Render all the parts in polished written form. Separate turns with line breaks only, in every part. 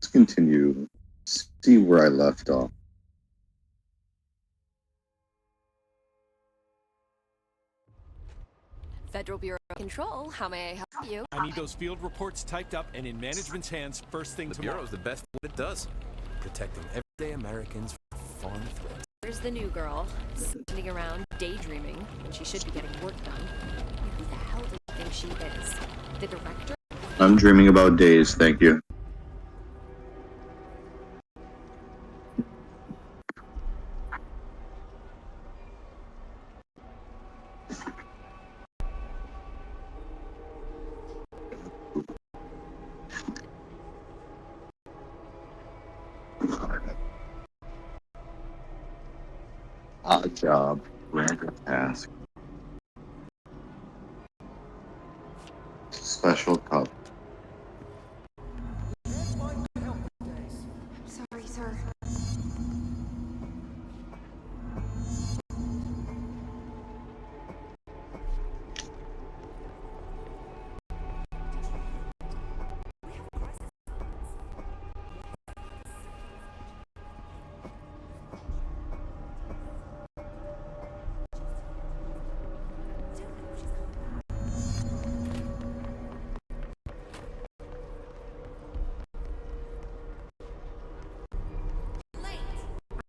continue. See where I left off.
Federal Bureau of Control, how may I help you?
I need those field reports typed up and in management's hands first thing tomorrow.
The Bureau's the best what it does. Protecting everyday Americans from foreign threats.
There's the new girl, sitting around daydreaming when she should be getting work done. Who the hell do you think she is? The director?
I'm dreaming about days, thank you. Odd job, random task. Special cup.
Sorry, sir.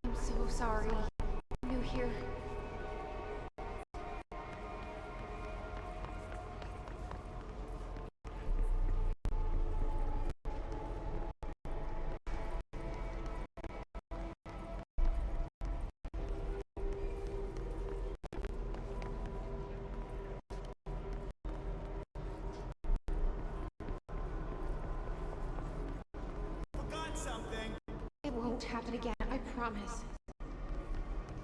I'm so sorry. New here. It won't happen again, I promise.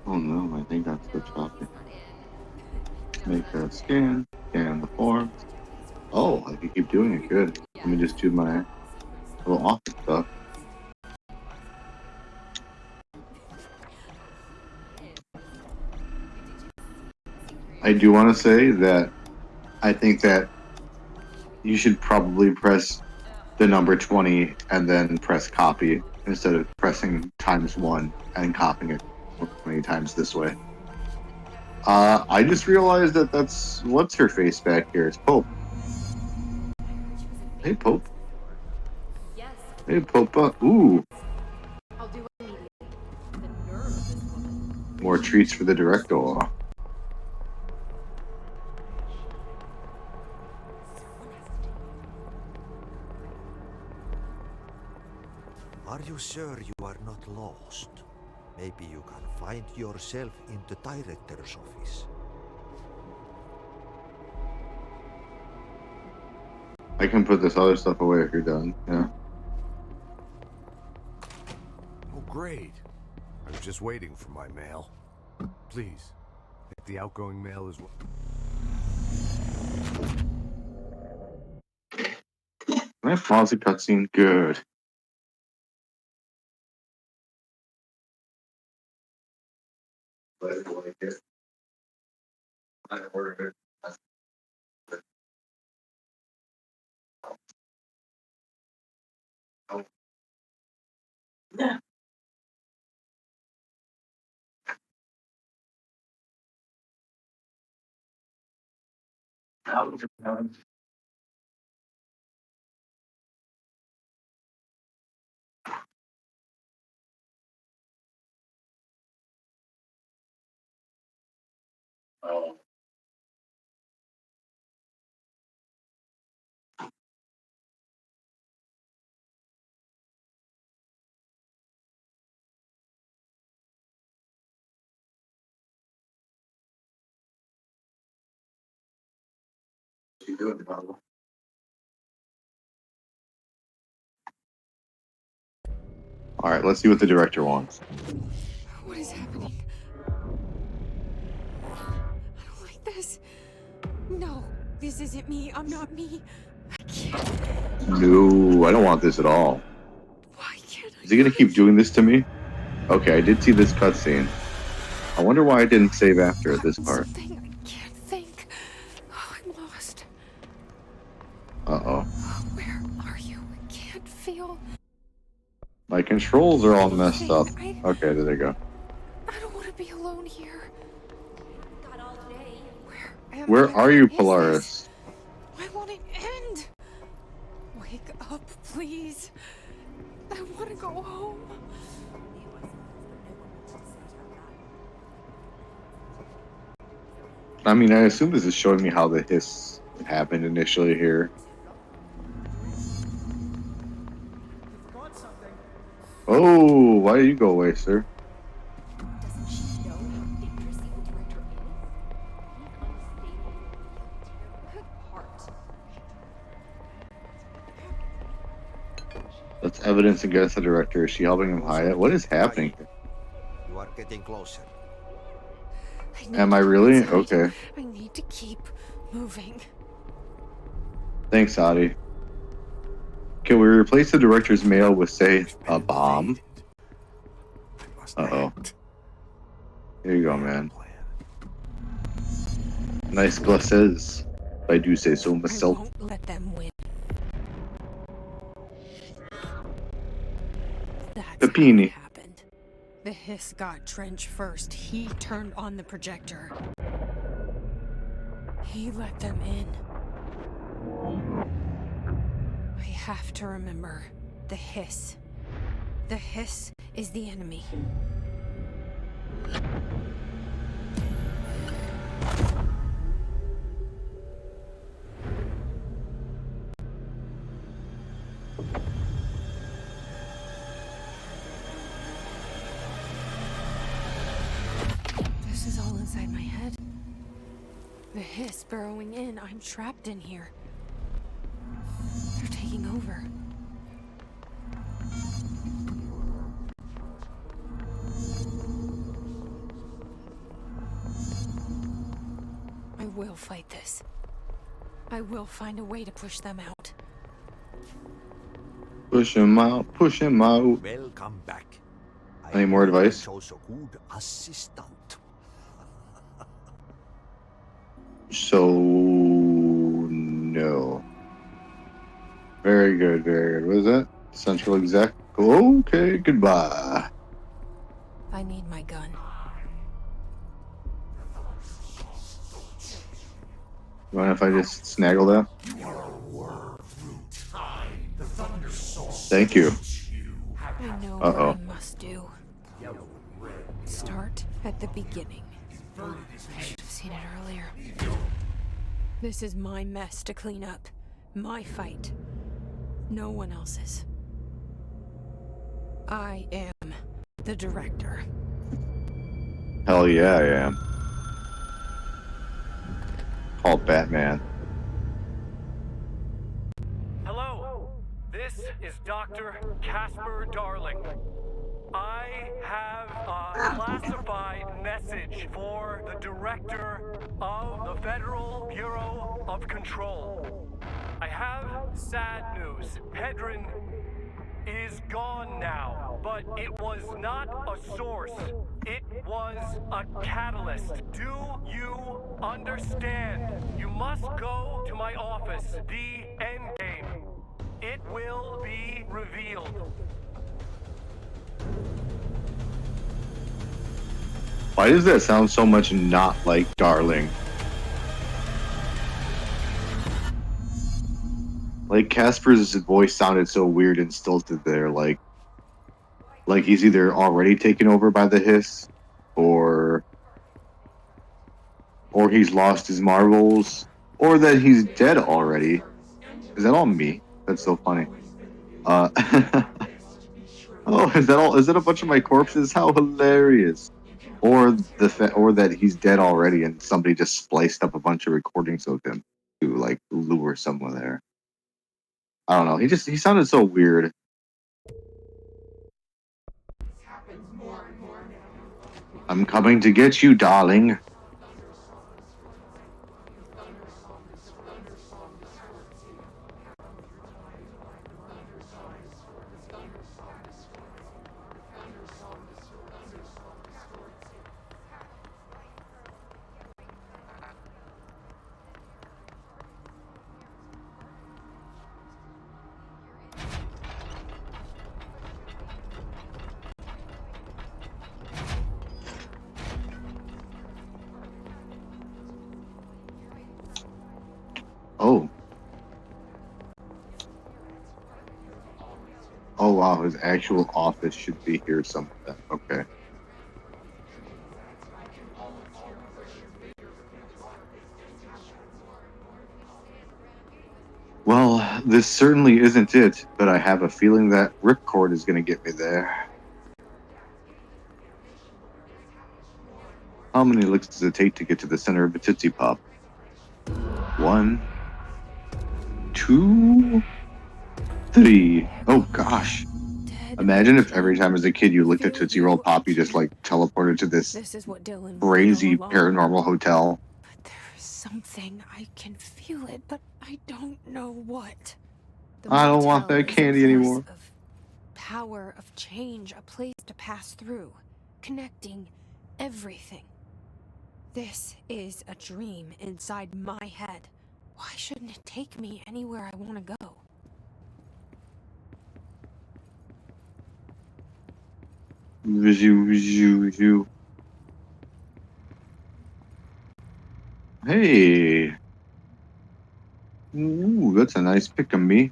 Oh no, I think that's the topic. Make a scan the form. Oh, I can keep doing it, good. Let me just do my little office stuff. I do want to say that I think that you should probably press the number 20 and then press copy instead of pressing ×1 and copying it 20 times this way. I just realized that that's what's her face back here. It's Pope. Hey, Pope. Hey, Pope. Ooh.
I'll do it immediately. The nerve of this woman.
More treats for the director.
Are you sure you are not lost? Maybe you can find yourself in the director's office.
I can put this other stuff away if you're done. Yeah.
Oh, great. I was just waiting for my mail. Please, take the outgoing mail as well.
Can I pause the cutscene? Good. I ordered it. Yeah. Oh. What you doing, Pablo? All right, let's see what the director wants.
What is happening? I don't like this. No, this isn't me. I'm not me. I can't.
No, I don't want this at all.
Why can't I?
Is he gonna keep doing this to me? Okay, I did see this cutscene. I wonder why I didn't save after this part.
Something I can't think. Oh, I'm lost.
Uh-oh.
Where are you? I can't feel.
My controls are all messed up.
I
Okay, there they go.
don't want to be alone here.
Got all day.
Where are you, Polaris?
Why won't it end? Wake up, please. I want to go home.
I mean, I assume this is showing me how the hiss happened initially here. Oh, why did you go away, sir?
Doesn't she know how dangerous the director is? He's unstable. He'll tear her apart.
That's evidence against the director. Is she helping him hide it? What is happening here?
You are getting closer.
Am I really? Okay.
I need to keep moving.
Thanks, Adi. Can we replace the director's mail with, say, a bomb? Uh-oh. Here you go, man. Nice glasses, if I do say so
I
myself.
won't let them win. That's how
Pepini.
it happened. The hiss got Trench first. He turned on the projector. He let them in. I have to remember the hiss. The hiss is the enemy. This is all inside my head. The hiss burrowing in. I'm trapped in here. They're taking over. I will fight this. I will find a way to push them out.
Push him out, push him out.
Welcome back.
Any more advice?
I chose a good assistant.
So, no. Very good, very good. What is that? Central exec? Okay, goodbye.
I need my gun.
You mind if I just snaggle that? Thank you.
I know
Uh-oh.
what I must do. Start at the beginning. I should have seen it earlier. This is my mess to clean up. My fight. No one else's. I am the director.
Hell yeah, I am. Called Batman.
Hello, this is Dr. Casper Darling. I have a classified message for the director of the Federal Bureau of Control. I have sad news. Hedron is gone now, but it was not a source. It was a catalyst. Do you understand? You must go to my office. The endgame. It will be revealed.
Why does that sound so much not like Darling? Like Casper's voice sounded so weird and stilted there, like he's either already taken over by the hiss, or he's lost his marbles, or that he's dead already. Is that all me? That's so funny. Oh, is that all? Is that a bunch of my corpses? How hilarious! Or or that he's dead already and somebody just spliced up a bunch of recordings of him to like lure someone there. I don't know. He sounded so weird. I'm coming to get you, darling. wow, his actual office should be here somewhere then. Okay. Well, this certainly isn't it, but I have a feeling that ripcord is going to get me there. How many licks does it take to get to the center of a Tootsie Pop? 1, 2, 3. Oh gosh.
Dead
Imagine if every
John.
time as a kid you looked at
Feel
Tootsie Roll
you
Pop, you just
again.
like teleported to this
This is what Dylan wanted all
crazy
along.
paranormal hotel.
But there's something. I can feel it, but I don't know what. The
I don't want
motel
that
is
candy
a place
anymore.
of power, of change, a place to pass through, connecting everything. This is a dream inside my head. Why shouldn't it take me anywhere I want to go?
Vizoo, vizoo, vizoo. Hey. Ooh, that's a nice pick of me.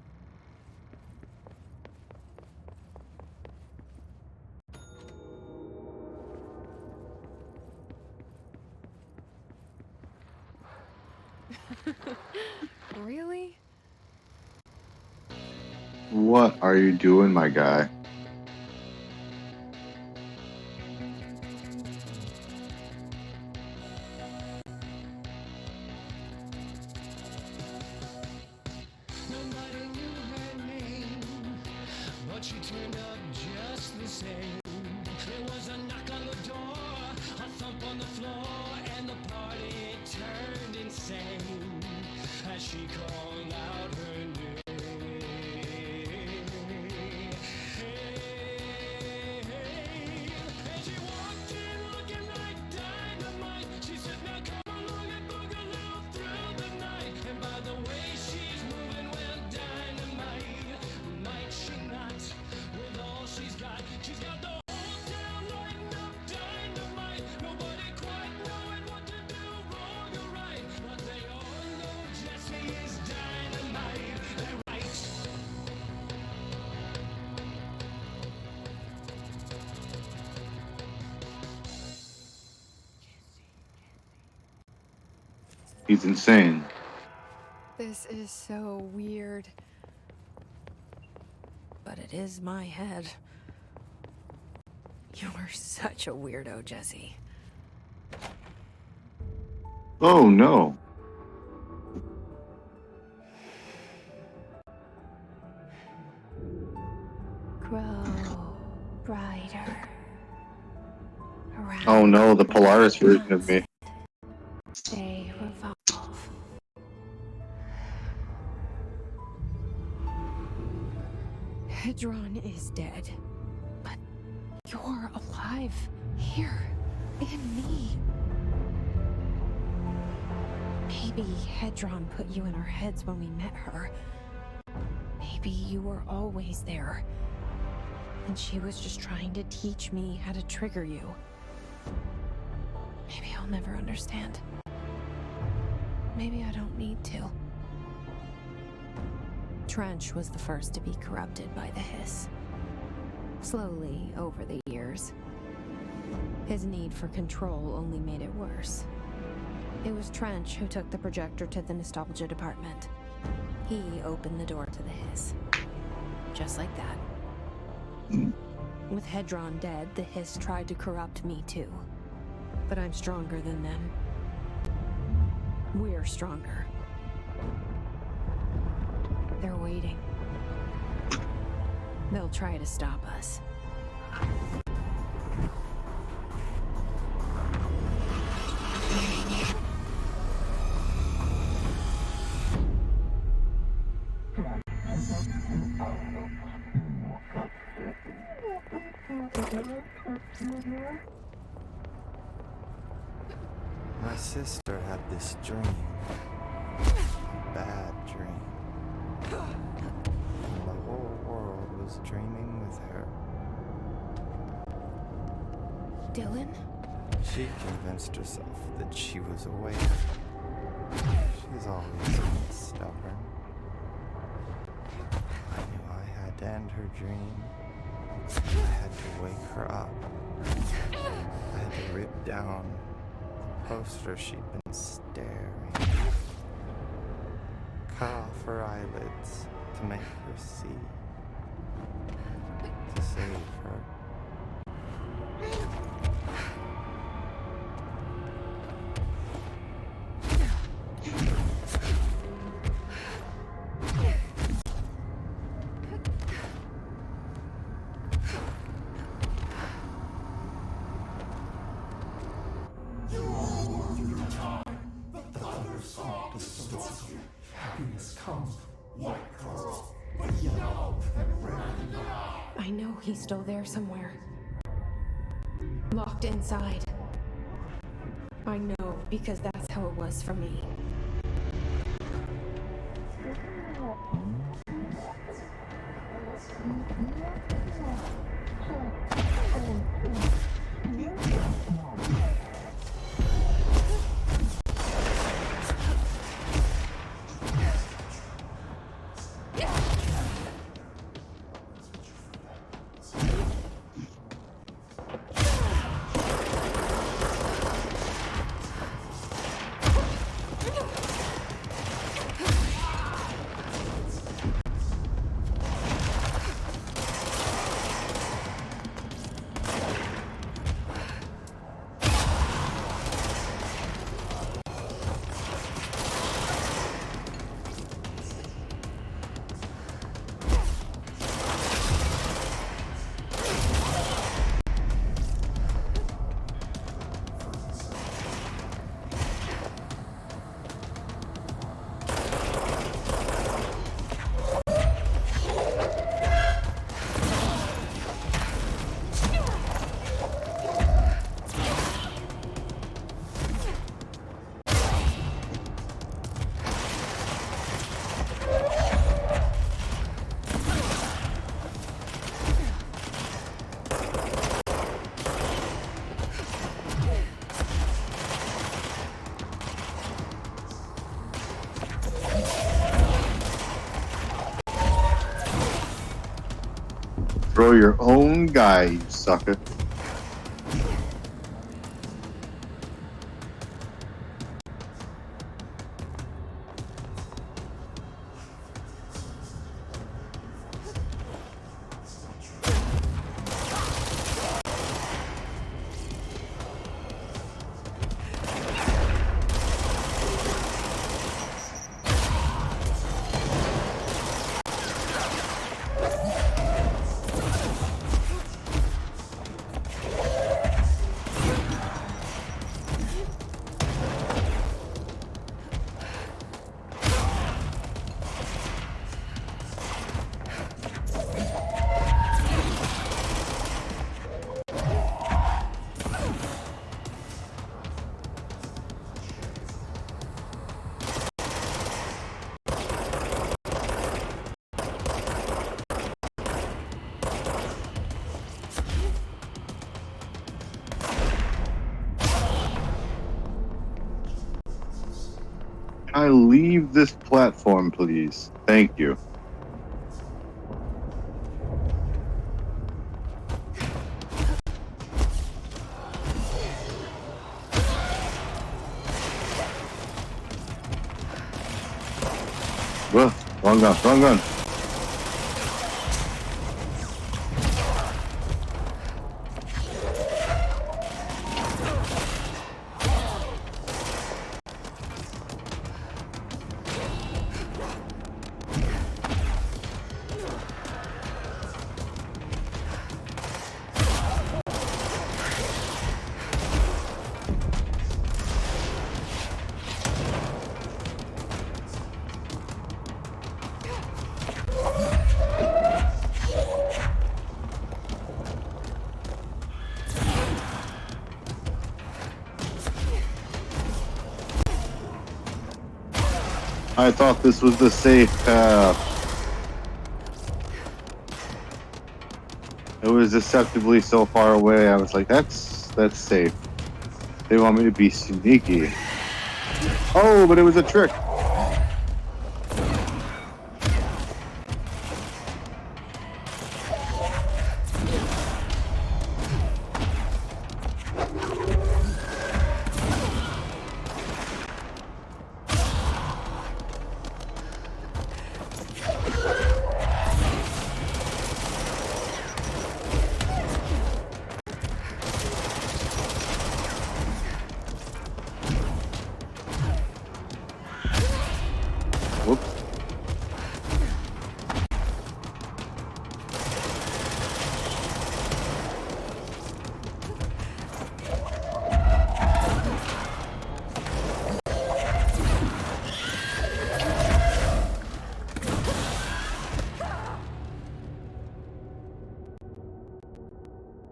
Really?
What are you doing, my guy?
Nobody knew her name, but she turned up just the same. There was a knock on the door, a thump on the floor, and the party turned insane as she called out her name. And she walked in looking like dynamite. She said, "Now come along and boogaloo through the night." And by the way she's moving, well, dynamite, might she not? With all she's got the whole town lighting up dynamite. Nobody quite knowing what to do, wrong or right, but they all know Jesse is dynamite. They're right.
He's insane.
This is so weird. But it is my head. You're such a weirdo, Jesse.
Oh no.
Grow brighter. Around
Oh no, the Polaris version of me.
they revolve. Hedron is dead, but you're alive here in me. Maybe Hedron put you in our heads when we met her. Maybe you were always there, and she was just trying to teach me how to trigger you. Maybe I'll never understand. Maybe I don't need to. Trench was the first to be corrupted by the hiss. Slowly, over the years. His need for control only made it worse. It was Trench who took the projector to the nostalgia department. He opened the door to the hiss. Just like that. With Hedron dead, the hiss tried to corrupt me too. But I'm stronger than them. We're stronger. They're waiting. They'll try to stop us.
My sister had this dream. A bad dream. And the whole world was dreaming with her.
Dylan?
She convinced herself that she was awake. She's always been stubborn. I knew I had
to end her dream. I had to wake her up. I had to rip down the poster she'd been staring. Cut off her eyelids to make her see. To save her.
I know he's still there somewhere. Locked inside. I know because that's how it was for me.
Throw your own guy, you sucker. Can I leave this platform, please? Thank you. Whoa, wrong gun, wrong gun. I thought this was the safe path. It was deceptively so far away. I was like, that's safe. They want me to be sneaky. Oh, but it was a trick. Whoops.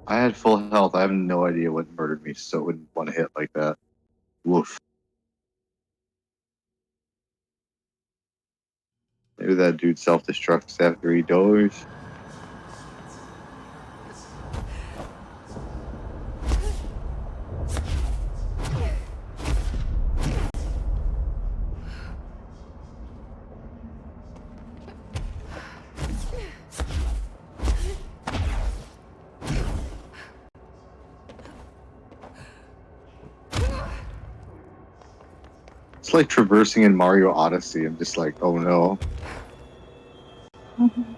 I had full health. I have no idea what murdered me, so it wouldn't want to hit like that. Woof. Maybe that dude self-destructs after he dies. It's like traversing in Mario Odyssey. I'm just like, oh no.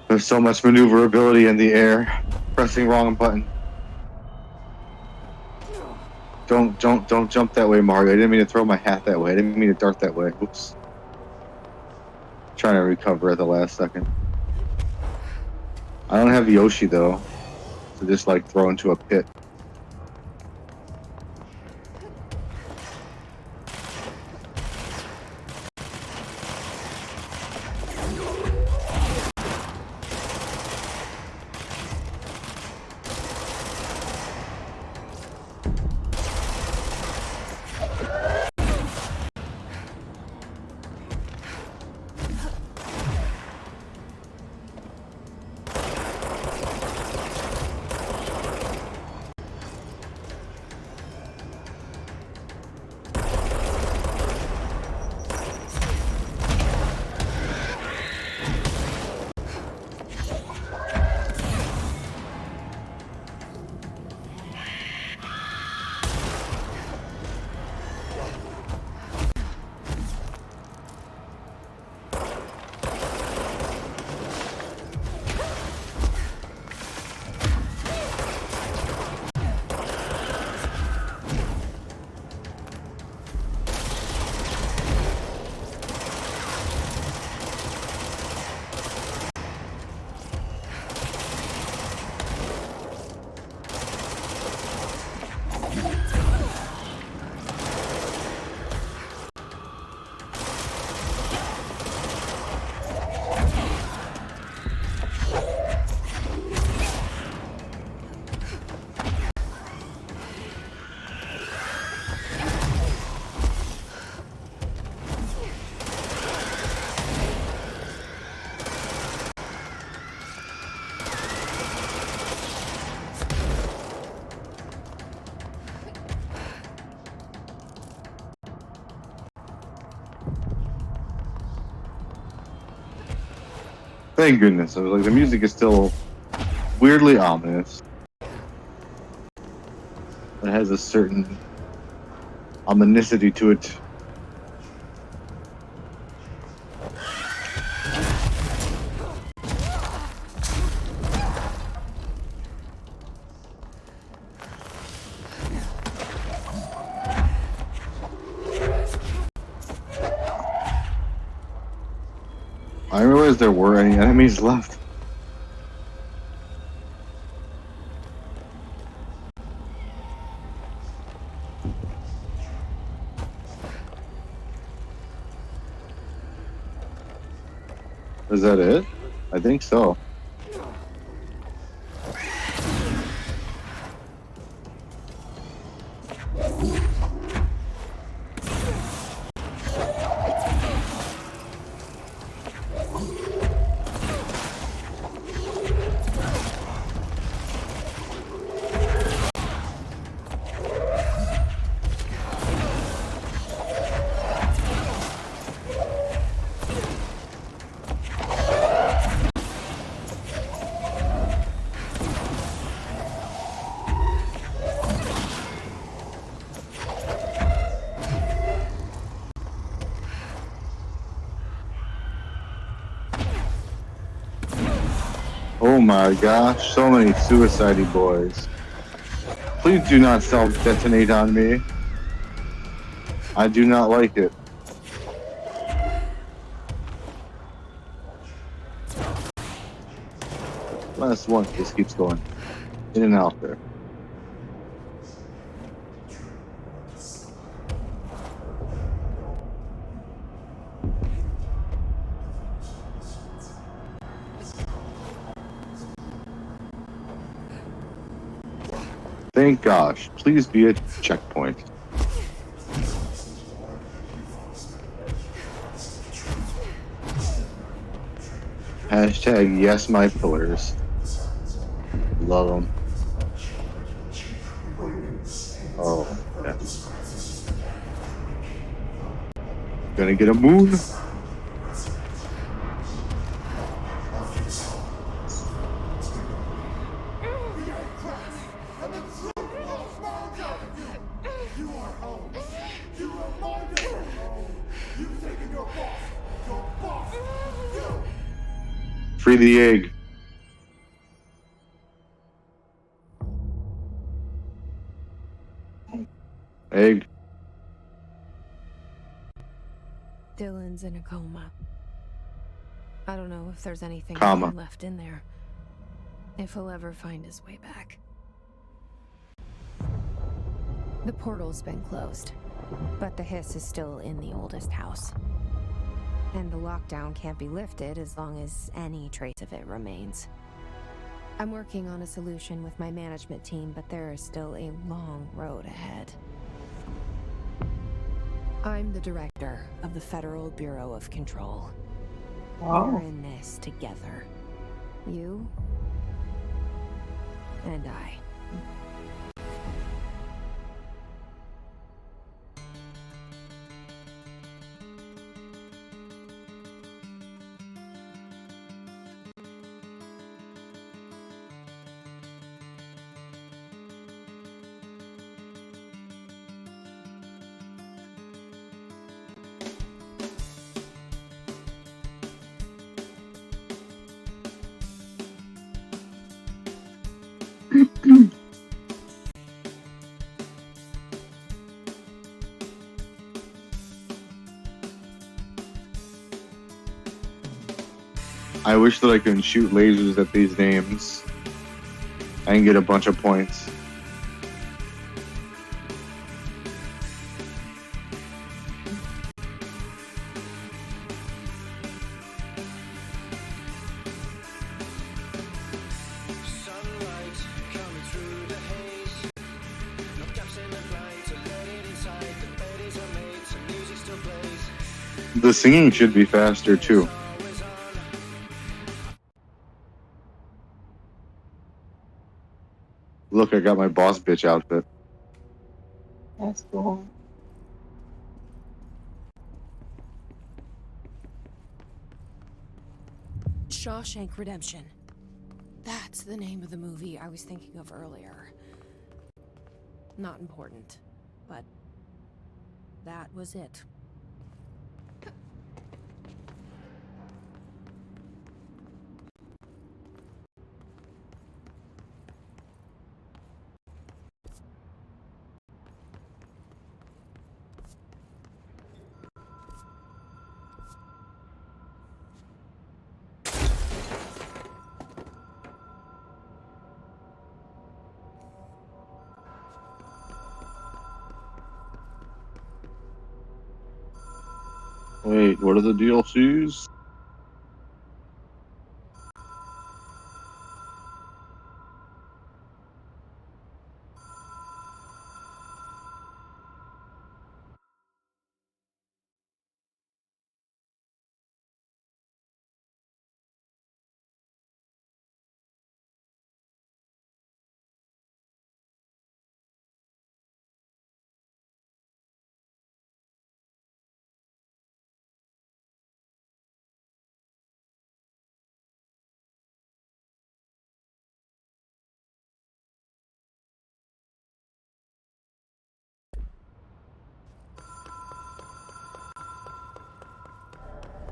There's so much maneuverability in the air. Pressing wrong button. Don't jump that way, Mario. I didn't mean to throw my hat that way. I didn't mean to dart that way. Oops. Trying to recover at the last second. I don't have Yoshi though, to just like throw into a pit. Thank goodness. I was like, the music is still weirdly ominous. It has a certain ominousity to it. I didn't realize there were any enemies left. Is that it? I think so. Oh my gosh, so many suicide boys. Please do not self-detonate on me. I do not like it. Last one just keeps going in and out there. Thank gosh. Please be a checkpoint. Hashtag yes my pillars. Love them. Oh, yeah. Gonna get a moon. Free the egg. Egg.
Dylan's in a coma. I don't know if there's anything
Comma.
left in there. If he'll ever find his way back. The portal's been closed, but the hiss is still in the oldest house. And the lockdown can't be lifted as long as any trace of it remains. I'm working on a solution with my management team, but there is still a long road ahead. I'm the director of the Federal Bureau of Control. We're in this together. You and I.
I wish that I could shoot lasers at these names and get a bunch of points. The singing should be faster too. Look, I got my boss bitch outfit.
That's cool.
Shawshank Redemption. That's the name of the movie I was thinking of earlier. Not important, but that was it.
Wait, what are the DLCs?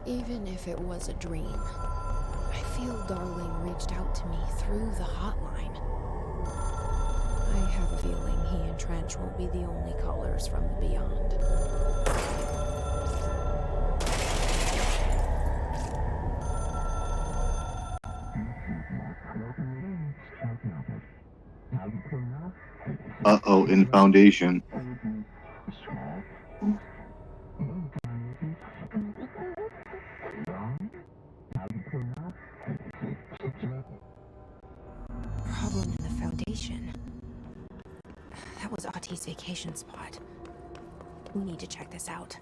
Even if it was a dream, I feel Darling reached out to me through the hotline. I have a feeling he and Trench won't be the only callers from the beyond.
Uh-oh, in foundation.
Problem in the foundation. That was Ati's vacation spot. We need to check this out.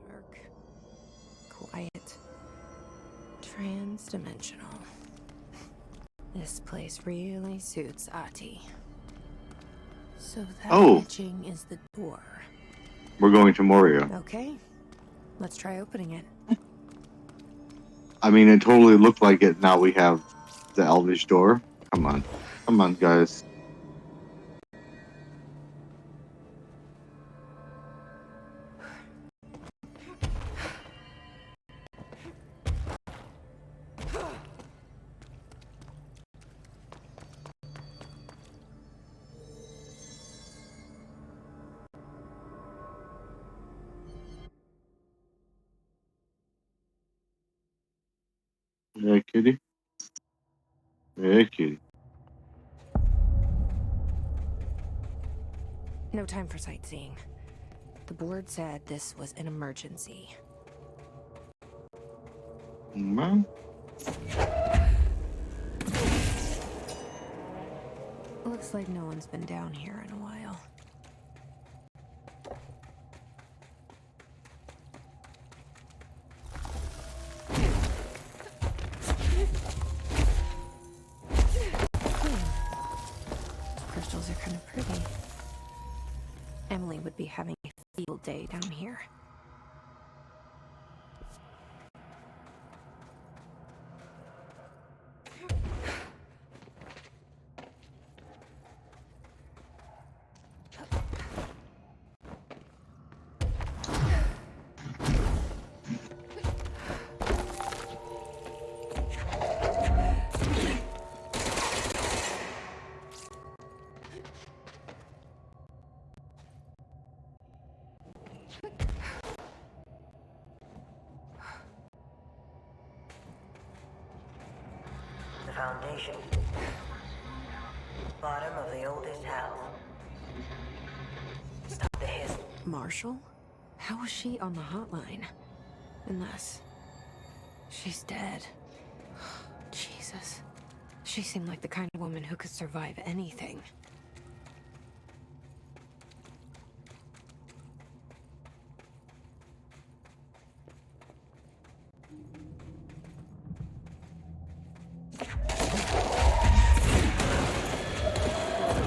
Dark, quiet, trans-dimensional. This place really suits Ati. So that
Oh.
etching is the door.
We're going to Moria.
Okay, let's try opening it.
I mean, it totally looked like it. Now we have the Elvish door. Come on. Come on, guys. Yeah, kitty. Yeah, kitty.
No time for sightseeing. The board said this was an emergency.
Well,
Looks like no one's been down here in a while. Crystals are kind of pretty. Emily would be having a field day down here.
foundation. Bottom of the oldest house. Stop the hiss.
Marshall? How was she on the hotline? Unless she's dead. Jesus. She seemed like the kind of woman who could survive anything.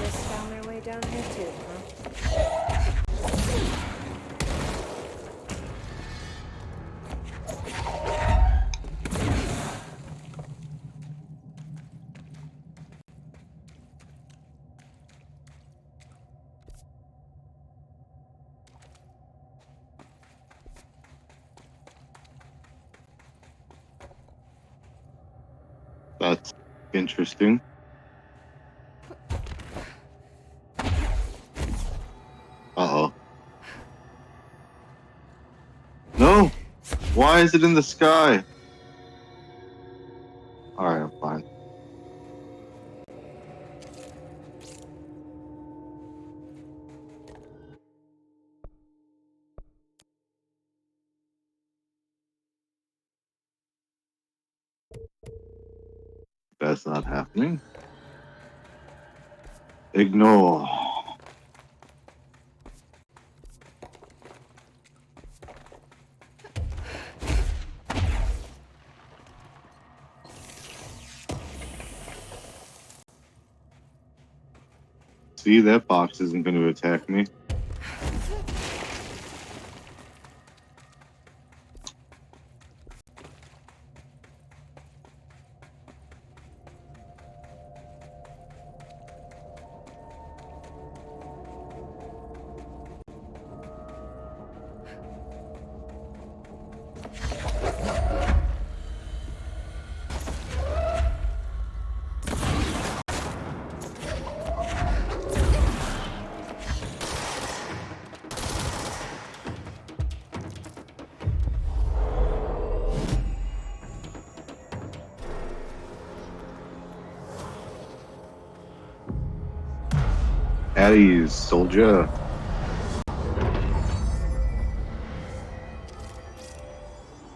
Just found their way down here too, huh?
That's interesting. Uh-oh. No! Why is it in the sky? Alright, I'm fine. That's not happening. Ignore. See, that box isn't going to attack me. At ease, soldier.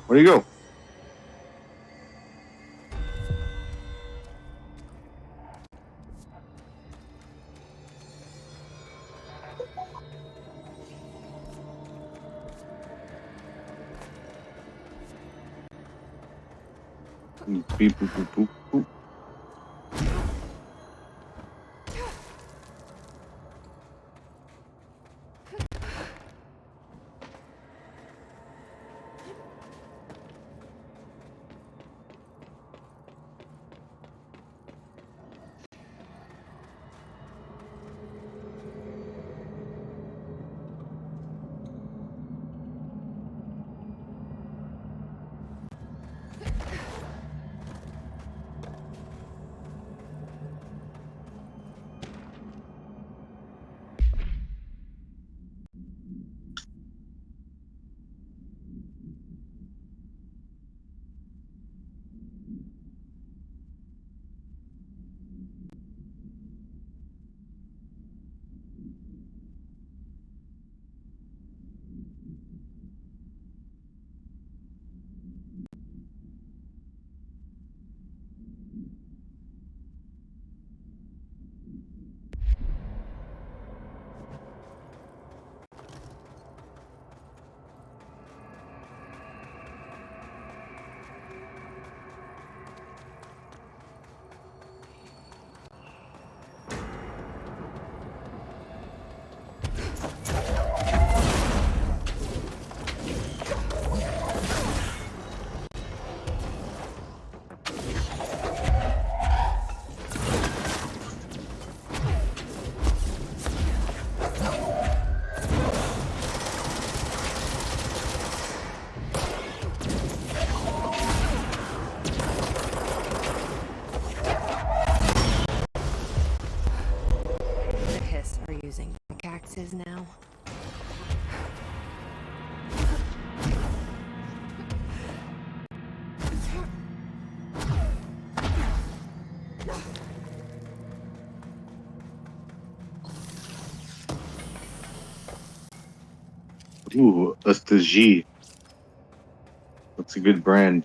Where'd you go? Beep, boop, boop, boop, boop.
Using pickaxes now.
Ooh, that's the G. That's a good brand.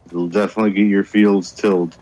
It'll definitely get your fields tilled.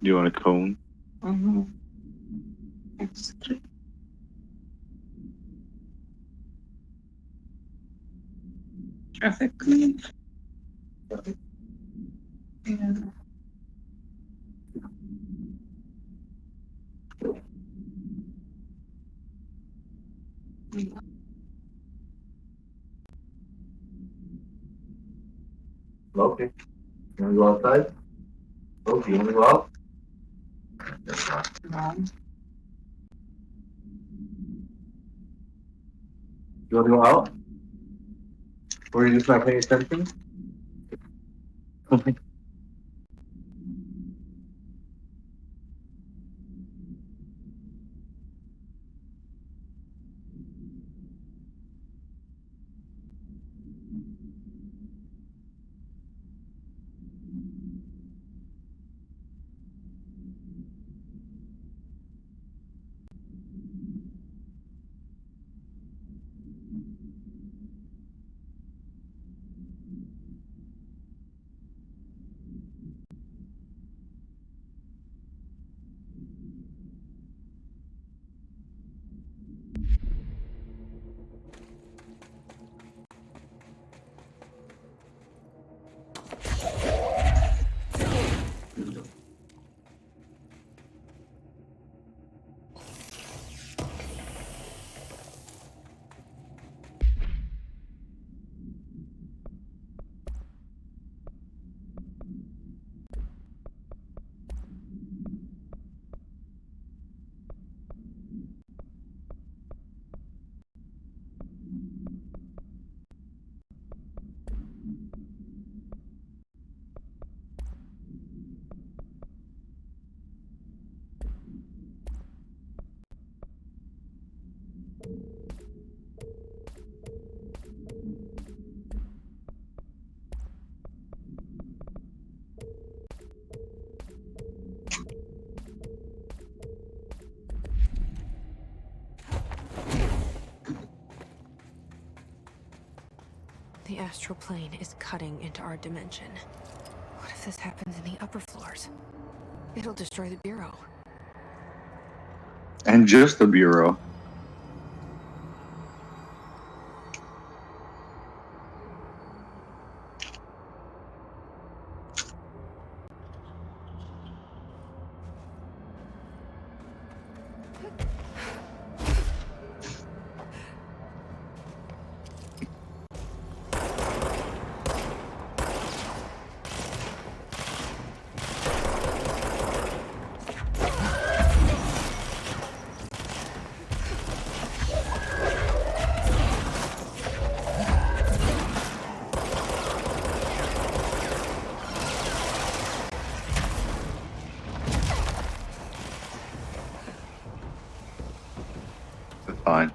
Do you want a cone?
Mm-hmm. Traffic clean. Yeah.
Okay. You want to go outside? Okay, you want to go out?
Mom.
You want to go out? Or are you just not paying attention?
The astral plane is cutting into our dimension. What if this happens in the upper floors? It'll destroy the bureau.
And just the bureau. That's fine.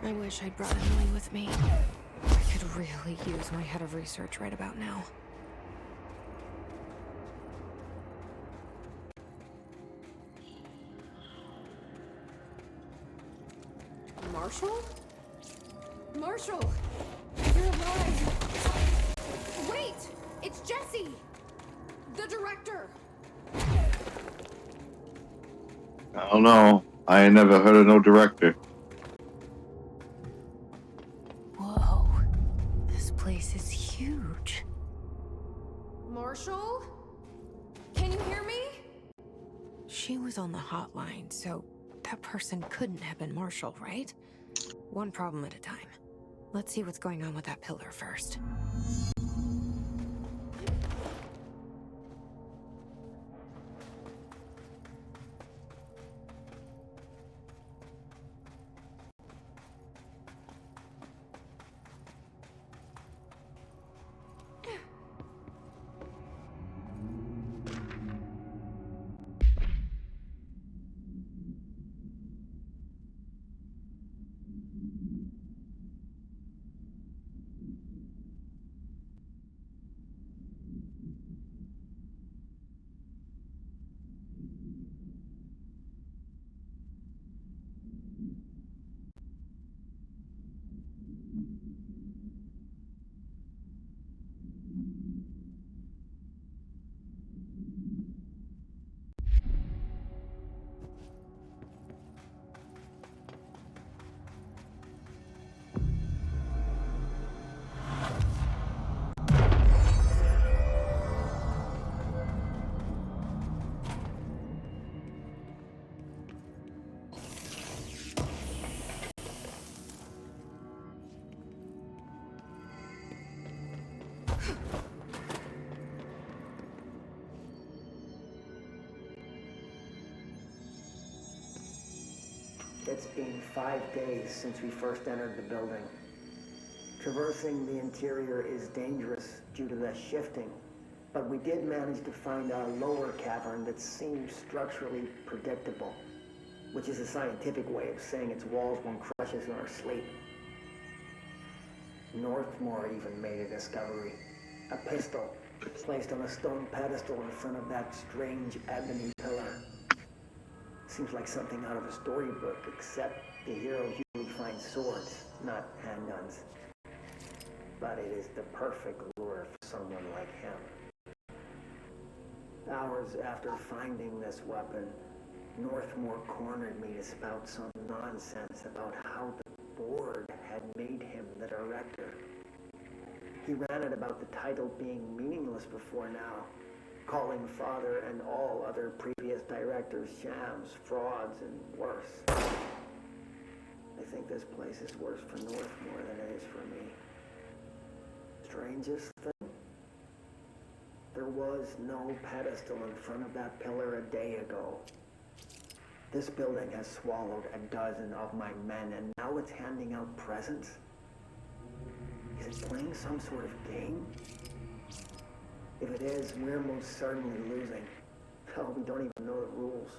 I wish I'd brought Emily with me. I could really use my head of research right about now.
Marshall? Marshall! You're alive! Wait! It's Jesse! The director!
I don't know. I ain't never heard of no director.
Whoa. This place is huge.
Marshall? Can you hear me?
She was on the hotline, so that person couldn't have been Marshall, right? One problem at a time. Let's see what's going on with that pillar first.
It's been 5 days since we first entered the building. Traversing the interior is dangerous due to the shifting, but we did manage to find a lower cavern that seems structurally predictable, which is a scientific way of saying its walls won't crush us in our sleep. Northmore even made a discovery. A pistol placed on a stone pedestal in front of that strange ebony pillar. Seems like something out of a storybook, except the hero usually finds swords, not handguns. But it is the perfect lure for someone like him. Hours after finding this weapon, Northmore cornered me to spout some nonsense about how the board had made him the director. He ranted about the title being meaningless before now, calling Father and all other previous directors shams, frauds, and worse. I think this place is worse for Northmore than it is for me. Strangest thing? There was no pedestal in front of that pillar a day ago. This building has swallowed a dozen of my men, and now it's handing out presents? Is it playing some sort of game? If it is, we're most certainly losing. Hell, we don't even know the rules.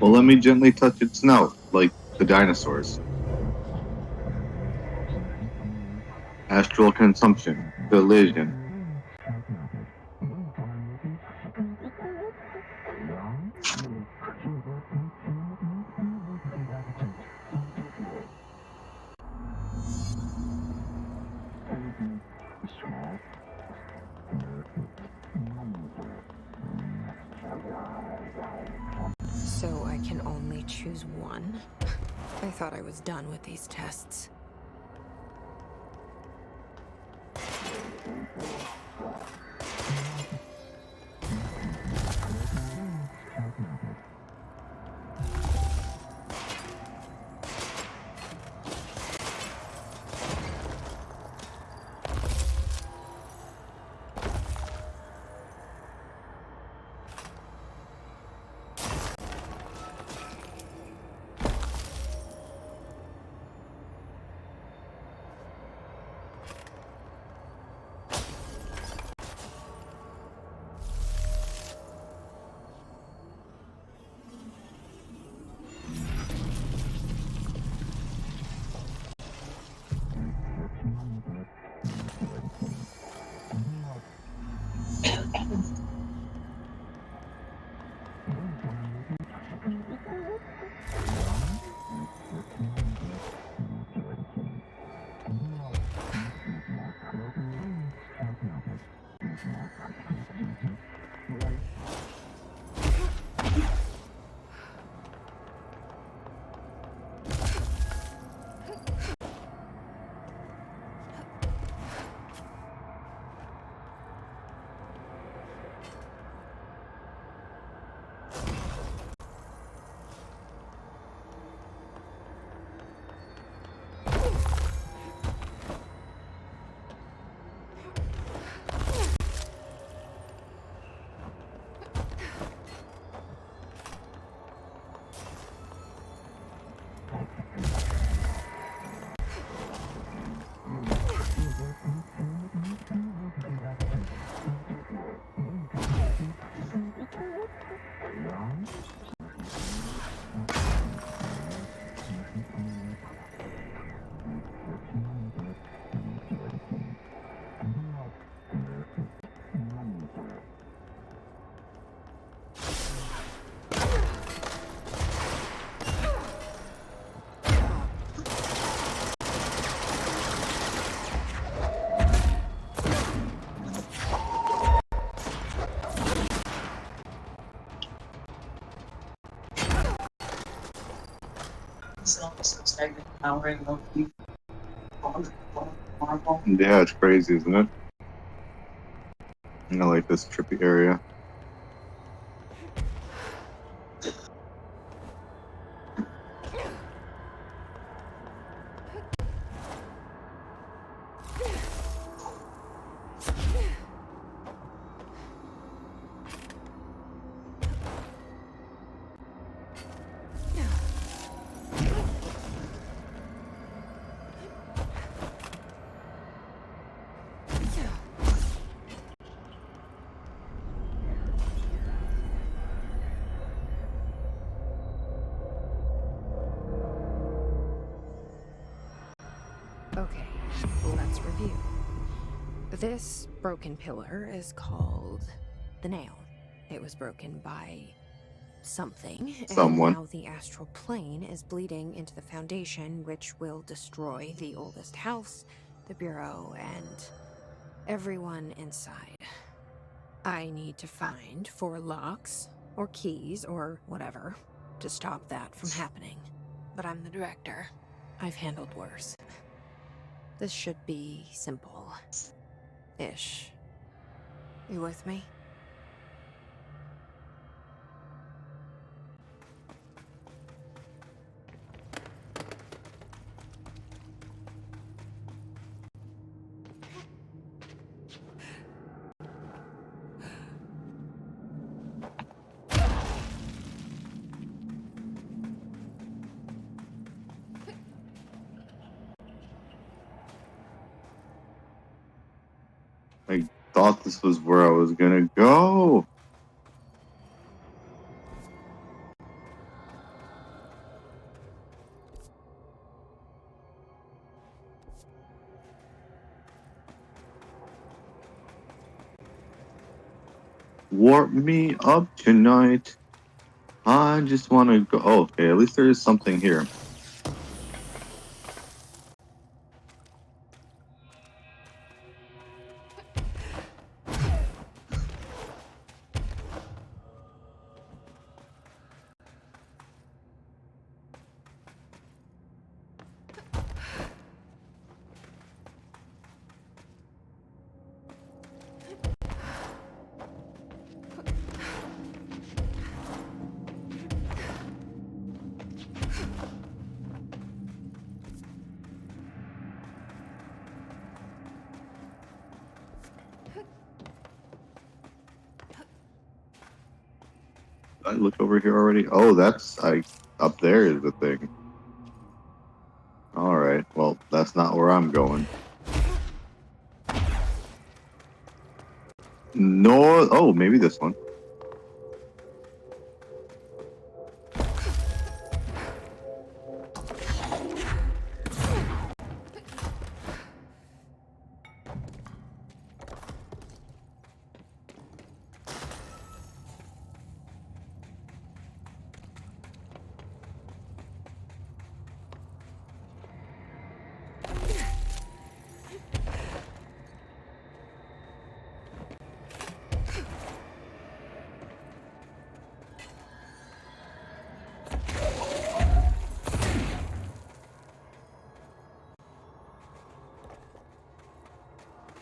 Well, let me gently touch its snout, like the dinosaurs. Astral consumption, collision.
So I can only choose one? I thought I was done with these tests.
Yeah, it's crazy, isn't it? I like this trippy area.
Okay, let's review. This broken pillar is called the nail. It was broken by something,
Someone.
and now the astral plane is bleeding into the foundation, which will destroy the oldest house, the bureau, and everyone inside. I need to find 4 locks, or keys, or whatever, to stop that from happening. But I'm the director. I've handled worse. This should be simple. Ish. You with me?
I thought this was where I was gonna go. Warp me up tonight. I just want to go. Oh, okay, at least there is something here. I look over here already. Oh, that's up there is the thing. All right. Well, that's not where I'm going. No. Oh, maybe this one.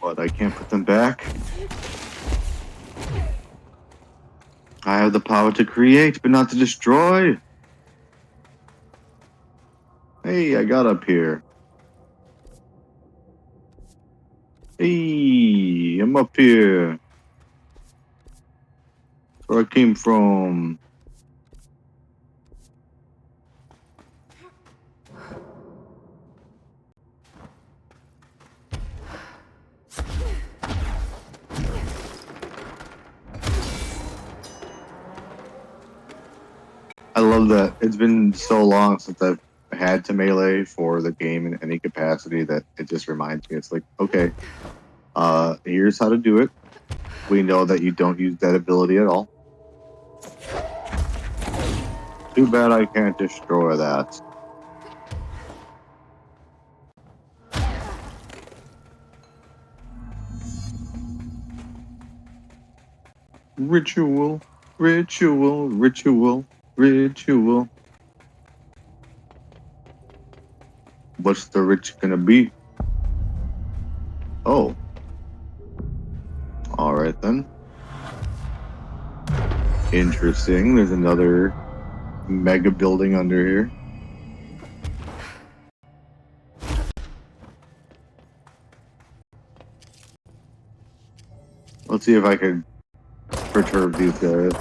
But I can't put them back. I have the power to create, but not to destroy. Hey, I got up here. Hey, I'm up here. That's where I came from. I love that. It's been so long since I've had to melee for the game in any capacity that it just reminds me. It's like, okay, here's how to do it. We know that you don't use that ability at all. Too bad I can't destroy that. Ritual, ritual, ritual, ritual. What's the rich gonna be? Oh. Alright then. Interesting. There's another mega building under here. Let's see if I can perturb these guys.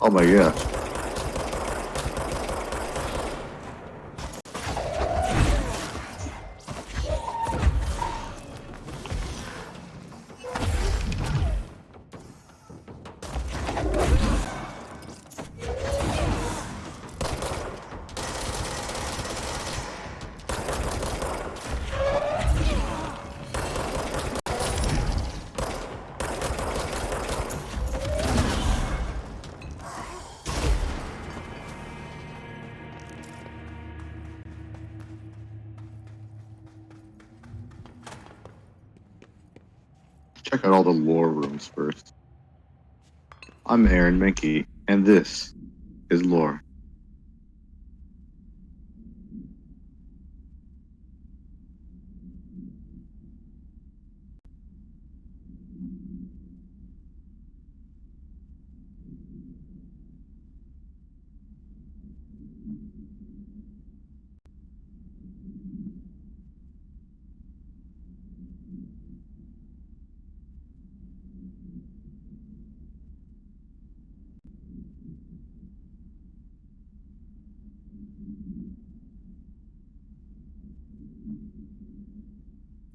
Oh my gosh. Check out all the lore rooms first. I'm Aaron Mankey, and this is lore.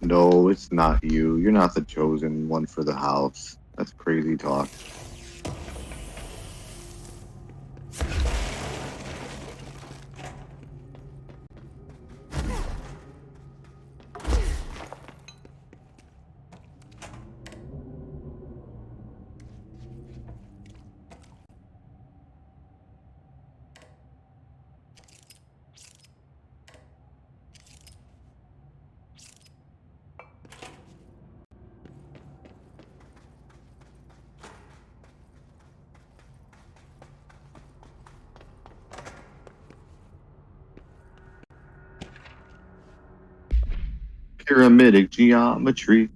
No, it's not you. You're not the chosen one for the house. That's crazy talk. Pyramidic geometry.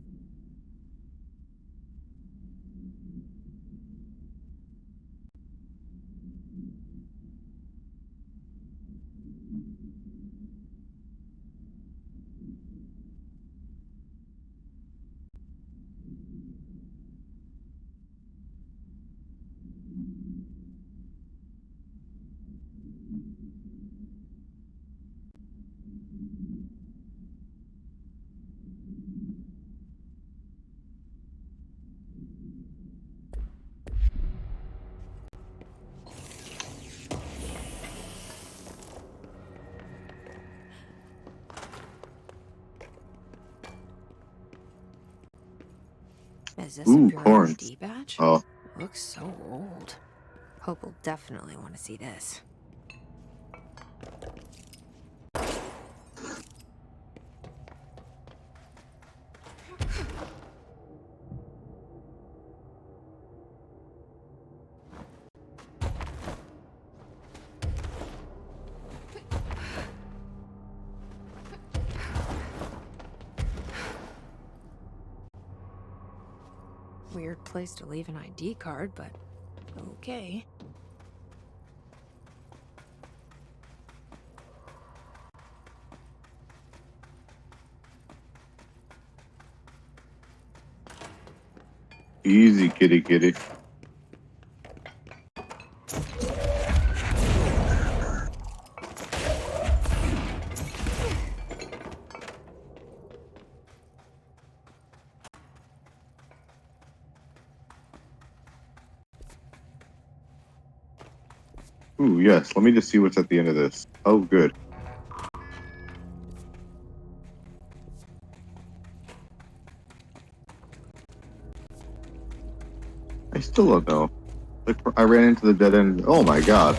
Is this
Ooh,
a
corn.
PhD badge?
Oh,
Looks so old. Hope will definitely want to see this. Weird place to leave an ID card, but okay.
easy, kitty, kitty. Ooh, yes. Let me just see what's at the end of this. Oh, good. I still don't know. Like, I ran into the dead end. Oh my god.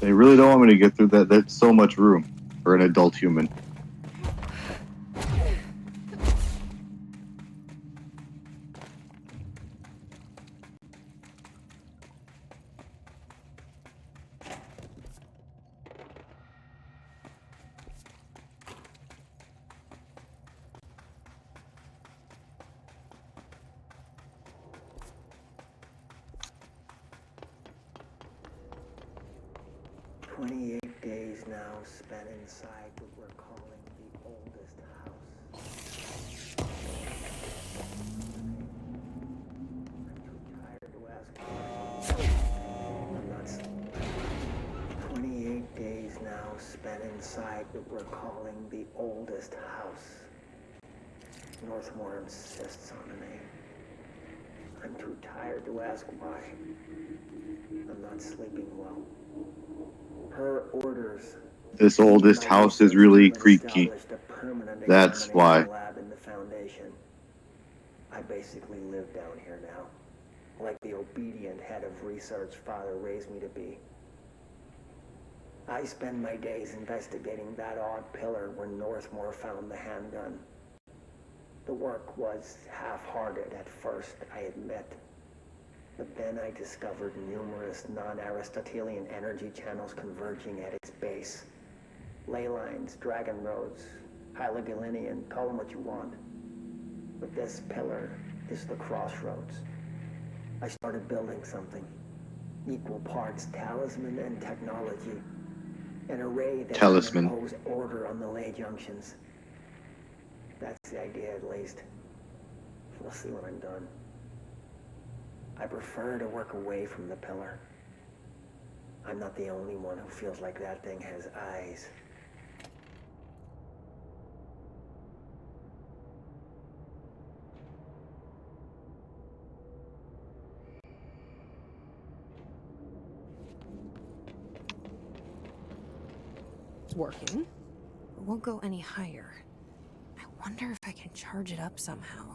They really don't want me to get through that. That's so much room for an adult human.
Days now spent inside what we're calling the oldest house. I'm too tired to ask questions. I'm not. 28 days now spent inside what we're calling the oldest house. Northmore insists on the name. I'm too tired to ask why. I'm not sleeping well. Her orders.
This oldest house is really creaky. That's why.
Lab in the Foundation. I basically live down here now, like the obedient head of research father raised me to be. I spend my days investigating that odd pillar where Northmore found the handgun. The work was half-hearted at first, I admit. But then I discovered numerous non-Aristotelian energy channels converging at its base. Ley lines, dragon roads, Hylogalinian, call them what you want. But this pillar is the crossroads. I started building something. Equal parts talisman and technology. An array that can impose order on the ley junctions. That's the idea, at least. We'll see when I'm done. I prefer to work away from the pillar. I'm not the only one who feels like that thing has eyes.
It's working. It won't go any higher. I wonder if I can charge it up somehow.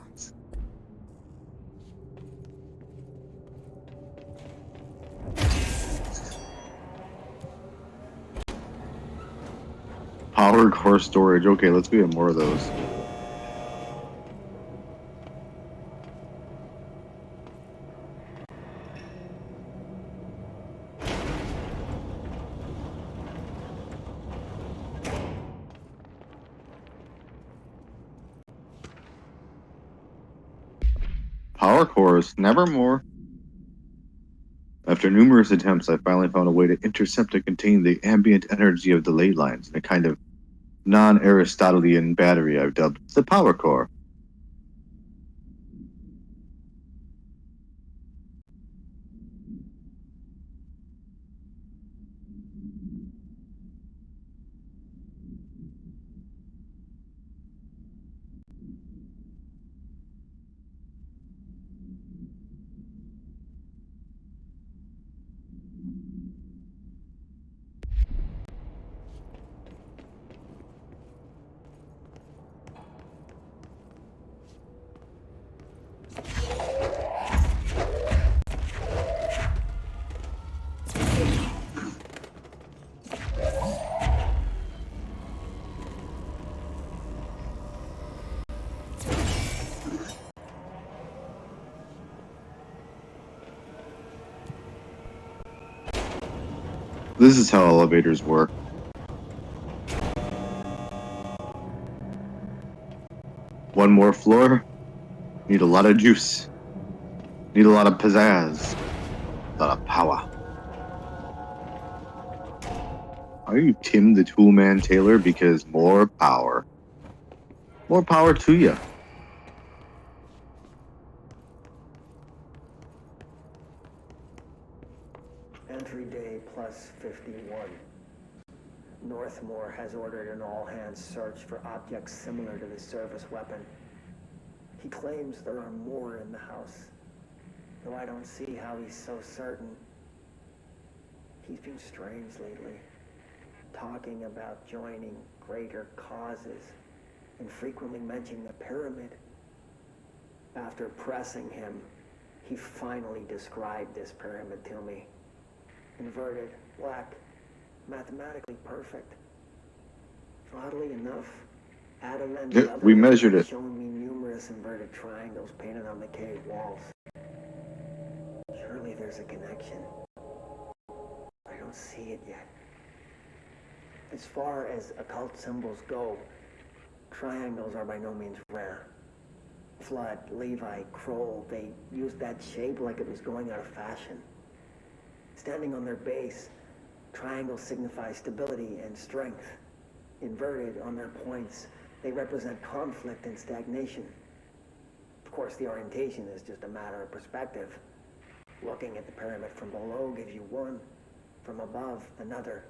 Power core storage. Okay, let's get more of those. Power cores, nevermore. After numerous attempts, I finally found a way to intercept and contain the ambient energy of the ley lines in a kind of non-Aristotelian battery I've dubbed the power core. This is how elevators work. One more floor. Need a lot of juice. Need a lot of pizzazz. A lot of power. Are you Tim the Toolman Taylor? Because more power. More power to you.
Entry day plus 51. Northmore has ordered an all-hands search for objects similar to the service weapon. He claims there are more in the house, though I don't see how he's so certain. He's been strange lately, talking about joining greater causes, and frequently mentioning the pyramid. After pressing him, he finally described this pyramid to me. Inverted, black, mathematically perfect. Oddly enough, Adam and the other
we measured it.
shown me numerous inverted triangles painted on the cave walls. Surely there's a connection. I don't see it yet. As far as occult symbols go, triangles are by no means rare. Flood, Levi, Kroll, they used that shape like it was going out of fashion. Standing on their base, triangles signify stability and strength. Inverted on their points, they represent conflict and stagnation. Of course, the orientation is just a matter of perspective. Looking at the pyramid from below gives you one, from above another.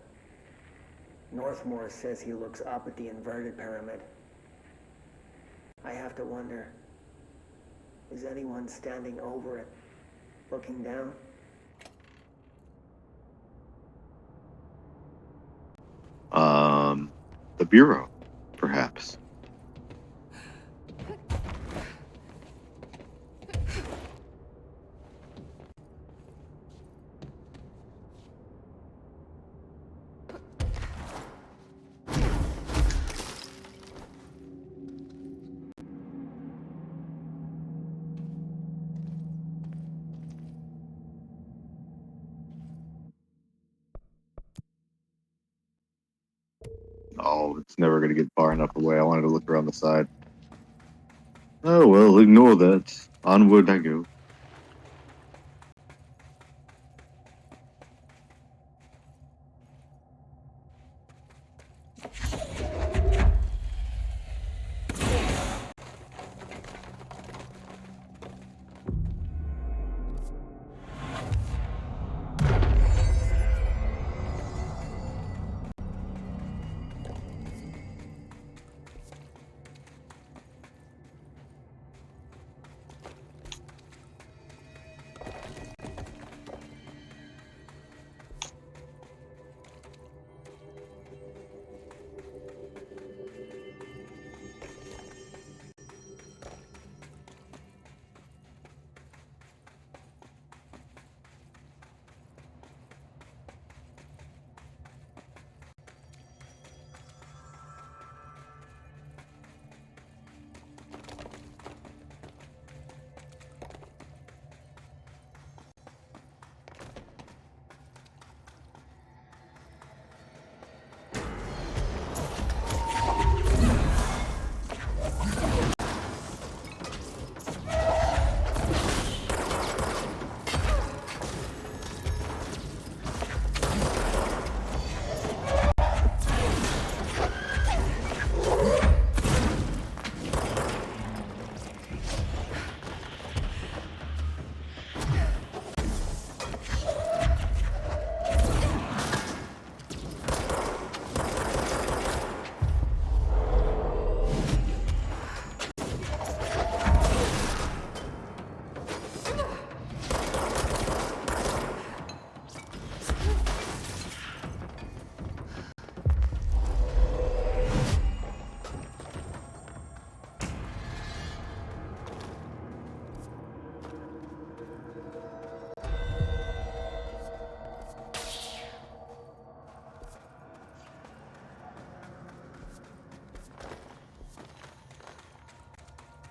Northmore says he looks up at the inverted pyramid. I have to wonder, is anyone standing over it, looking down?
The Bureau, perhaps. Oh, it's never going to get far enough away. I wanted to look around the side. Oh, well, ignore that. Onward I go.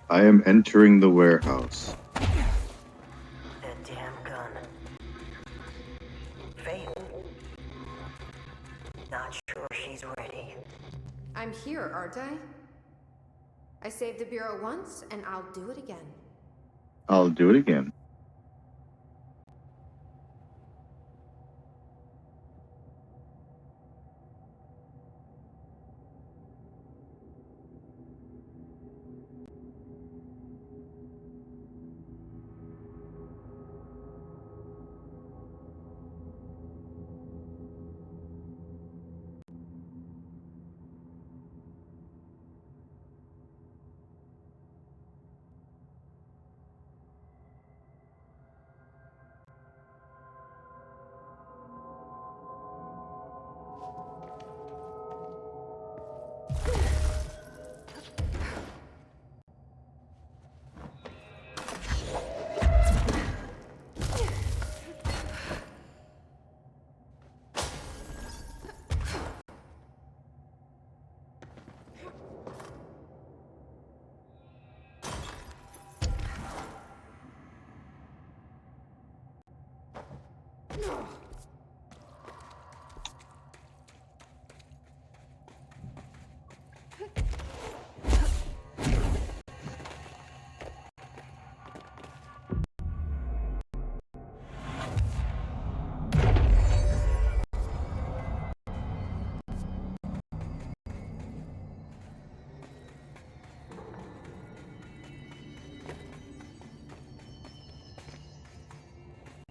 I am entering the warehouse.
That damn gun. Faith. Not sure she's ready.
I'm here, aren't I? I saved the Bureau once, and I'll do it again.
I'll do it again.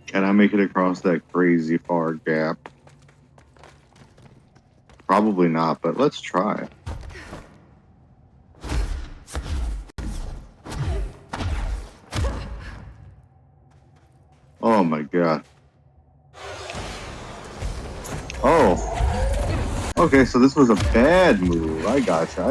Can I make it across that crazy far gap? Probably not, but let's try. Oh my god. Oh. Okay, so this was a bad move. I gotcha.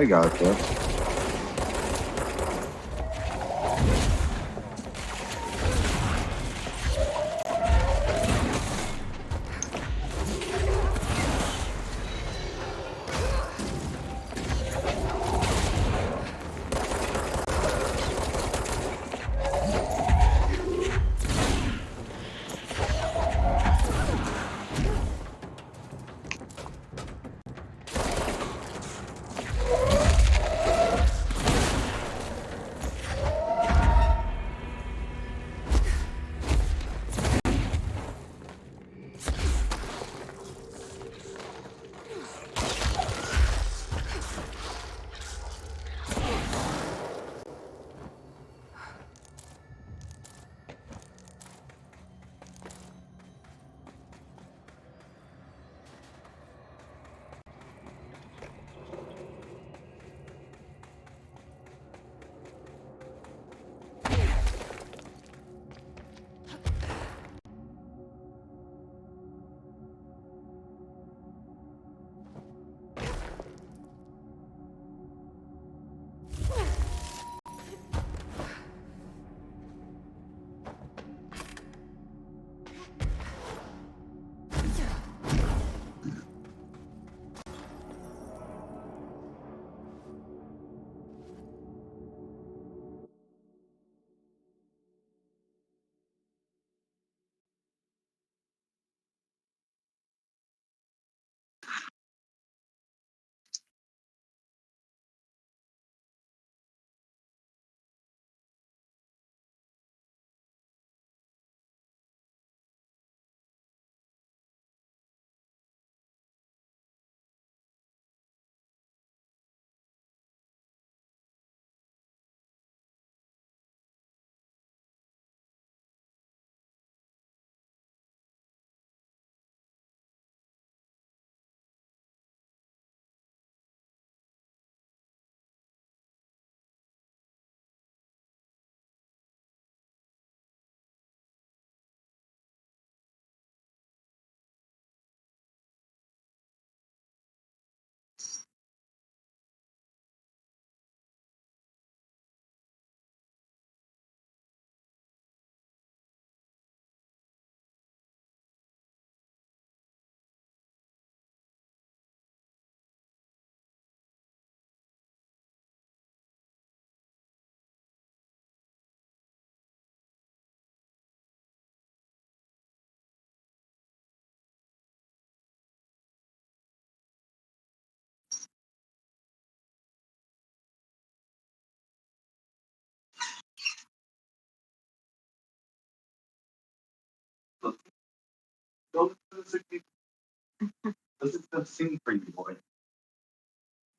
This is them singing for you, boy.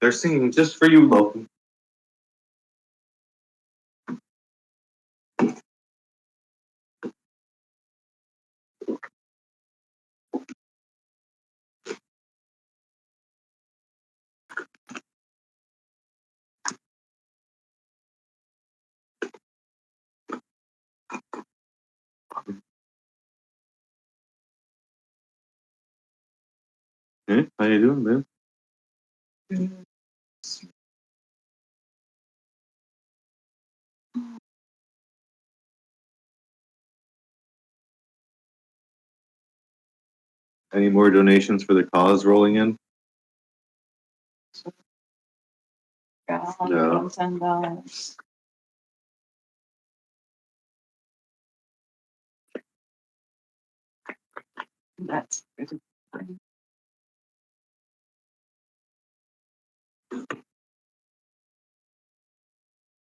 They're singing just for you, Loki. Hey, how you doing, man? Any more donations for the cause rolling in?
Got
No.
$110. That's pretty funny.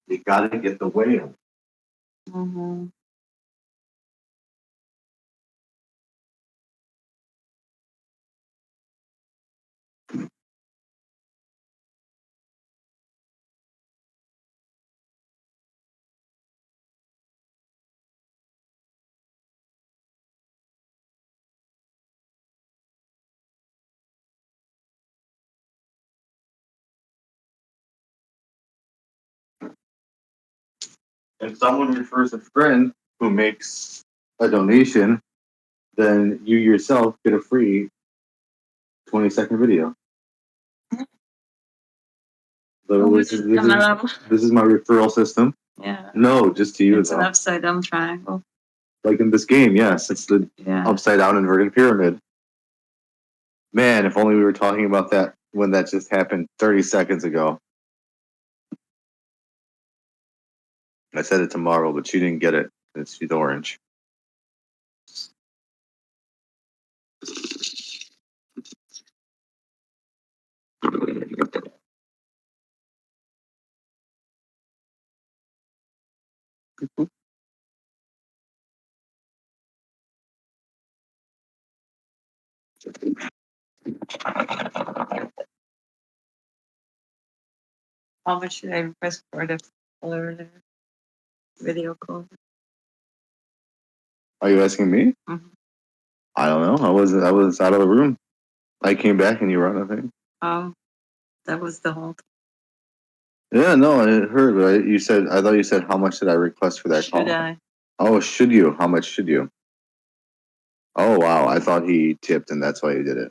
You gotta get the whale.
Mm-hmm.
If someone refers a friend who makes a donation, then you yourself get a free 20-second video. So this is my referral system.
Yeah.
No, just to you.
It's an upside down triangle.
Like in this game, yes, it's the upside down inverted pyramid. Man, if only we were talking about that when that just happened 30 seconds ago. I said it tomorrow, but she didn't get it. She's orange.
How much should I request for the color video call?
Are you asking me?
Mhm.
I don't know. I was out of the room. I came back and you were on, I think.
Oh, that was the whole.
Yeah, no, I heard. But I thought you said how much did I request for that call?
Should I?
Oh, should you? How much should you? Oh, wow. I thought he tipped and that's why you did it.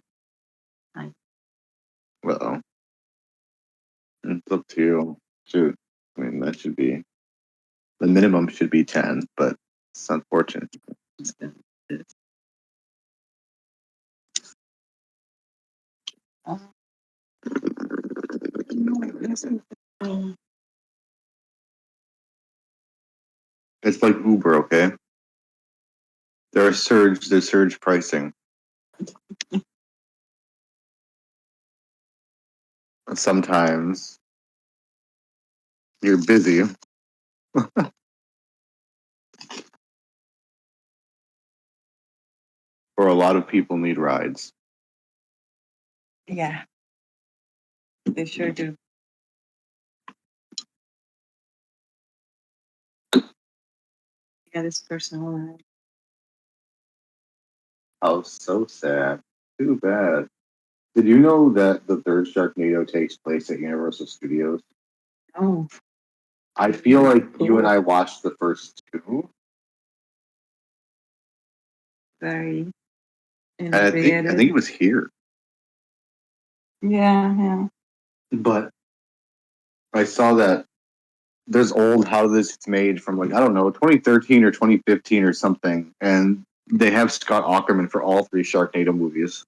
Well, it's up to you. Shoot. I mean, that should be the minimum should be 10, but it's unfortunate. It's like Uber, okay? There's surge pricing. Sometimes you're busy. Or a lot of people need rides.
Yeah, they sure do. Yeah, this person.
Oh, so sad. Too bad. Did you know that the third Sharknado takes place at Universal Studios?
Oh.
I feel like you and I watched the first two.
Very.
And I think it was here.
Yeah.
But I saw that there's old how this it's made from like, I don't know, 2013 or 2015 or something. And they have Scott Aukerman for all three Sharknado movies.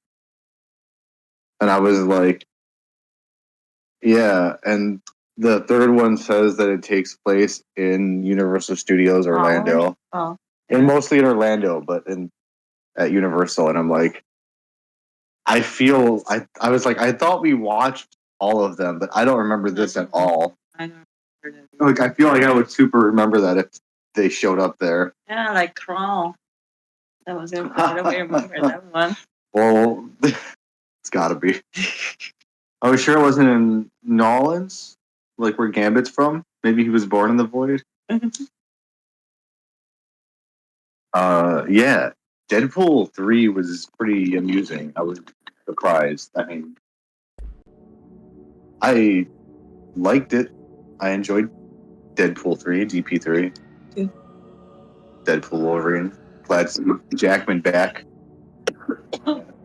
And I was like, yeah. And the third one says that it takes place in Universal Studios Orlando.
Oh.
And mostly in Orlando, but at Universal. And I'm like, I was like, I thought we watched all of them, but I don't remember this at all.
I don't remember that.
Like, I feel like I would super remember that if they showed up there.
Yeah, like Crawl. That was it. I don't remember that one.
Well, it's gotta be. I was sure it wasn't in Nolans, like where Gambit's from. Maybe he was born in the void. Yeah. Deadpool 3 was pretty amusing. I was surprised. I mean, I liked it. I enjoyed Deadpool 3, DP3.
Yeah.
Deadpool Wolverine. Glad to see Jackman back.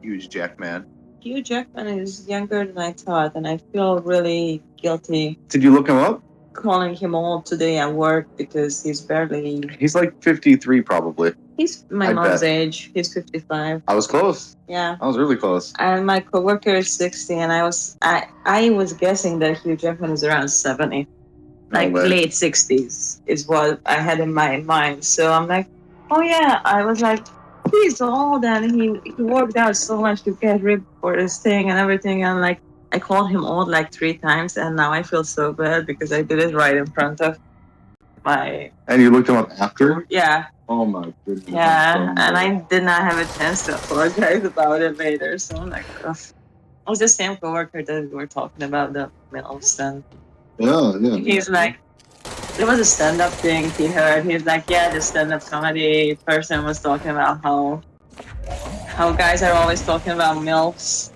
Huge Jackman.
Hugh Jackman is younger than I thought, and I feel really guilty
Did you look him up?
calling him old today at work because he's barely.
He's like 53 probably.
He's my
I
mom's
bet.
age. He's 55.
I was close.
Yeah.
I was really close.
And my coworker is 60, and I was guessing that Hugh Jackman is around 70. Like
way.
late 60s is what I had in my mind. So I'm like, oh yeah. I was like, he's old and he worked out so much to get ripped for this thing and everything. And like, I called him old like 3 times, and now I feel so bad because I did it right in front of my.
And you looked him up after?
Yeah.
Oh my goodness.
Yeah, and I did not have a chance to apologize about it later. So I'm like, ugh. It was the same coworker that we were talking about the MILFs, and
Yeah.
he's like, there was a stand-up thing he heard. He's like, yeah, the stand-up comedy person was talking about how guys are always talking about MILFs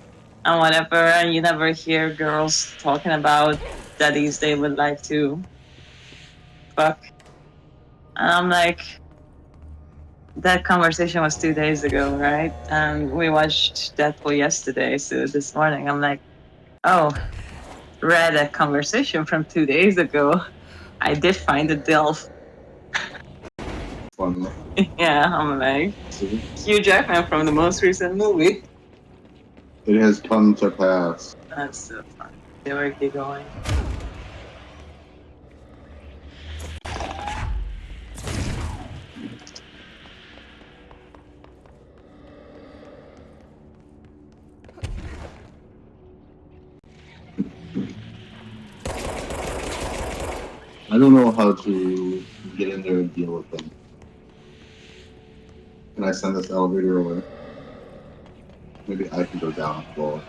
and whatever, and you never hear girls talking about daddies they would like to fuck. And I'm like, that conversation was 2 days ago, right? And we watched Deadpool yesterday, so this morning I'm like, oh, read a conversation from 2 days ago. I did find a DILF.
Fun.
Yeah, I'm like, Hugh Jackman from the most recent movie.
It has come to pass.
That's so fun. They were giggling.
I don't know how to get in there and deal with them. Can I send this elevator away? Maybe I can go down as well.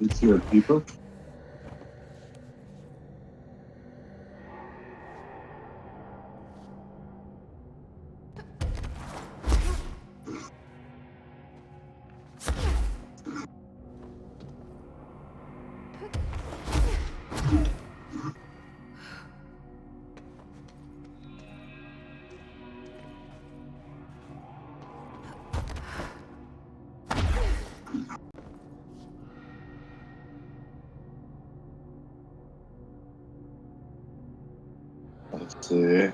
Is here people? Let's see.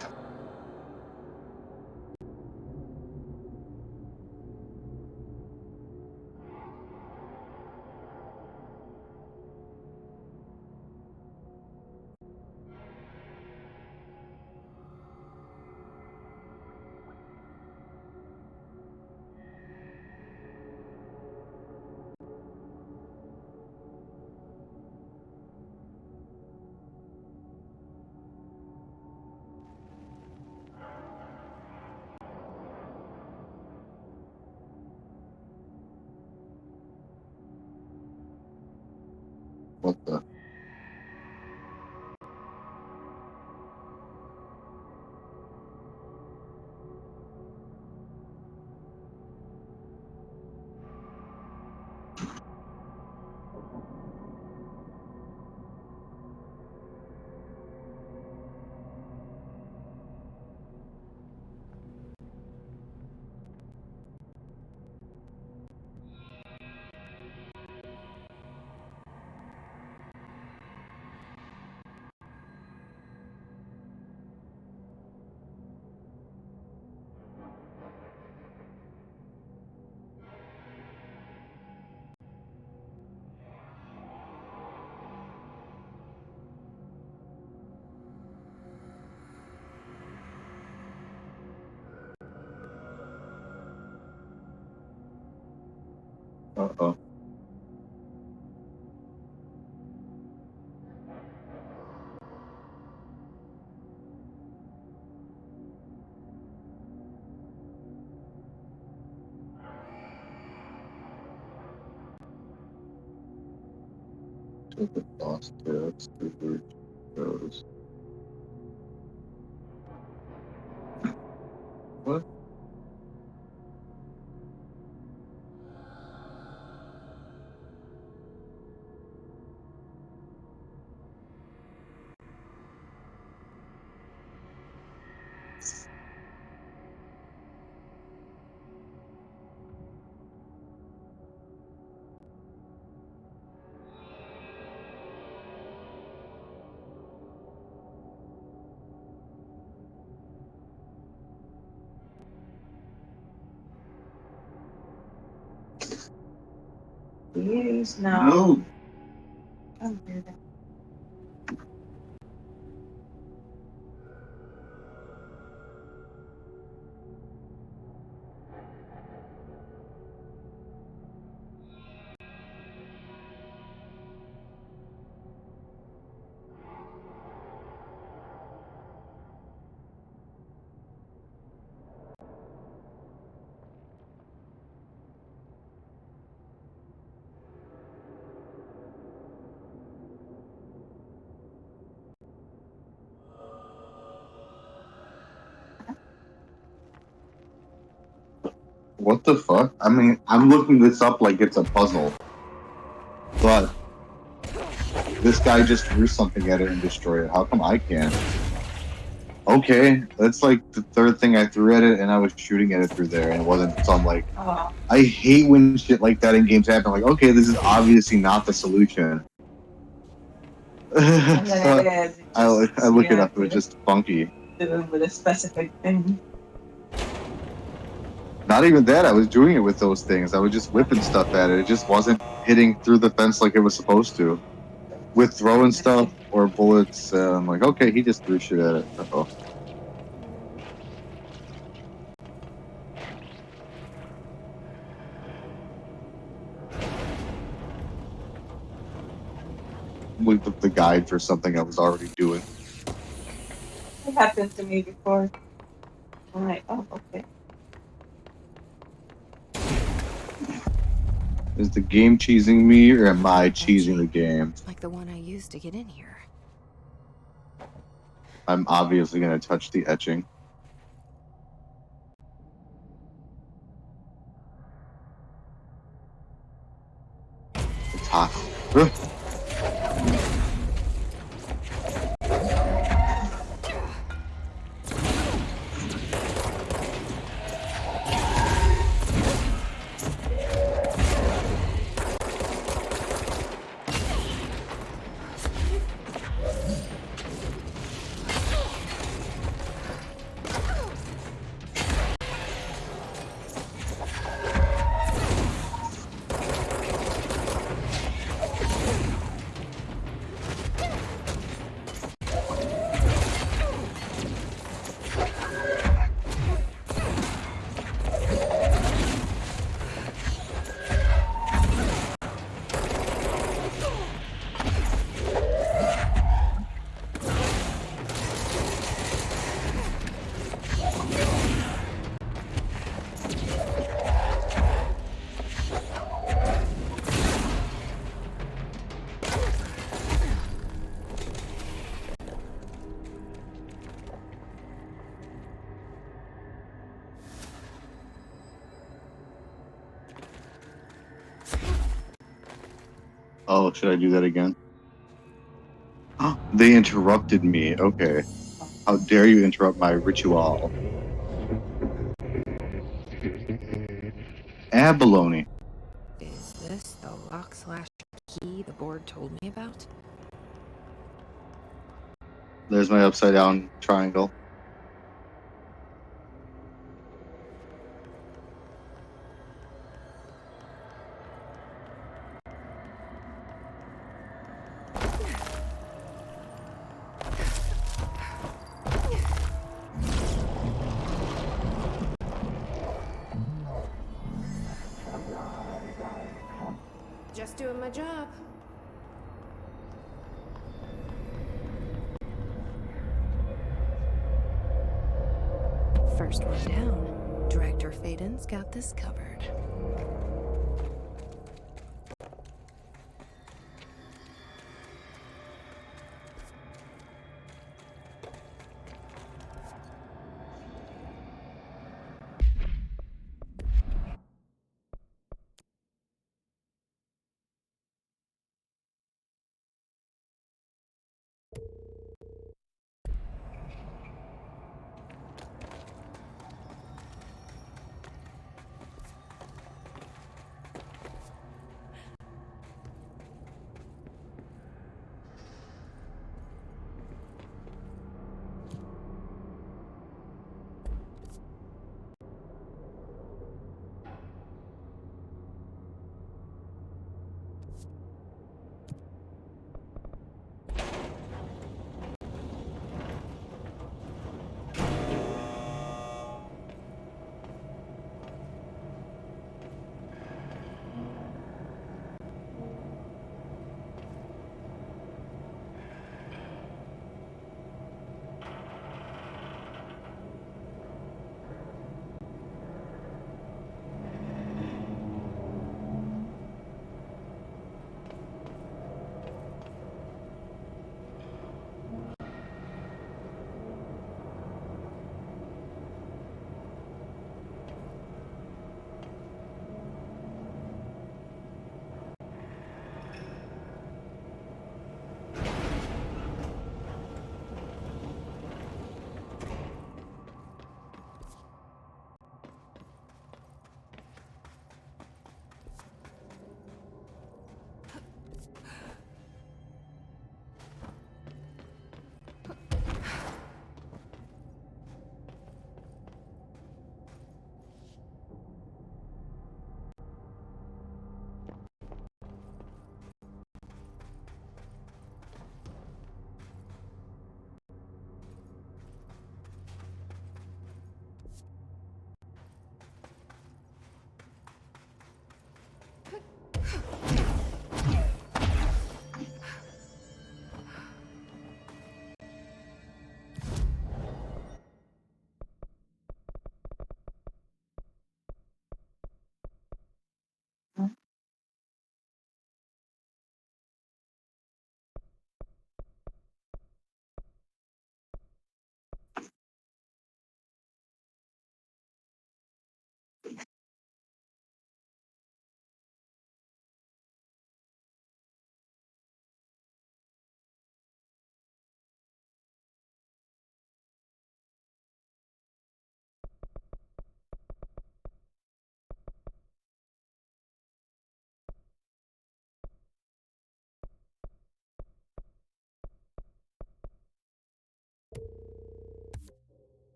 What the? Uh-oh. The boss tips, the goes. What?
Please, no.
No.
Don't do that.
What the fuck? I mean, I'm looking this up like it's a puzzle. But this guy just threw something at it and destroyed it. How come I can't? Okay, that's like the third thing I threw at it, and I was shooting at it through there, and it wasn't. So I'm like,
Oh.
I hate when shit like that in games happen. Like, okay, this is obviously not the solution.
And then
So
it is. It
I
just,
look it
yeah,
up. It was just funky.
doing with a specific thing.
Not even that. I was doing it with those things. I was just whipping stuff at it. It just wasn't hitting through the fence like it was supposed to. With throwing stuff or bullets, I'm like, okay, he just threw shit at it. Uh-oh. Looked up the guide for something I was already doing.
It happened to me before. I'm like, oh, okay.
Is the game cheesing me, or am I cheesing the game?
Like the one I used to get in here.
I'm obviously going to touch the etching. It's hot. Ugh. Oh, should I do that again? They interrupted me. Okay. How dare you interrupt my ritual? Abalone.
Is this the lock/key the board told me about?
There's my upside down triangle.
Just doing my job. First one down. Director Faden's got this covered.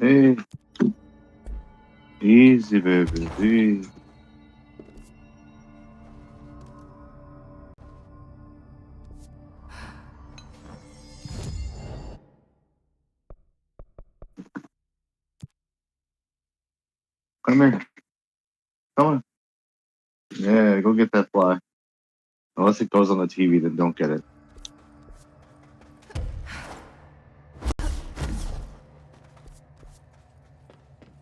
Hey, easy, baby, easy. Come here. Come on. Yeah, go get that fly. Unless it goes on the TV, then don't get it.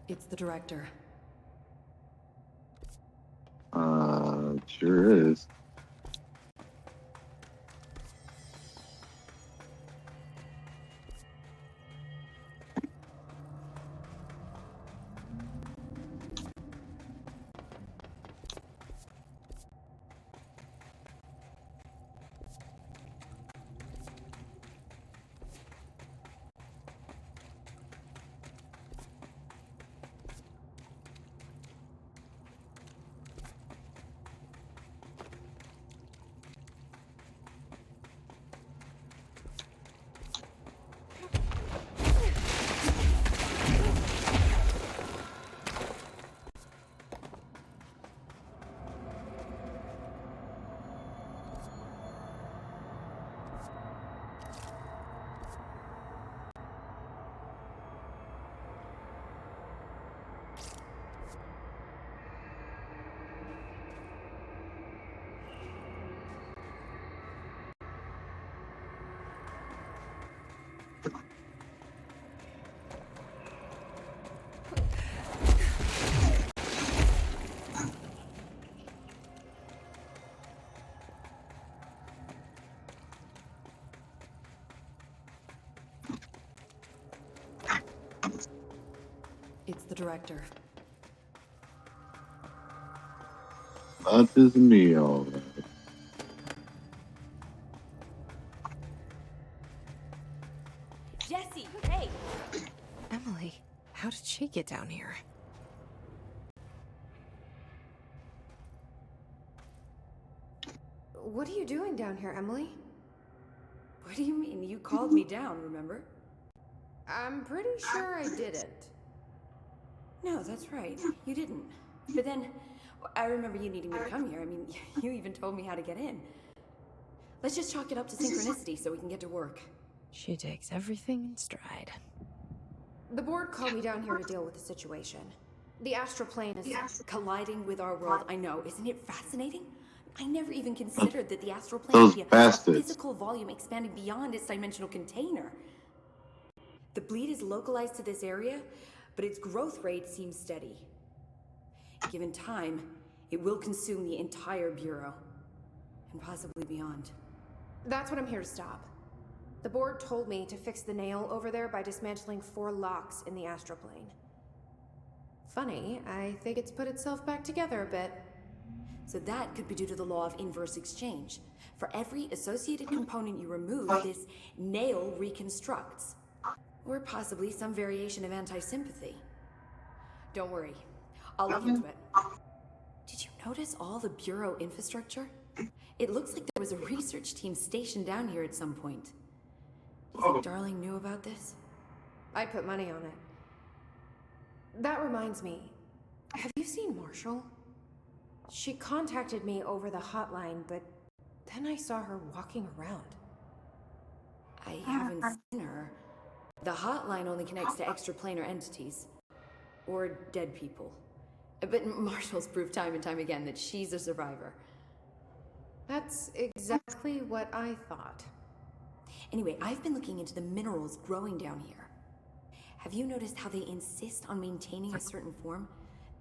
It's the director.
It sure is.
director.
That is me, alright.
Jesse, hey!
Emily, how did she get down here?
What are you doing down here, Emily?
What do you mean? You called me down, remember?
I'm pretty sure I didn't.
No, that's right. You didn't. But then, I remember you needing me to come here. I mean, you even told me how to get in. Let's just chalk it up to synchronicity so we can get to work.
She takes everything in stride.
The board called me down here to deal with the situation. The astral plane is
colliding with our world. I know. Isn't it fascinating? I never even considered that the astral plane
Those
would be a
bastards.
physical volume expanding beyond its dimensional container. The bleed is localized to this area, but its growth rate seems steady. Given time, it will consume the entire Bureau, and possibly beyond.
That's what I'm here to stop. The board told me to fix the nail over there by dismantling 4 locks in the astral plane. Funny, I think it's put itself back together a bit.
So that could be due to the law of inverse exchange. For every associated component you remove, this nail reconstructs. Or possibly some variation of anti-sympathy. Don't worry, I'll look into it. Did you notice all the Bureau infrastructure? It looks like there was a research team stationed down here at some point. Do you think Darling knew about this?
I put money on it. That reminds me, have you seen Marshall? She contacted me over the hotline, but then I saw her walking around.
I haven't seen her. The hotline only connects to extraplanar entities. Or dead people. But Marshall's proved time and time again that she's a survivor.
That's exactly what I thought.
Anyway, I've been looking into the minerals growing down here. Have you noticed how they insist on maintaining a certain form?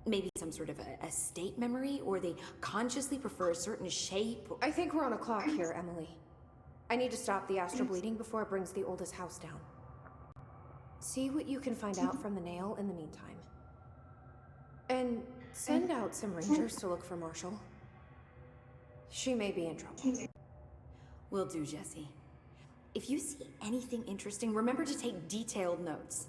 Maybe some sort of a state memory, or they consciously prefer a certain shape?
I think we're on a clock here, Emily. I need to stop the astral bleeding before it brings the oldest house down. See what you can find out from the nail in the meantime. And send out some rangers to look for Marshall. She may be in trouble.
Will do, Jesse. If you see anything interesting, remember to take detailed notes.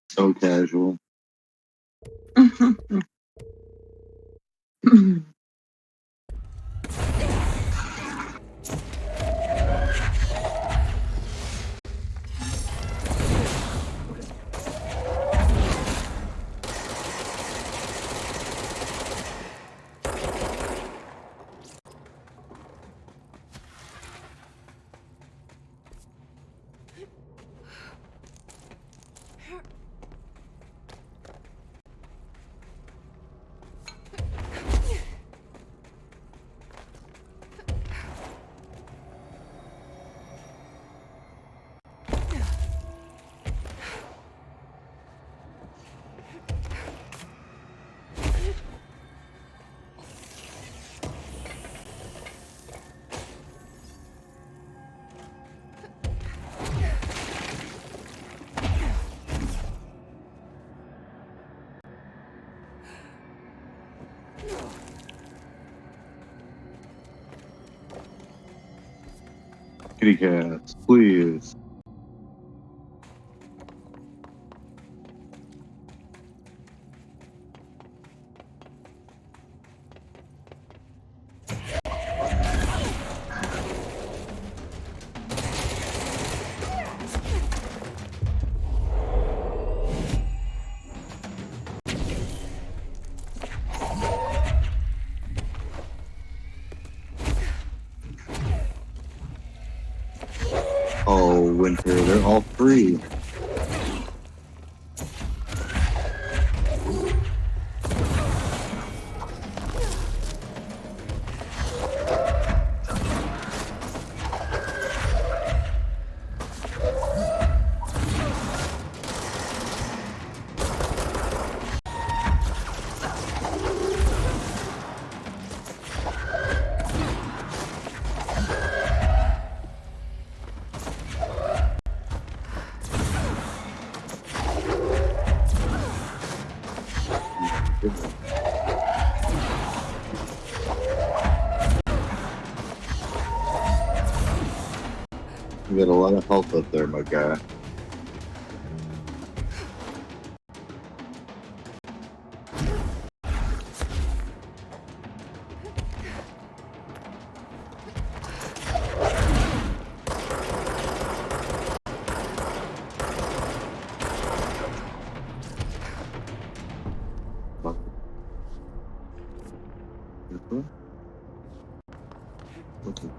So casual. Kitty cats, please. Oh, Winter, they're all free. You got a lot of health up there, my guy. Okay.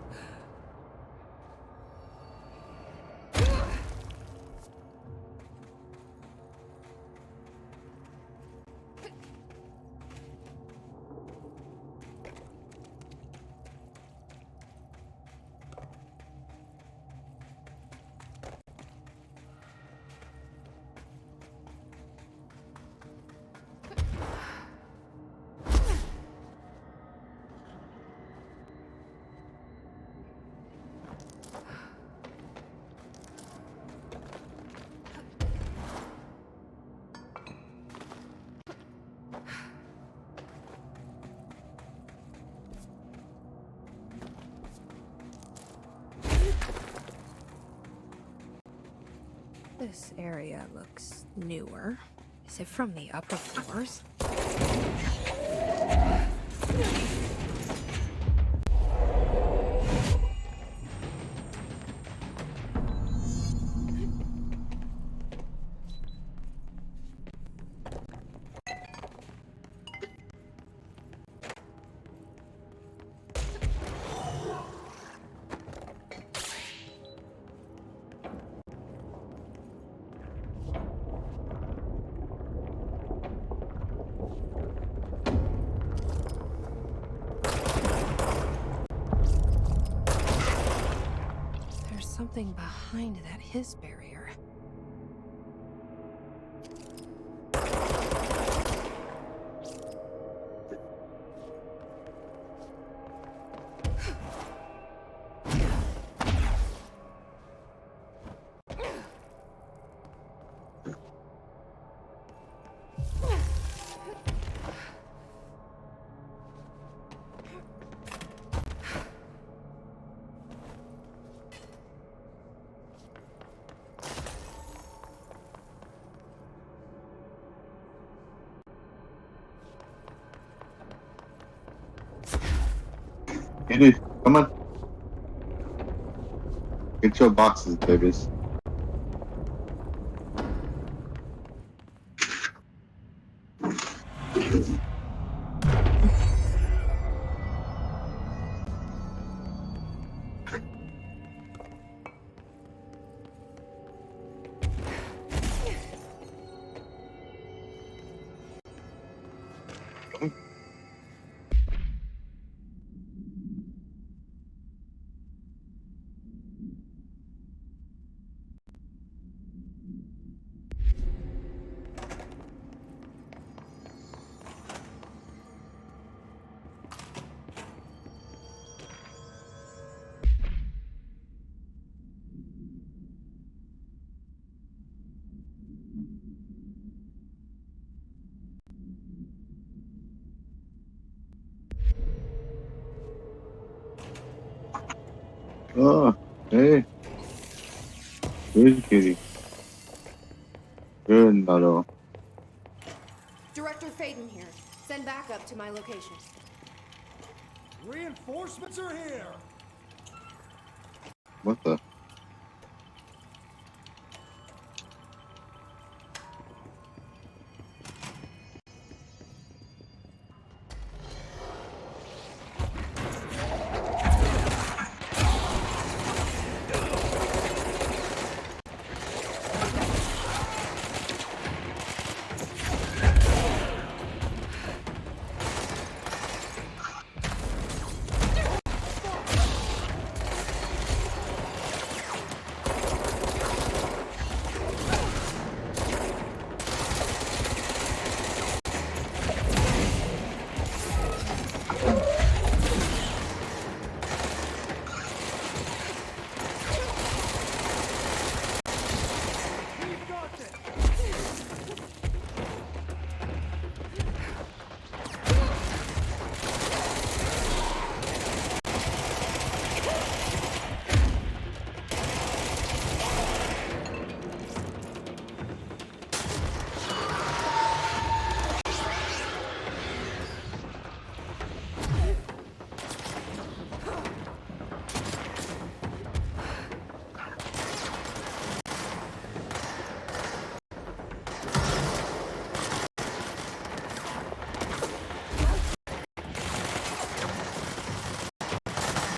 This area looks newer. Is it from the upper floors? There's something behind that hiss barrier.
Get it. Come on. Get your boxes, babies. Oh, hey. Good kitty. Good Nuddle.
Director Faden here. Send backup to my location.
Reinforcements are here!
What the?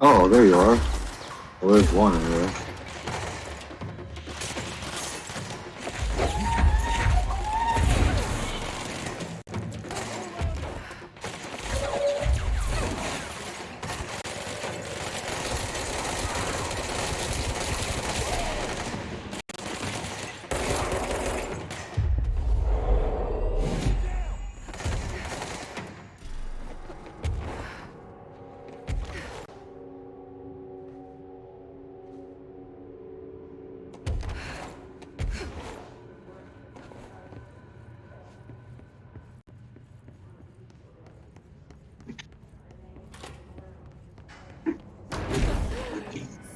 Oh, there you are. Well, there's one anyway.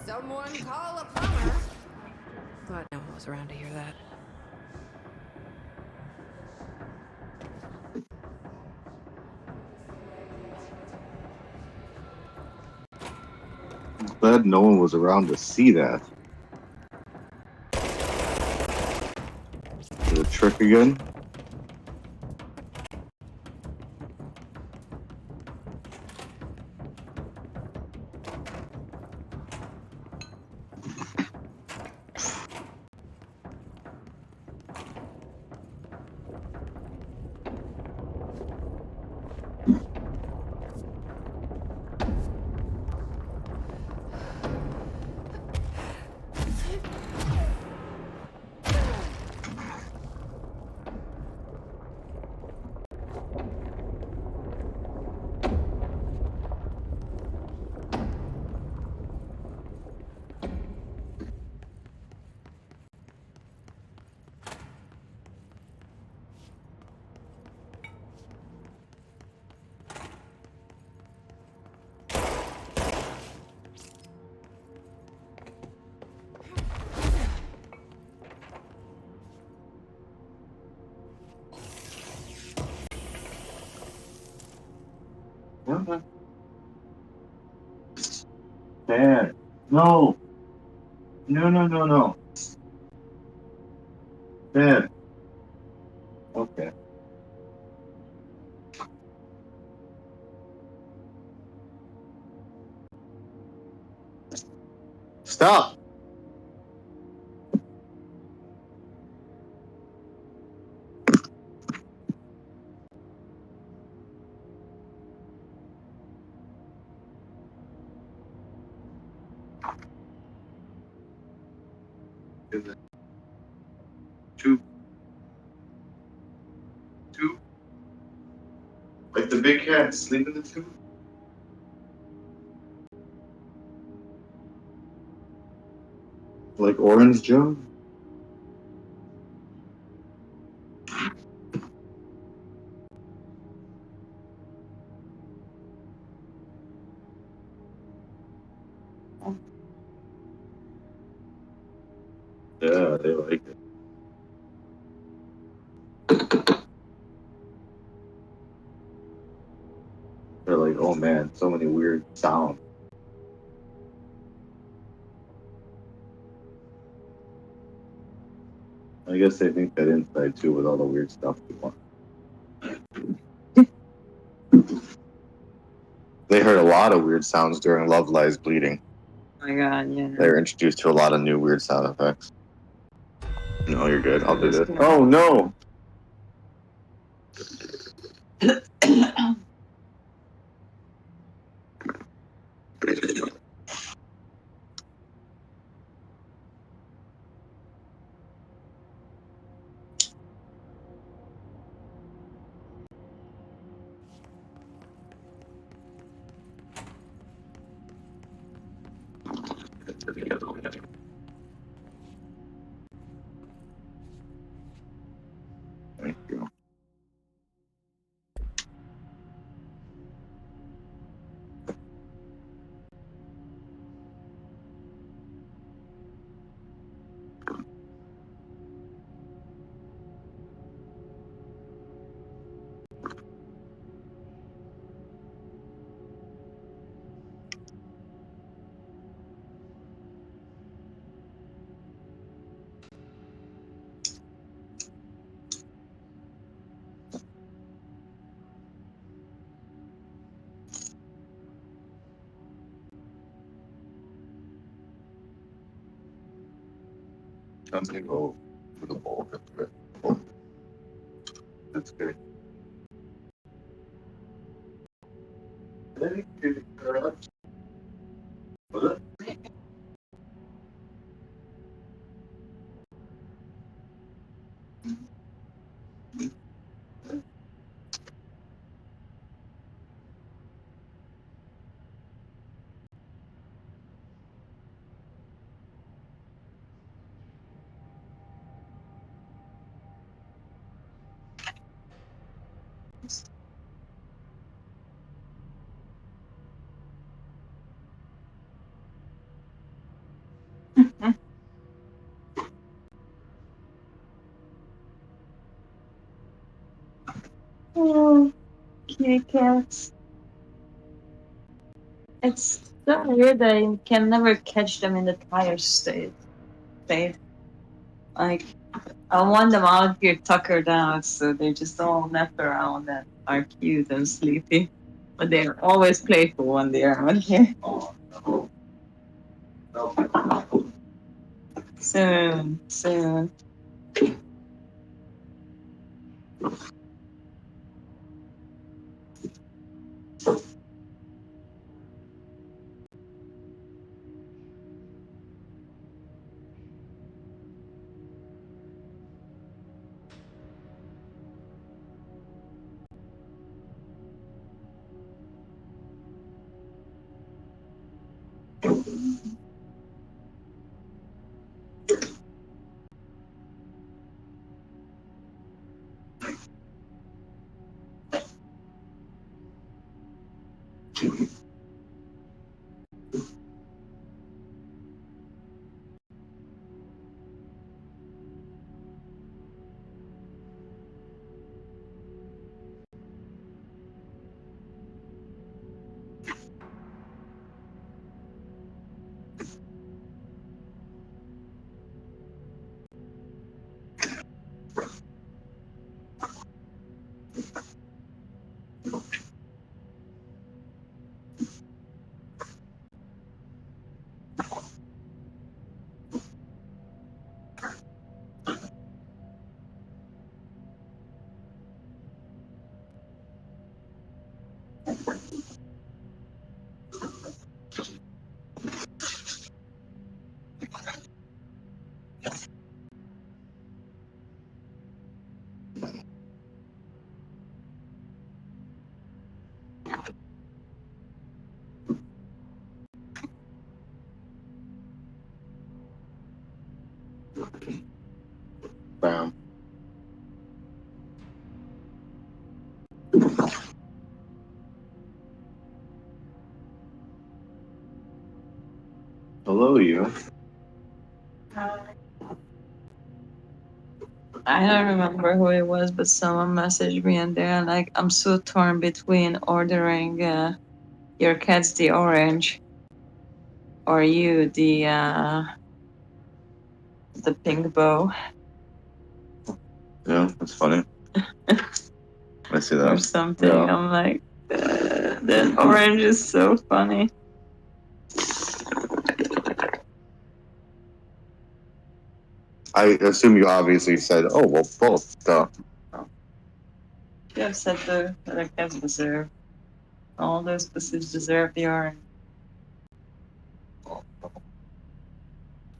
Someone call a plumber.
Glad no one was around to hear that.
Glad no one was around to see that. Is it a trick again? What? Dad. No. No, no, no, no. Dad. Okay. Stop. Is it two? Two? Like the big cat sleep in the tube? Like Orange Joe? Yeah, they like it. They're like, oh man, so many weird sounds. I guess they think that inside too with all the weird stuff they want. They heard a lot of weird sounds during Love Lies Bleeding.
Oh my god, yeah.
They were introduced to a lot of new weird sound effects. No, you're good. I'll do this. Oh no! Thank you. I'm gonna go for the bowl. That's good. Was it?
Oh, kitty cats. It's so weird that you can never catch them in the tired state. Like, I want them out here tuckered out so they just all nap around and are cute and sleepy. But they're always playful when they're out here. Soon.
Bam. Hello, you.
I don't remember who it was, but someone messaged me and they're like, I'm so torn between ordering your cat's the orange or you the pink bow.
Yeah, that's funny. I see that.
Or something.
Yeah.
I'm like, that orange is so funny.
I assume you obviously said, oh, well, both. Duh.
You have said the cats deserve. All those pussies deserve the orange.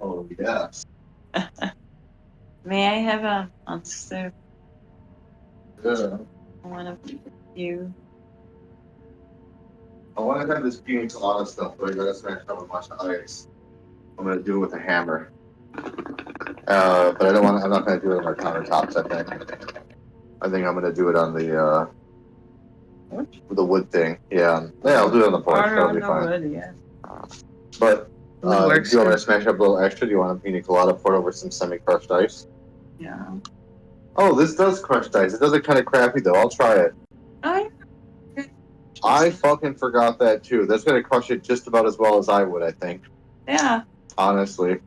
Oh, yes.
May I have a monster?
Yeah.
One of you.
I want to have this pina colada stuff, but I gotta smash up a bunch of ice. I'm gonna do it with a hammer. But I don't want. I'm not gonna do it on my countertops. I think I'm gonna do it on the wood thing. Yeah. Yeah, I'll do it on the porch.
Or
That'll
on
be
the
fine.
wood, yeah.
But
Wood
do
works
you want me
too.
to smash up a little extra? Do you want a pina colada poured over some semi-crushed ice?
Yeah.
Oh, this does crushed ice. It does it kind of crappy though. I'll try it. I fucking forgot that too. That's gonna crush it just about as well as I would, I think.
Yeah.
Honestly.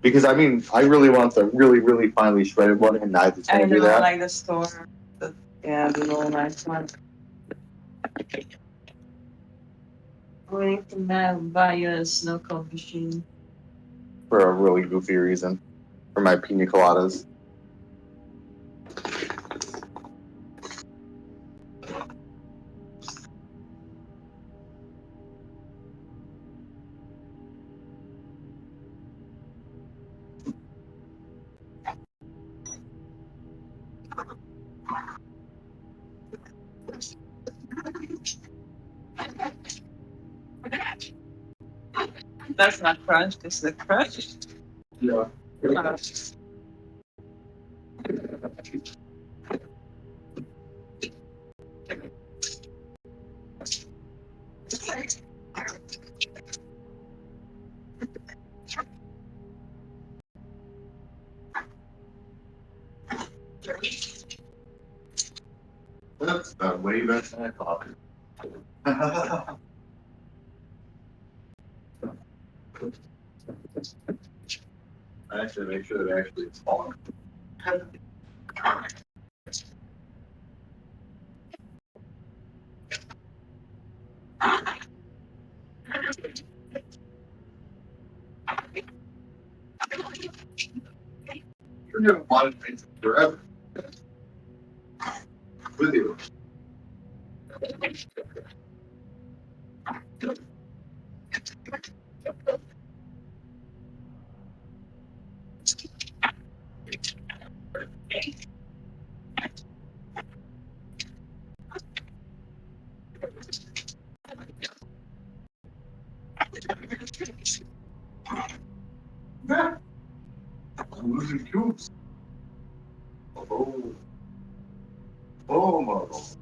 Because I mean, I really want the really, really finely shredded one, and neither's
I
gonna
know,
be that.
like the store. Yeah, the little nice one. We need to buy you a snow cone machine.
For a really goofy reason. For my pina coladas.
That's not crushed, it's the crushed.
Yeah. That's way better than I thought. I actually make sure that actually it's falling. You're gonna want it forever. With you. Yeah. I'm losing cubes. Oh. Oh, my God.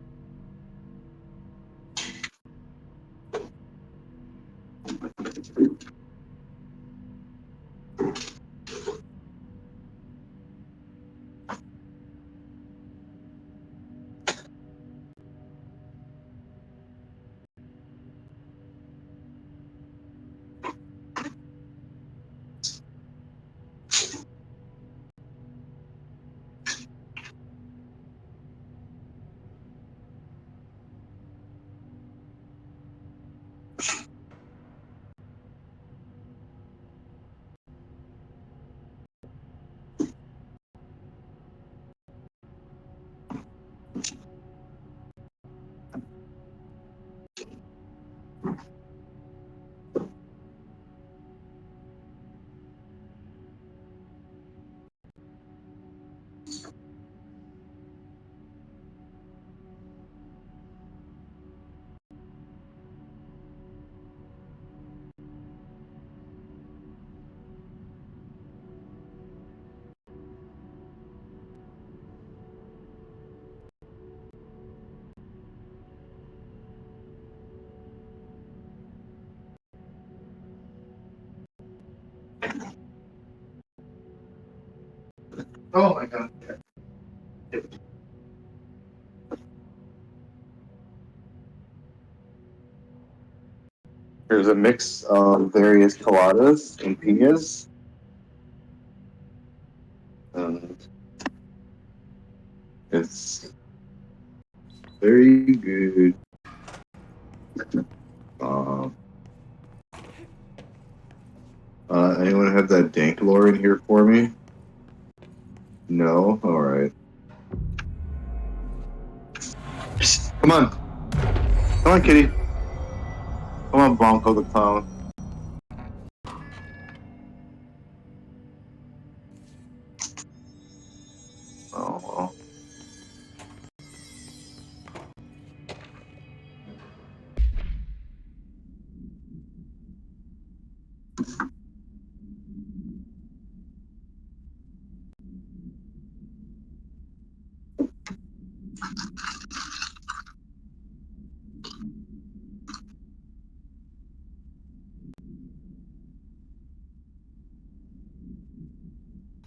Oh, my God. There's a mix of various coladas and piñas. It's very good. Anyone have that dank lore in here for me? No? Alright. Come on! Come on, kitty! Come on, Bronco the clown. Oh, well.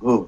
Oh.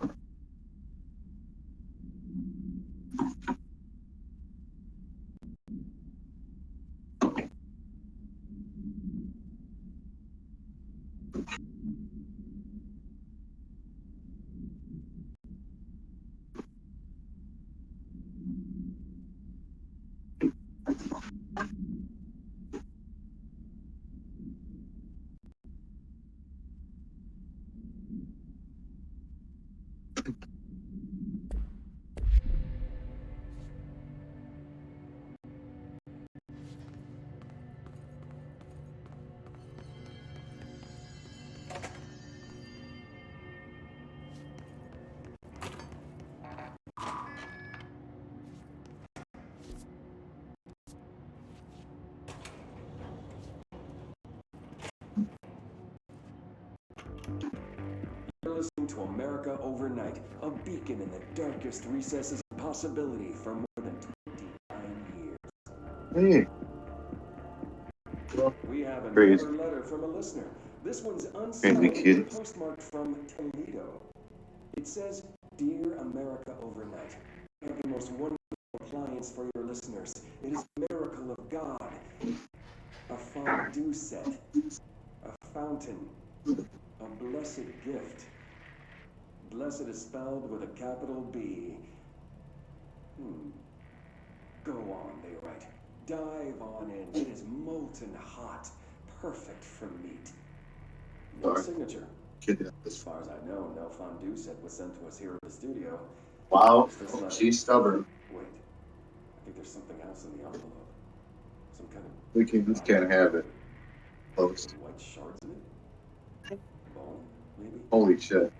You're listening to America Overnight, a beacon in the darkest recesses of possibility for more than 29 years.
Hey.
We have
Crazy.
another letter from a listener. This one's
Crazy
unsigned
kid.
and postmarked from Toledo. It says, Dear America Overnight, I have the most wonderful appliance for your listeners. It is a miracle of God. A fondue set. A fountain. A blessed gift. Blessed is spelled with a capital B. Go on, they write. Dive on in. It is molten hot. Perfect for meat. No signature. As far as I know, no fondue set was sent to us here at the studio.
Wow.
Just this letter.
She's stubborn.
Wait. I think there's something else in the envelope. Some kind of...
We just can't have it. Post.
White shards in it? Bone, maybe?
Holy shit.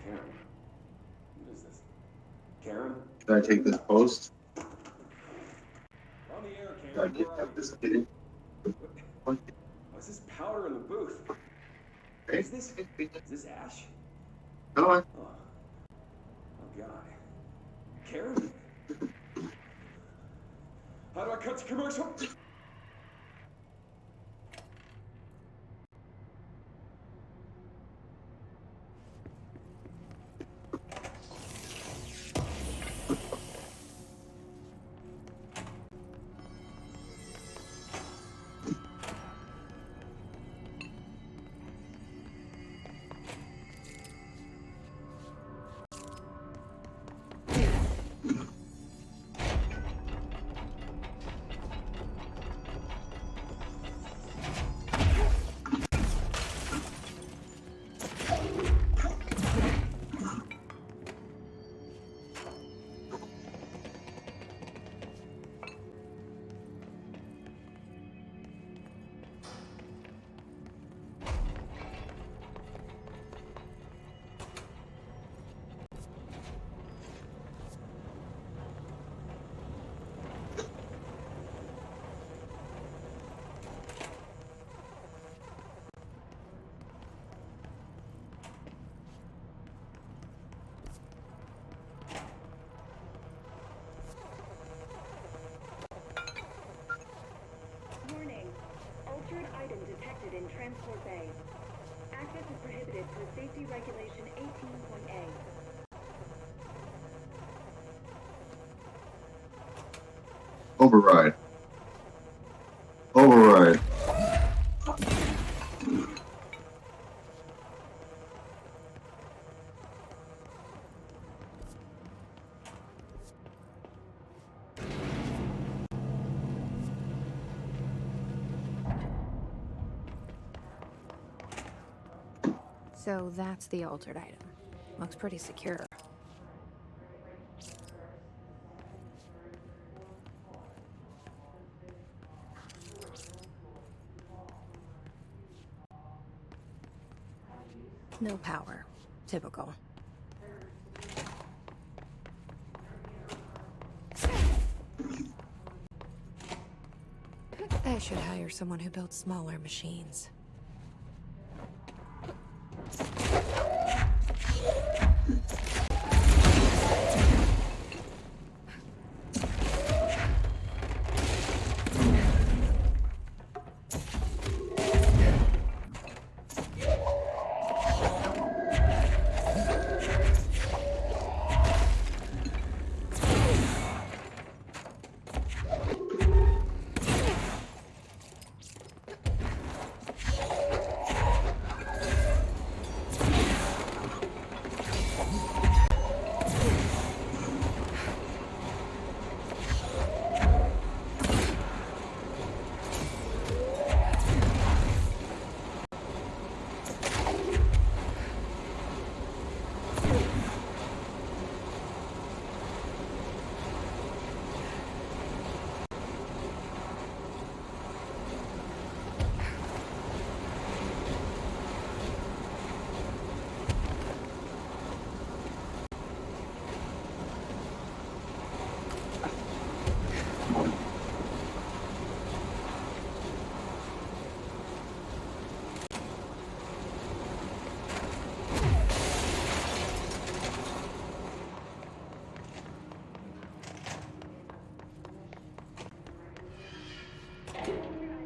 Karen. What is this? Karen?
Can I take this post?
On the air,
Can I
Karen.
get this kitty?
What's this powder in the booth?
Hey.
Is this ash?
Come on.
Oh God. Karen? How do I cut to commercial?
Altered item detected in Transport Bay. Access is prohibited per Safety Regulation 18.A.
Override. Override.
So that's the altered item. Looks pretty secure. No power. Typical. I should hire someone who builds smaller machines.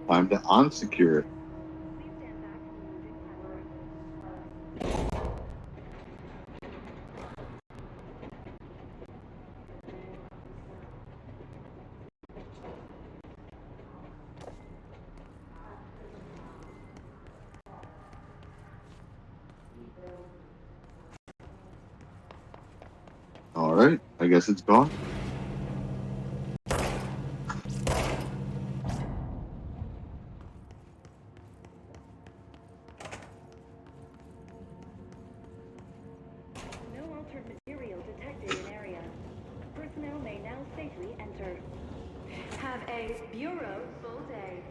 Time to unsecure it. Alright, I guess it's gone.
No altered material detected in area. Personnel may now safely enter. Have a Bureau full day.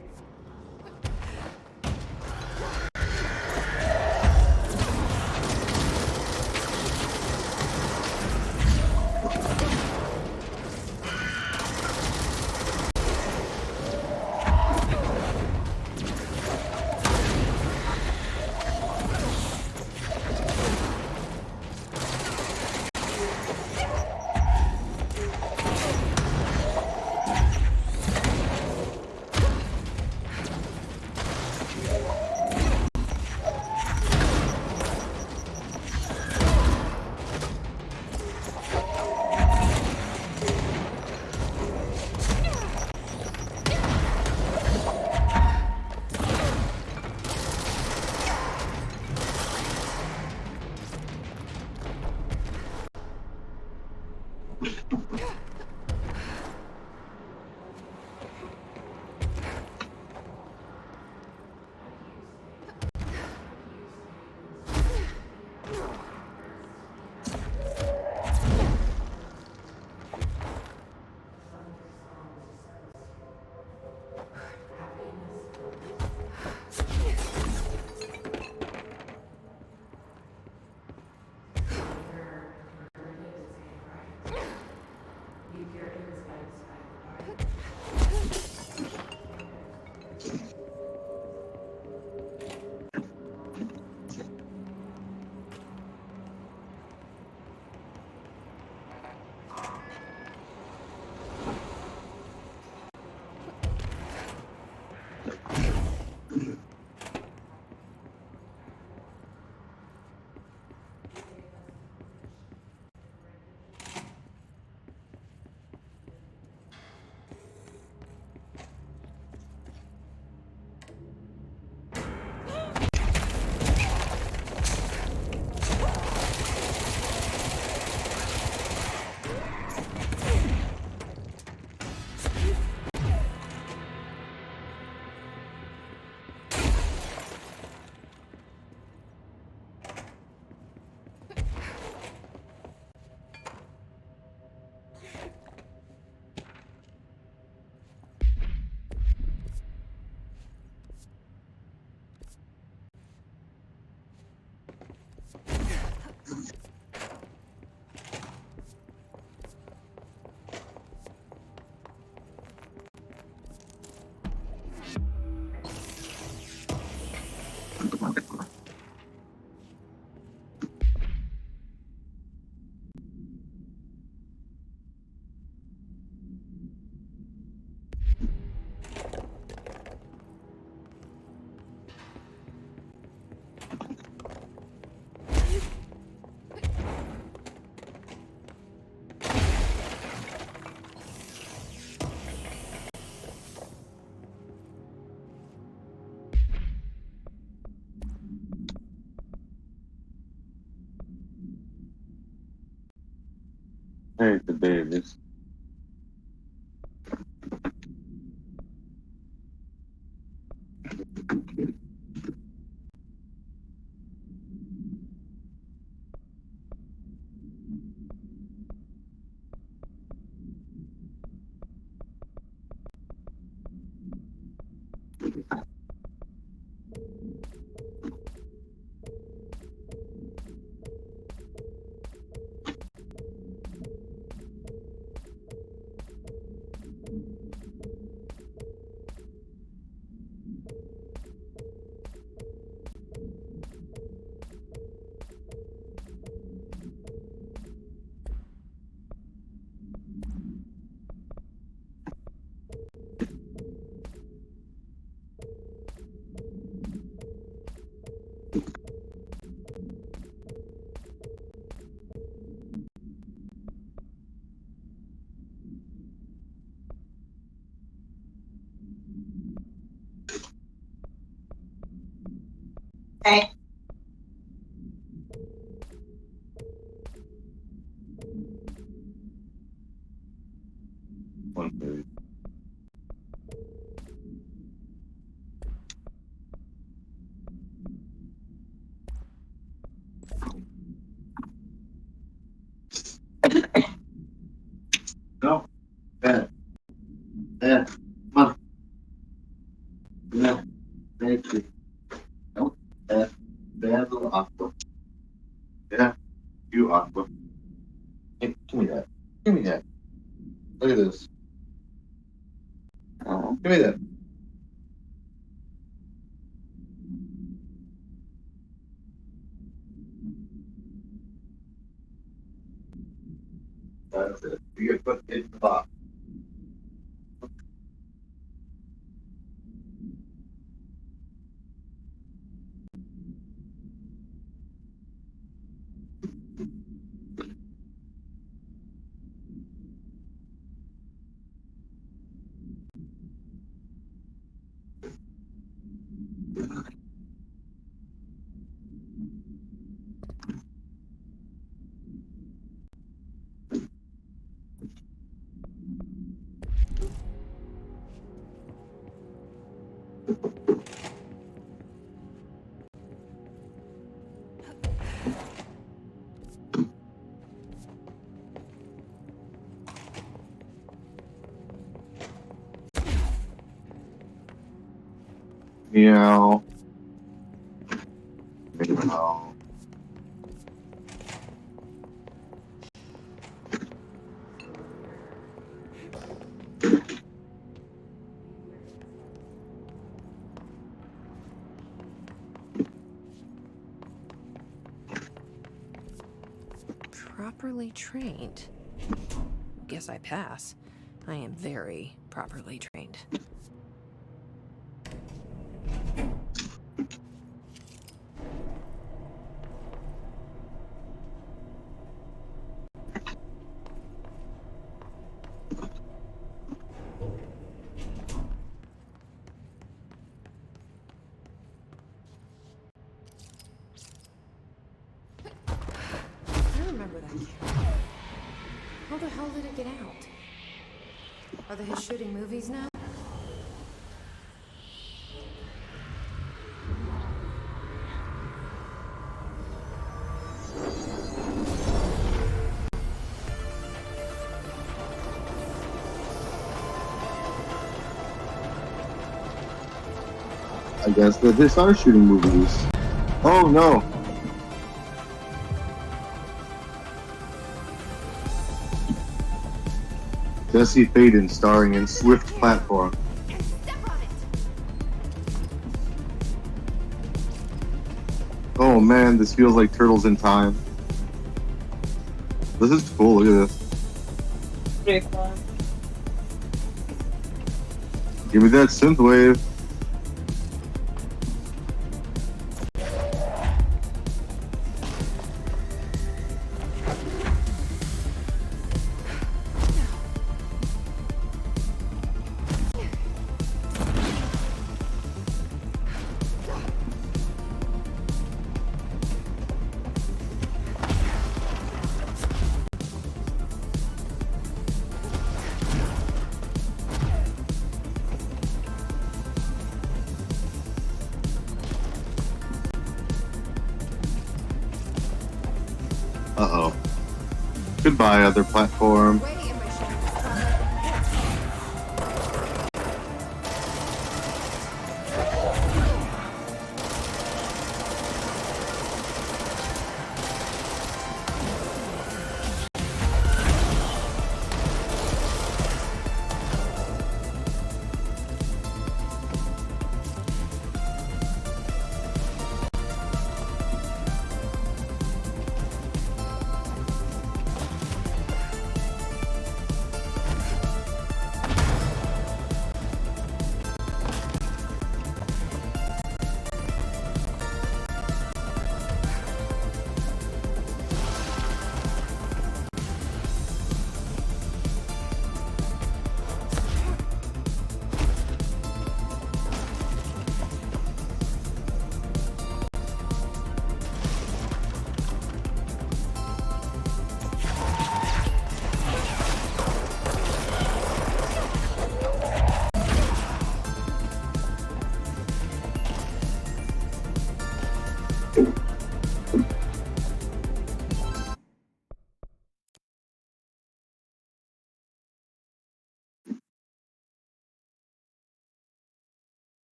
Hey, the babies.
Hey.
One third. No. Bad. Bad. Come on. No. Thank you. No. Bad. Bad little aqua. Yeah. You aqua. Hey, give me that. Give me that. Look at this. Oh. Give me that. That's it. You get put in the box. Meow. Meow.
Properly trained. Guess I pass. I am very properly trained.
I remember that kid. How the hell did it get out? Are they shooting movies now?
I guess that they started shooting movies. Oh no. Jesse Faden starring in Swift Platform. Oh man, this feels like Turtles in Time. This is cool, look at this.
Pretty cool.
Give me that synthwave. Uh-oh. Goodbye, other platform.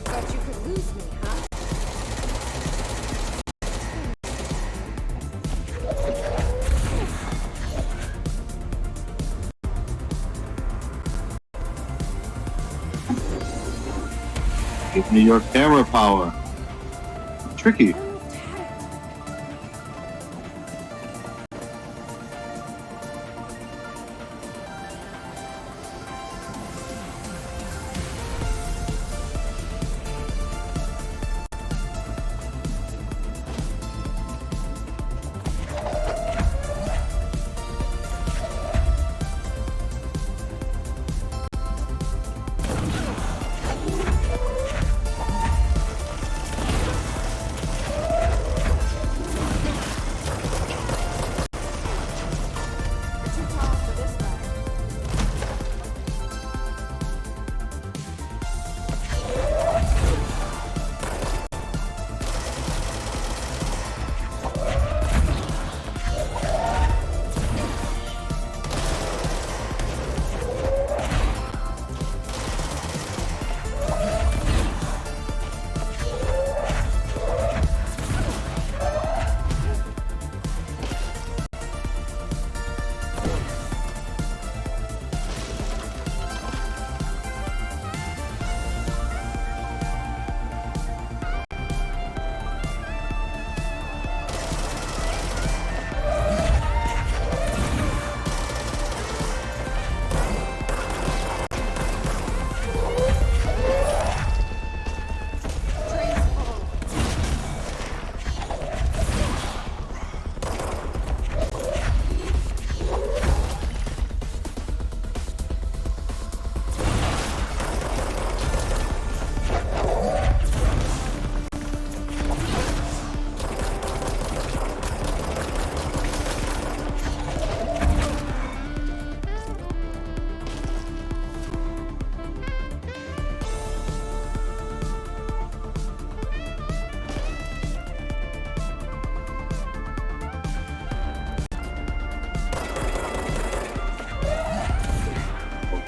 Thought you could lose me, huh?
Give me your camera power. Tricky.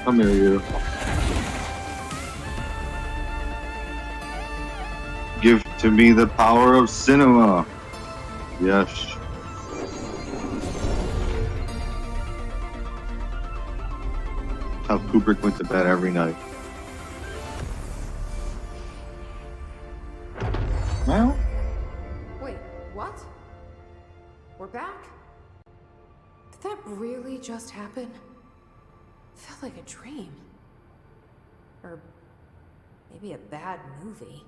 Come here, you. Give to me the power of cinema. Yes. How Kubrick went to bed every night. Well,
Wait, what? We're back? Did that really just happen? It felt like a dream. Or maybe a bad movie.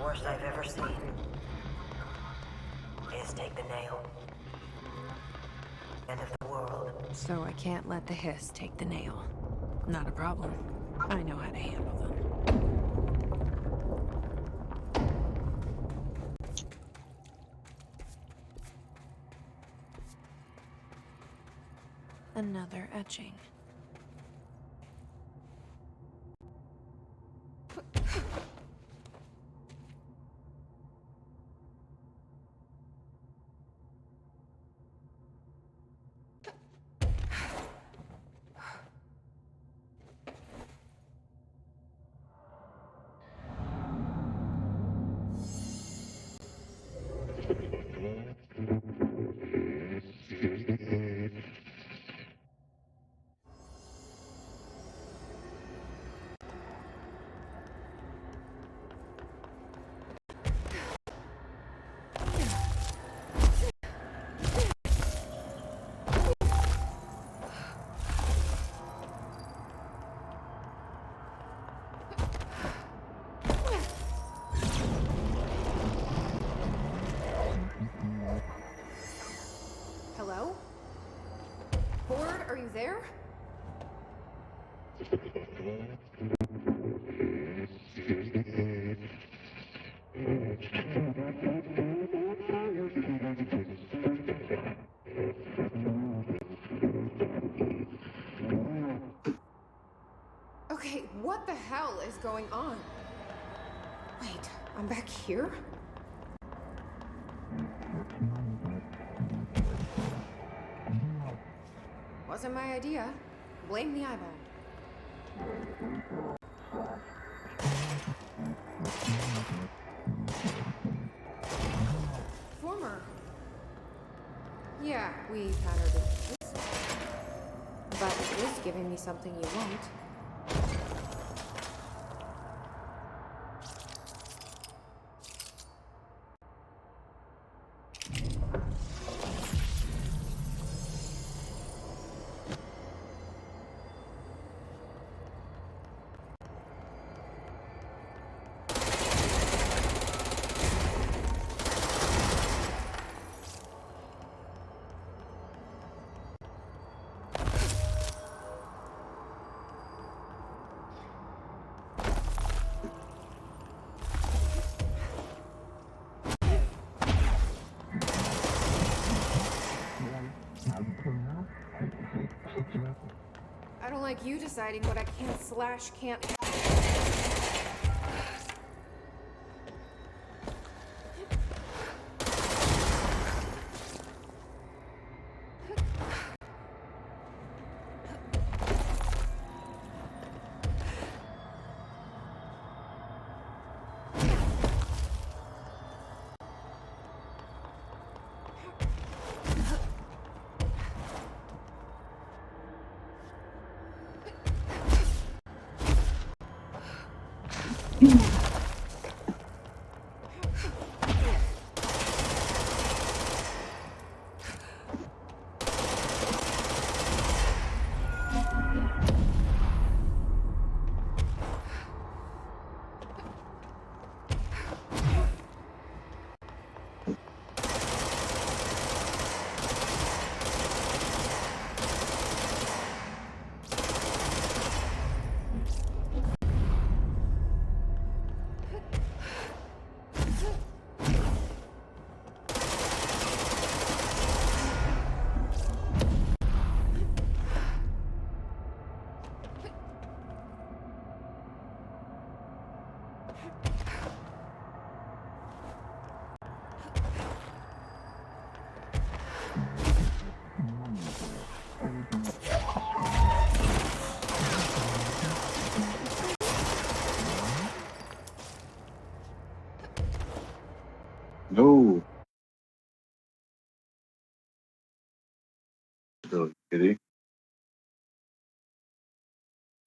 Worst I've ever seen is take the nail. End of the world.
So I can't let the hiss take the nail. Not a problem. I know how to handle them. Another etching.
Hello? Horde, are you there? Okay, what the hell is going on? Wait, I'm back here? Wasn't my idea. Blame the eyeball. Former. Yeah, we've had our differences. But it is giving me something you won't. I don't like you deciding what I can't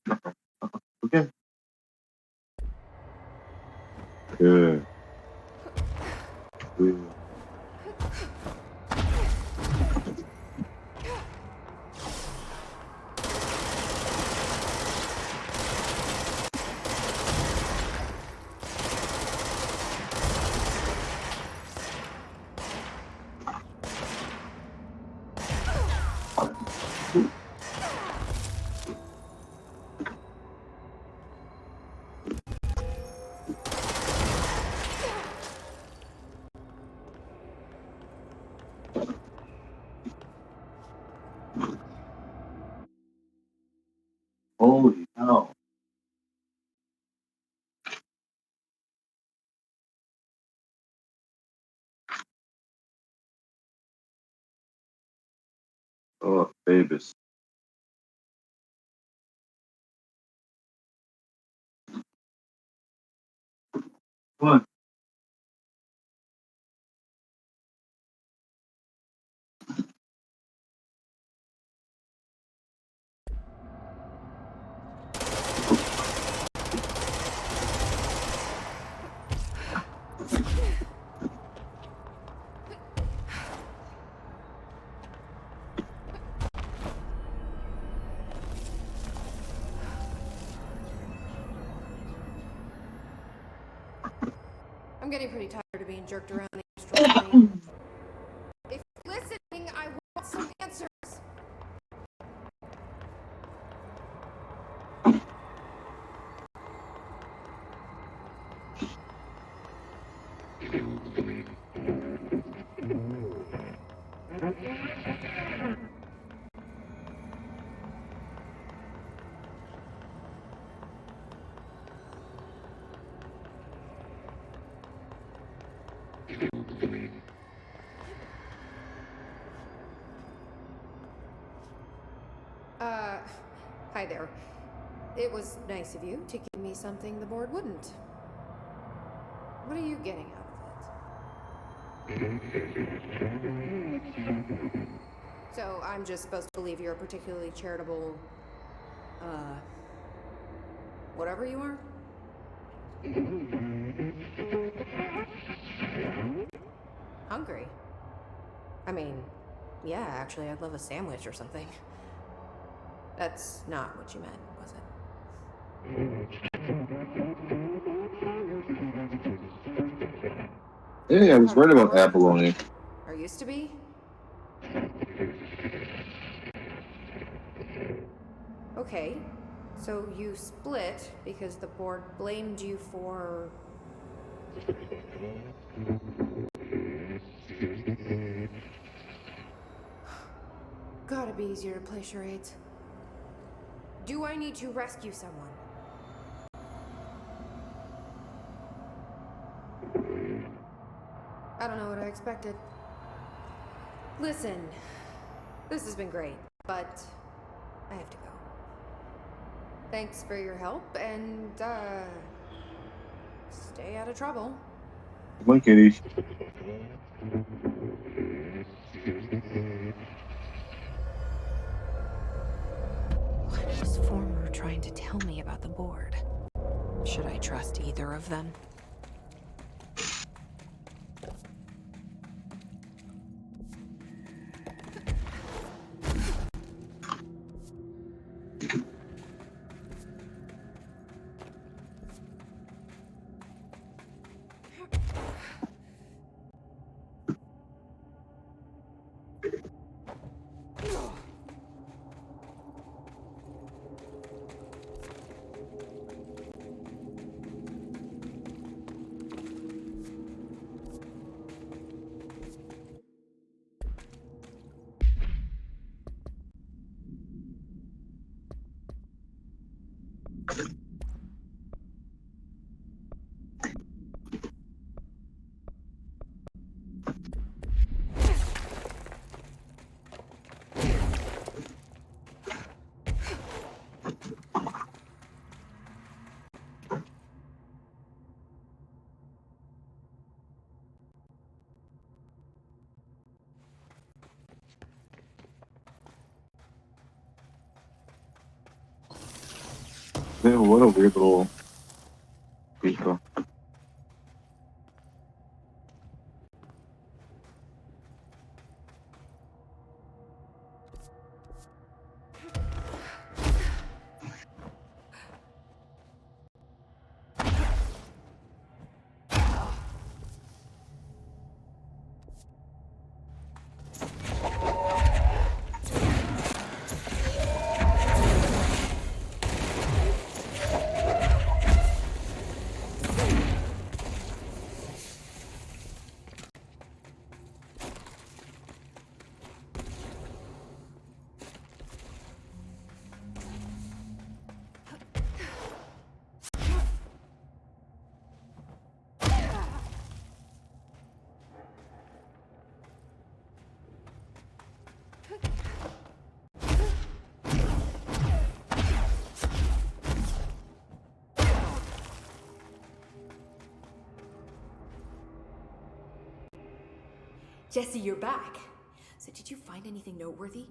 Okay. Good. Good. Holy hell. Oh, babies. What?
I'm getting pretty tired of being jerked around the astral plane. If you're listening, I want some answers. Hi there. It was nice of you to give me something the board wouldn't. What are you getting out of it? So I'm just supposed to believe you're a particularly charitable, whatever you are? Hungry? I mean, yeah, actually, I'd love a sandwich or something. That's not what you meant, was it?
Hey, I was right about abalone.
Or used to be? Okay, so you split because the board blamed you for... Gotta be easier to play charades. Do I need to rescue someone? I don't know what I expected. Listen, this has been great, but I have to go. Thanks for your help, and, stay out of trouble.
Come on, kitty.
What was Former trying to tell me about the board? Should I trust either of them?
Man, what a weird little people.
Jesse, you're back. So did you find anything noteworthy?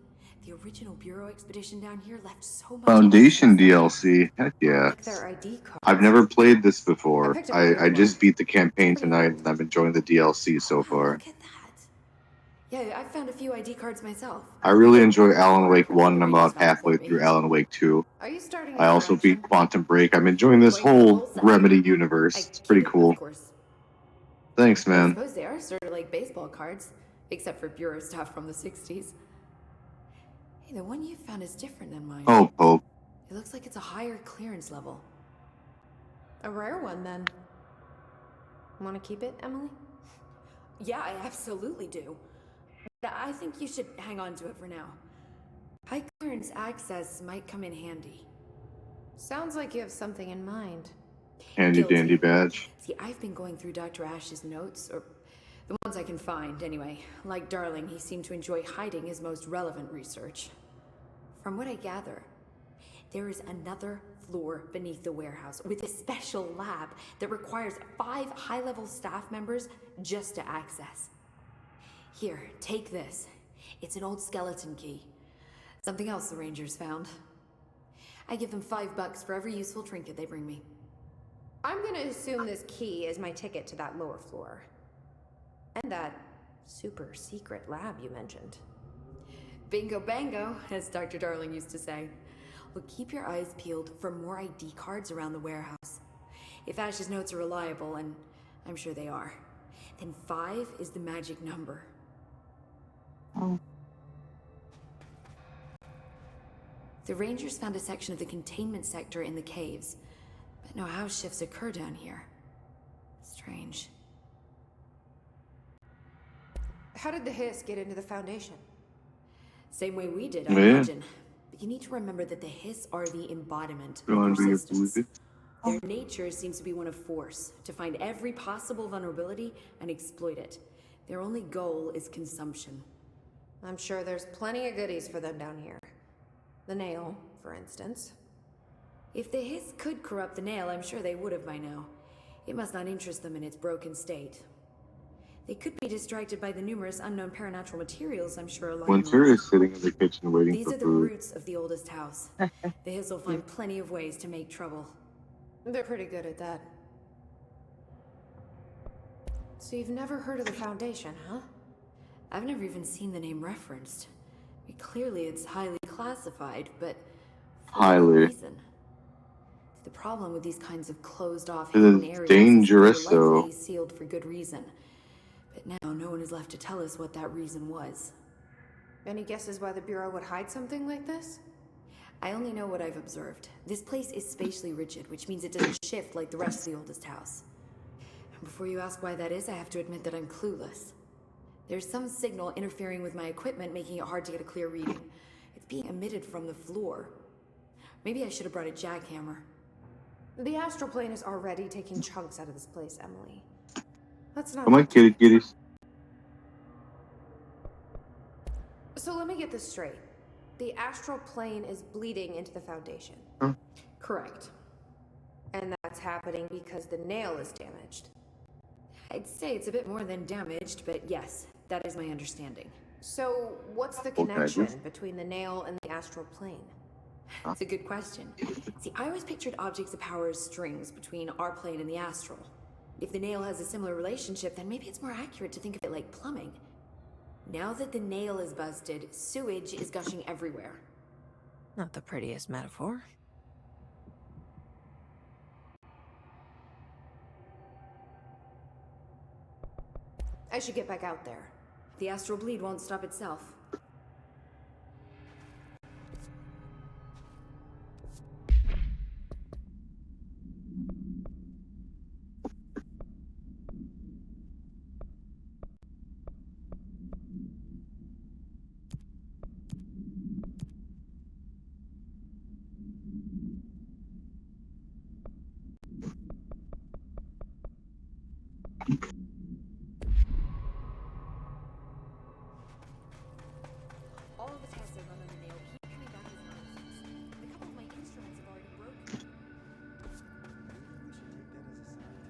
The original Bureau expedition down here left so much
Foundation
evidence.
DLC. Heck yeah.
Like their ID cards.
I've never played this before.
picked up a
I
new
just
one.
beat the campaign
Pretty
tonight
old.
and I'm enjoying the DLC so far.
Look at that. Yeah, I found a few ID cards myself.
I really enjoy Alan Wake 1 and I'm about halfway through Alan Wake 2.
Are you starting
I
a
also beat
collection?
Quantum Break. I'm enjoying this
Going for the
whole
whole set.
Remedy universe.
I
It's
keep
pretty
it,
cool.
Of course.
Thanks,
I
man.
suppose they are sort of like baseball cards, except for Bureau stuff from the 60s. Hey, the one you found is different than mine.
Oh, Pope.
It looks like it's a higher clearance level.
A rare one, then. Want to keep it, Emily?
Yeah, I absolutely do. But I think you should hang on to it for now. High clearance access might come in handy.
Sounds like you have something in mind.
Handy
Guilty.
dandy badge.
See, I've been going through Dr. Ash's notes, or the ones I can find, anyway. Like Darling, he seemed to enjoy hiding his most relevant research. From what I gather, there is another floor beneath the warehouse with a special lab that requires 5 high-level staff members just to access. Here, take this. It's an old skeleton key. Something else the Rangers found. I give them $5 for every useful trinket they bring me.
I'm gonna assume this key is my ticket to that lower floor. And that super secret lab you mentioned.
Bingo bango, as Dr. Darling used to say. Well, keep your eyes peeled for more ID cards around the warehouse. If Ash's notes are reliable, and I'm sure they are, then 5 is the magic number. The Rangers found a section of the containment sector in the caves, but no house shifts occur down here. Strange.
How did the hiss get into the Foundation?
Same way we did, I
Yeah.
imagine. But you need to remember that the hiss are the embodiment of
Go and do your
resistance.
believe
Their nature seems to be one of force, to find every possible vulnerability and exploit it. Their only goal is consumption.
I'm sure there's plenty of goodies for them down here. The nail, for instance.
If the hiss could corrupt the nail, I'm sure they would have by now. It must not interest them in its broken state. They could be distracted by the numerous unknown paranatural materials I'm sure are lying
Winter
around.
is sitting in the kitchen waiting
These
for
are the
food.
roots of the oldest house. The hiss will find plenty of ways to make trouble.
They're pretty good at that. So you've never heard of the Foundation, huh?
I've never even seen the name referenced. I mean, clearly it's highly classified, but for what
Highly.
reason? The problem with these kinds of closed-off
It
hidden
is
areas
dangerous,
is that they were likely
though.
sealed for good reason. But now no one is left to tell us what that reason was.
Any guesses why the Bureau would hide something like this?
I only know what I've observed. This place is spatially rigid, which means it doesn't shift like the rest of the oldest house. And before you ask why that is, I have to admit that I'm clueless. There's some signal interfering with my equipment, making it hard to get a clear reading. It's being emitted from the floor. Maybe I should have brought a jackhammer.
The astral plane is already taking chunks out of this place, Emily. Let's not...
Come on, kitty kitties.
So let me get this straight. The astral plane is bleeding into the Foundation.
Huh?
Correct.
And that's happening because the nail is damaged.
I'd say it's a bit more than damaged, but yes, that is my understanding.
So what's the
Okay,
connection
yes.
between the nail and the astral plane?
That's a good question. See, I always pictured objects of power as strings between our plane and the astral. If the nail has a similar relationship, then maybe it's more accurate to think of it like plumbing. Now that the nail is busted, sewage is gushing everywhere.
Not the prettiest metaphor.
I should get back out there. The astral bleed won't stop itself. All of the tests I run on the nail keep coming back as nonsense. A couple of my instruments have already broken.
Maybe we should take that as a sign.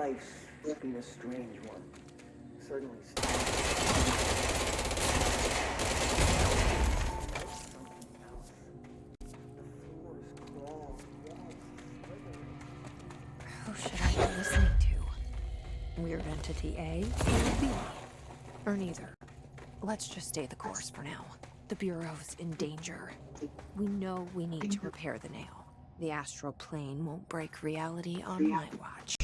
life's been a strange one. Certainly.
Who should I be listening to? Weird entity A or B? Or neither? Let's just stay the course for now. The Bureau's in danger. We know we need to repair the nail. The astral plane won't break reality on my watch.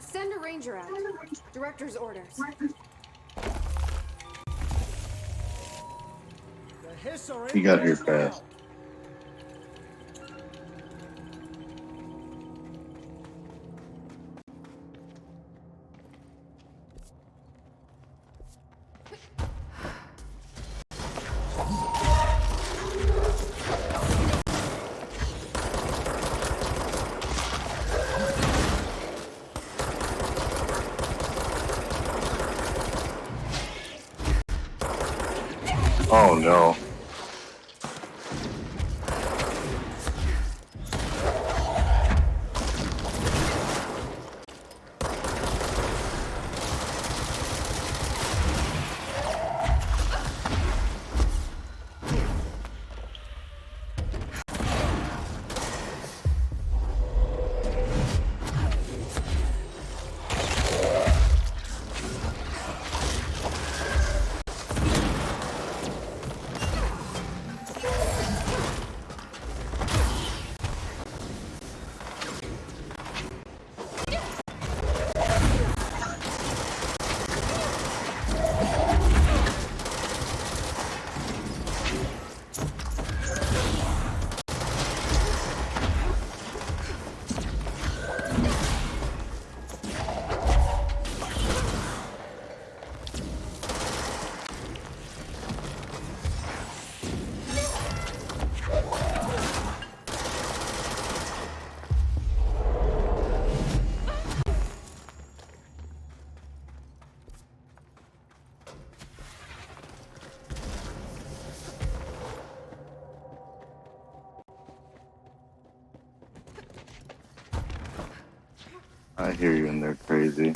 Send a ranger out. Director's orders.
You got here fast. Oh no. I hear you, and they're crazy.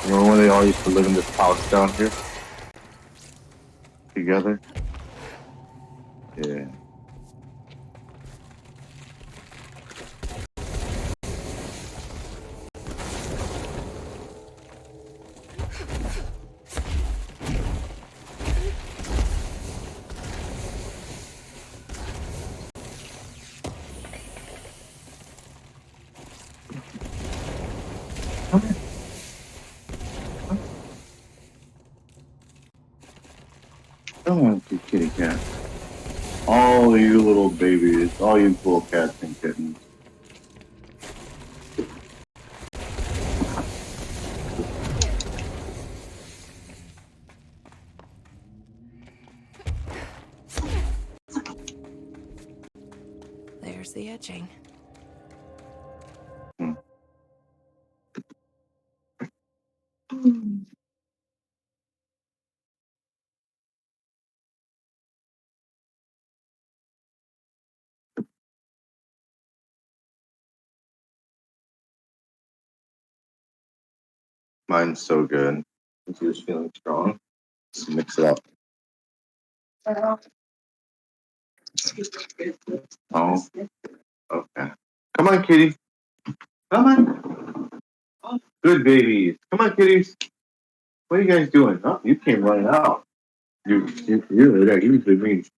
Remember when they all used to live in this house down here together? Yeah. Come on, you kitty cat. All you little babies, all you cool cats and kittens.
There's the etching.
Mine's so good. If you're feeling strong, just mix it up. Oh, okay. Come on, kitty. Come on. Oh, good babies. Come on, kitties. What are you guys doing? Oh, you came running out. That usually means.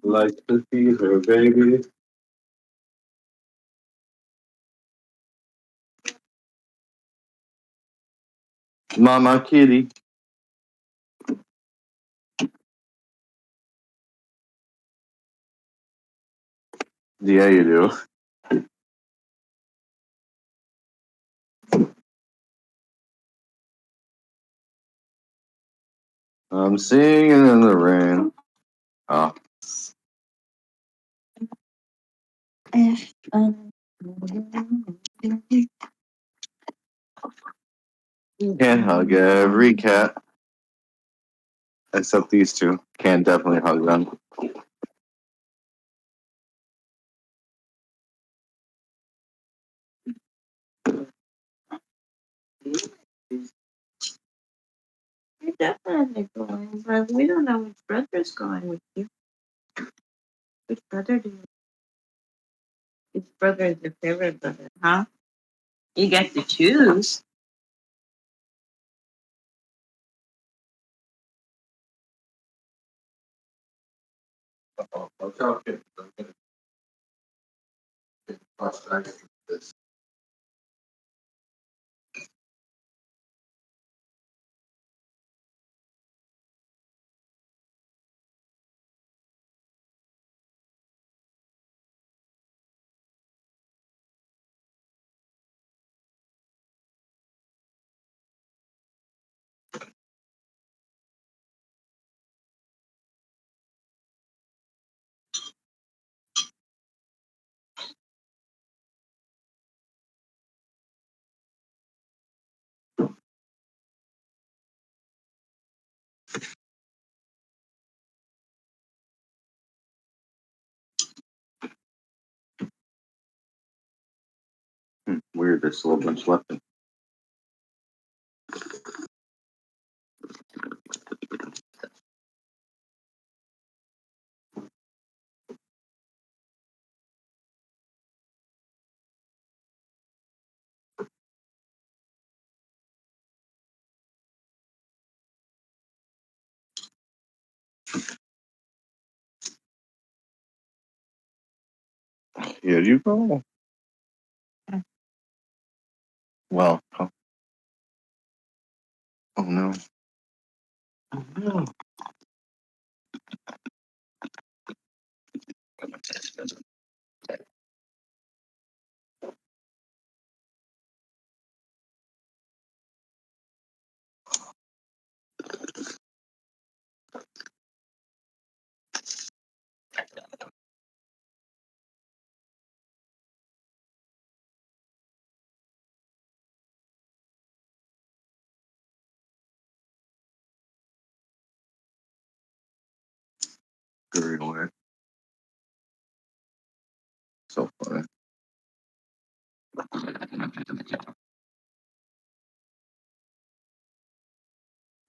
Like to see her baby. Mama kitty. Yeah, you do. I'm singing in the rain. Oh. Can't hug every cat. Except these two. Can definitely hug them.
You're definitely going, but we don't know which brother's going with you. Which brother do you? Which brother is your favorite brother, huh? You get to choose.
Watch out, kid. I'm gonna get frustrated with this. Weird, there's still a bunch left. Here you go. Well, oh no. Oh no. scurried away. So funny.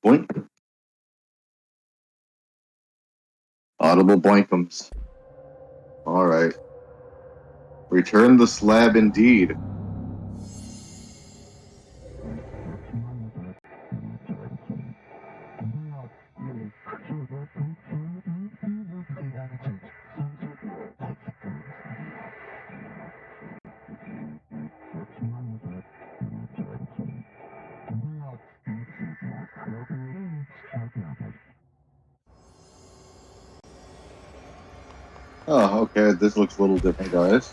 Boink. Audible boinkums. Alright. Return the slab indeed. Oh, okay, this looks a little different, guys.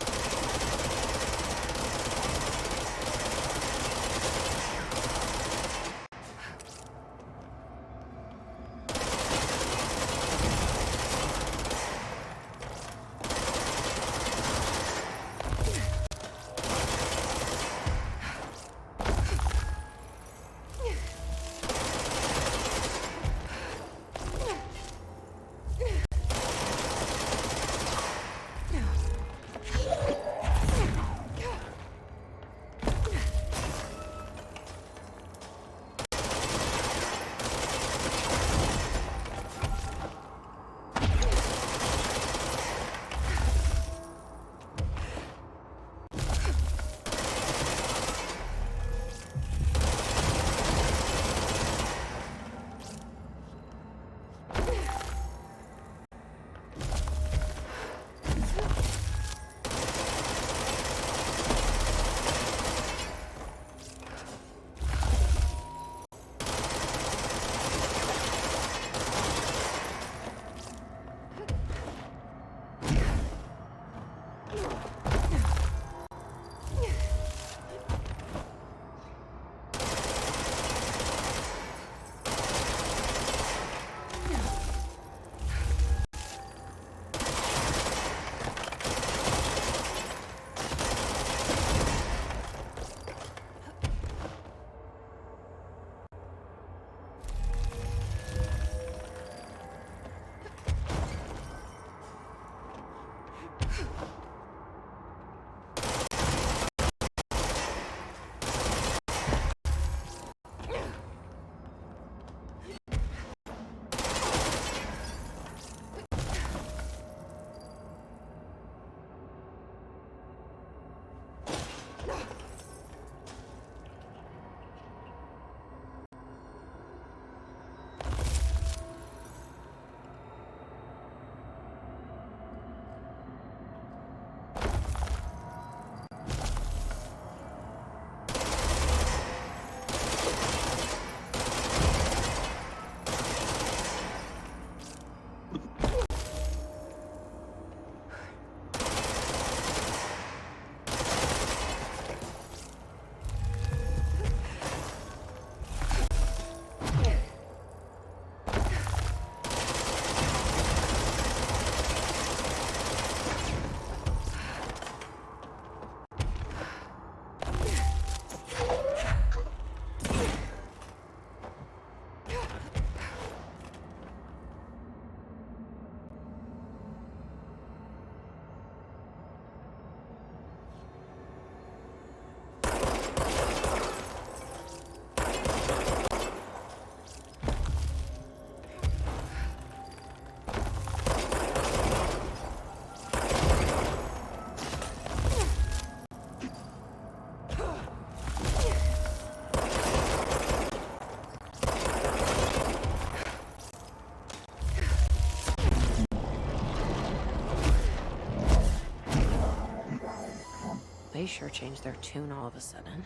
They sure changed their tune all of a sudden.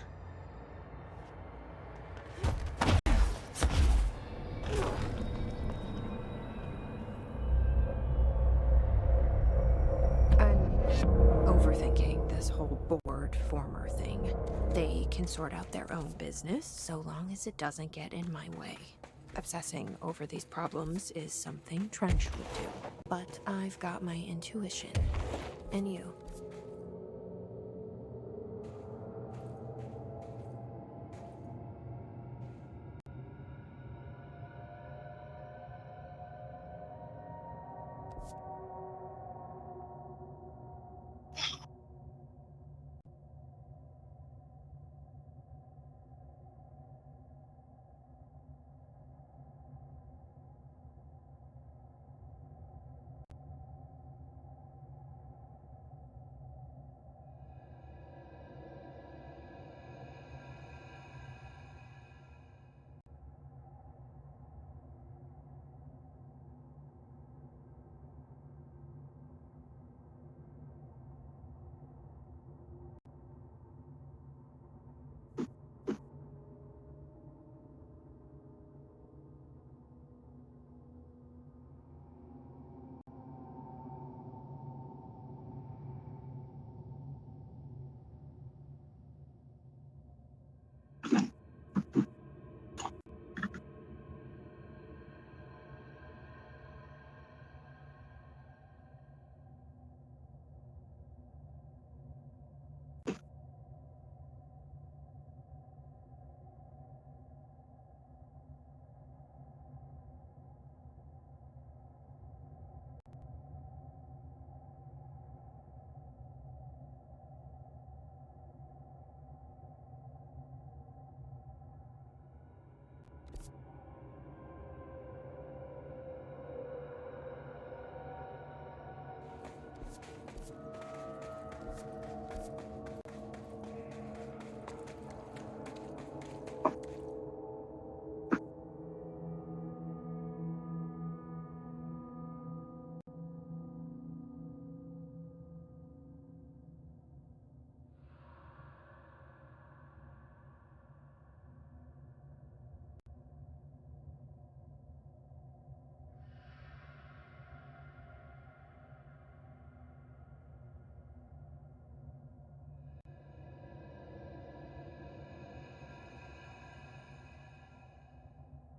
I'm overthinking this whole board former thing. They can sort out their own business so long as it doesn't get in my way. Obsessing over these problems is something Trench would do, but I've got my intuition. And you.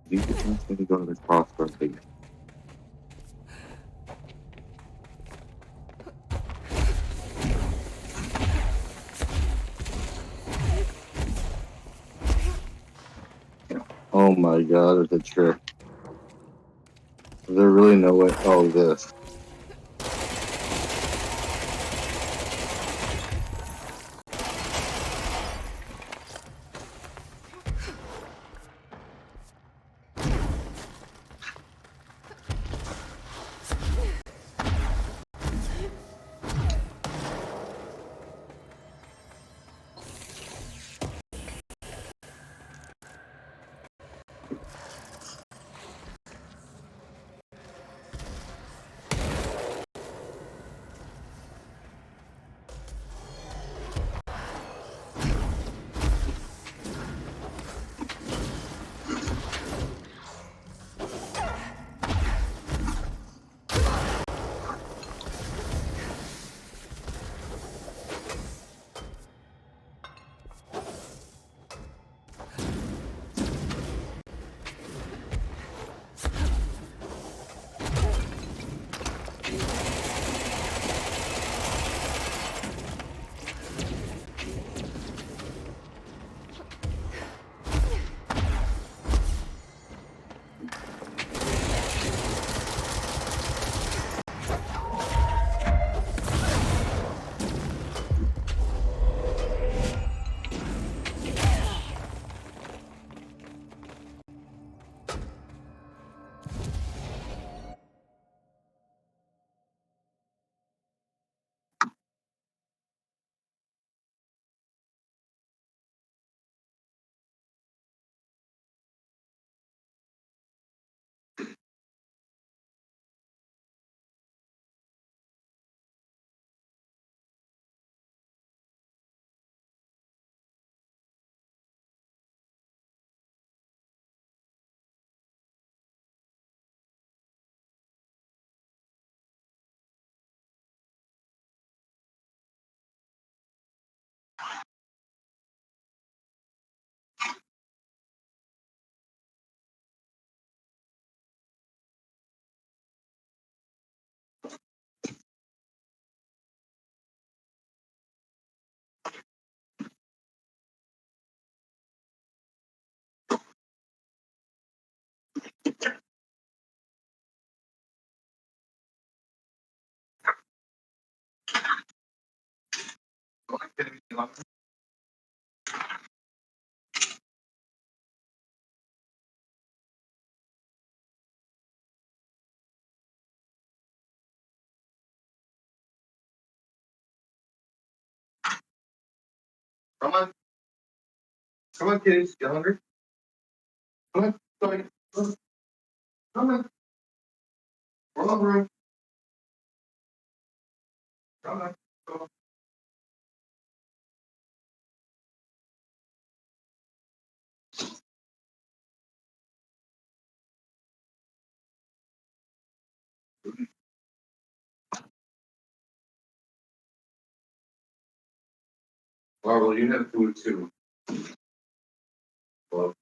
You can actually go to the crossroads again. Oh my god, it's a trick. Is there really no way? Oh, this. Come on. Come on, kitties. You hungry? Come on. Come on. Come on. We're hungry. Come on. Come on. Marvel, you have food too. Well,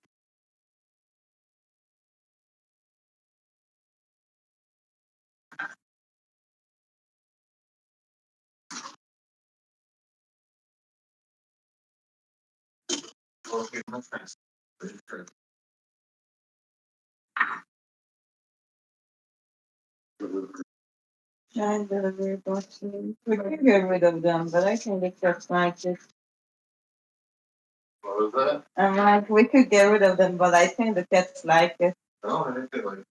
okay, my friends.
Giant delivery boxes. We could get rid of them, but I think the cats like it.
What was that?
I'm like, we could get rid of them, but I think the cats like it.
No, I didn't feel like.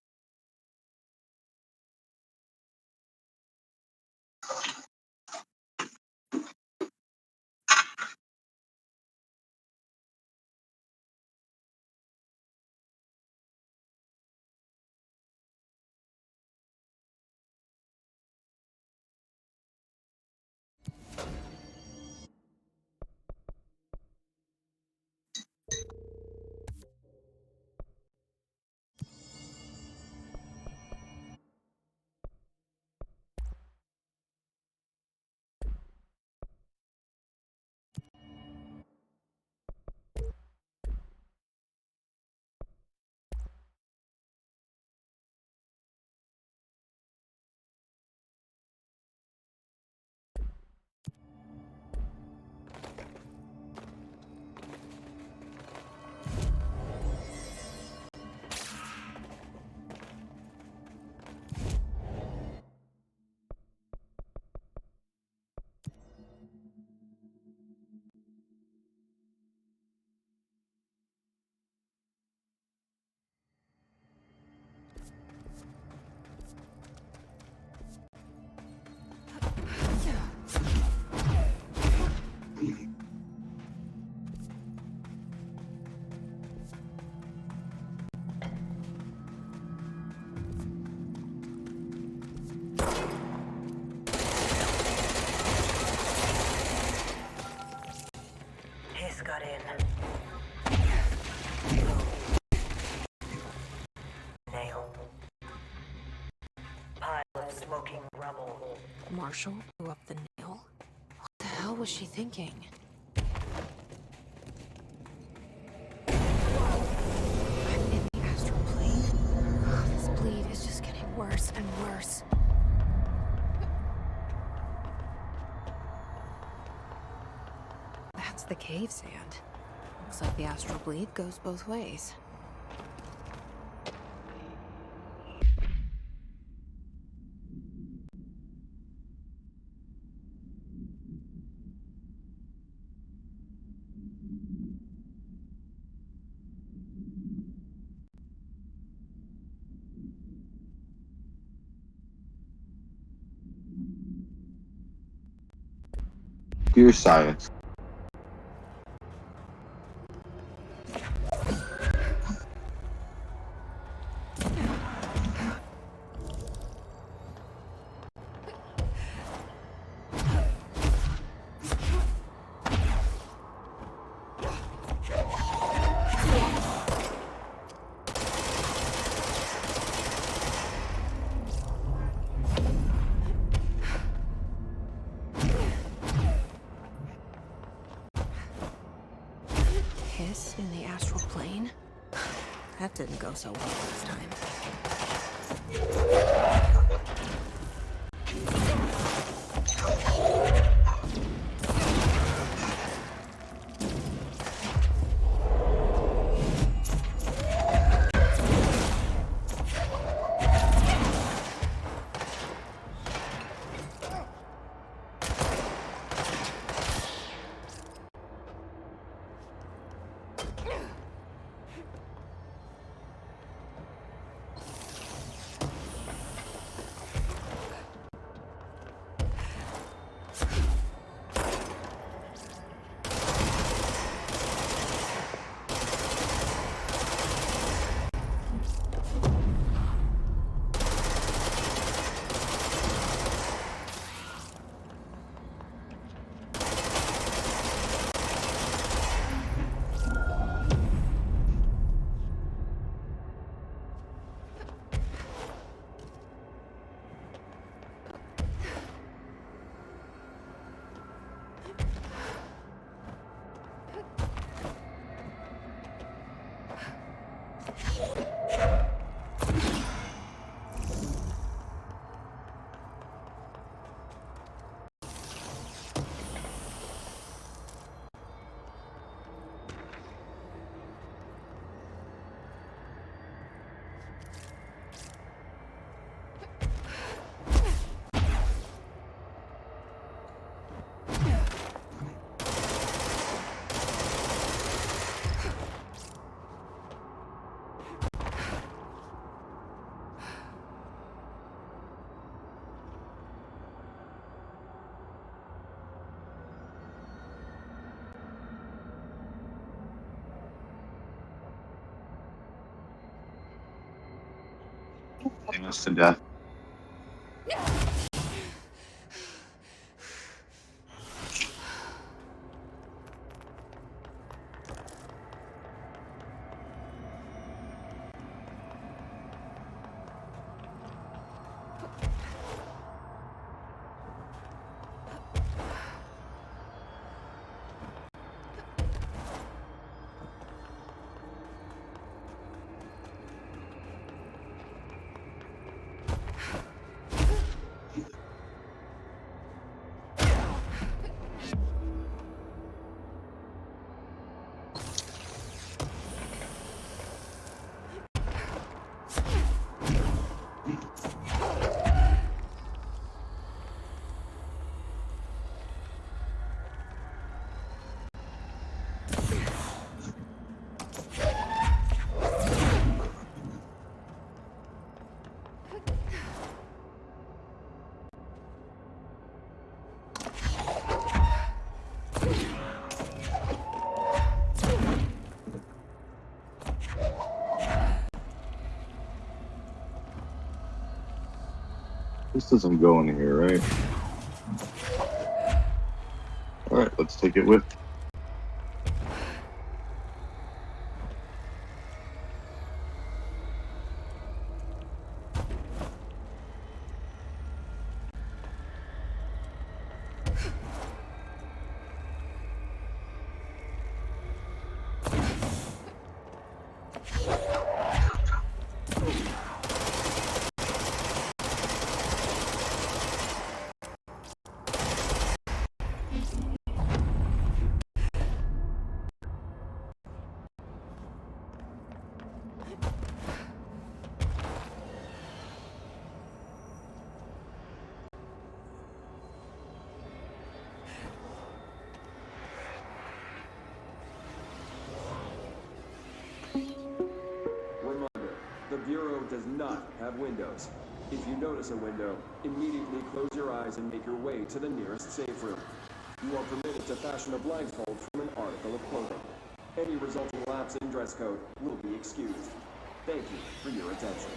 Marshall blew up the nail? What the hell was she thinking? I'm in the astral plane. This bleed is just getting worse and worse. That's the cave sand. Looks like the astral bleed goes both ways.
Dear science.
Hiss in the astral plane? That didn't go so well this time.
Us to death. This doesn't go in here, right? Alright, let's take it with.
does not have windows. If you notice a window, immediately close your eyes and make your way to the nearest safe room. You are permitted to fashion a blindfold from an article of clothing. Any resulting lapse in dress code will be excused. Thank you for your attention.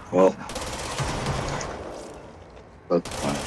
Well, that's fine.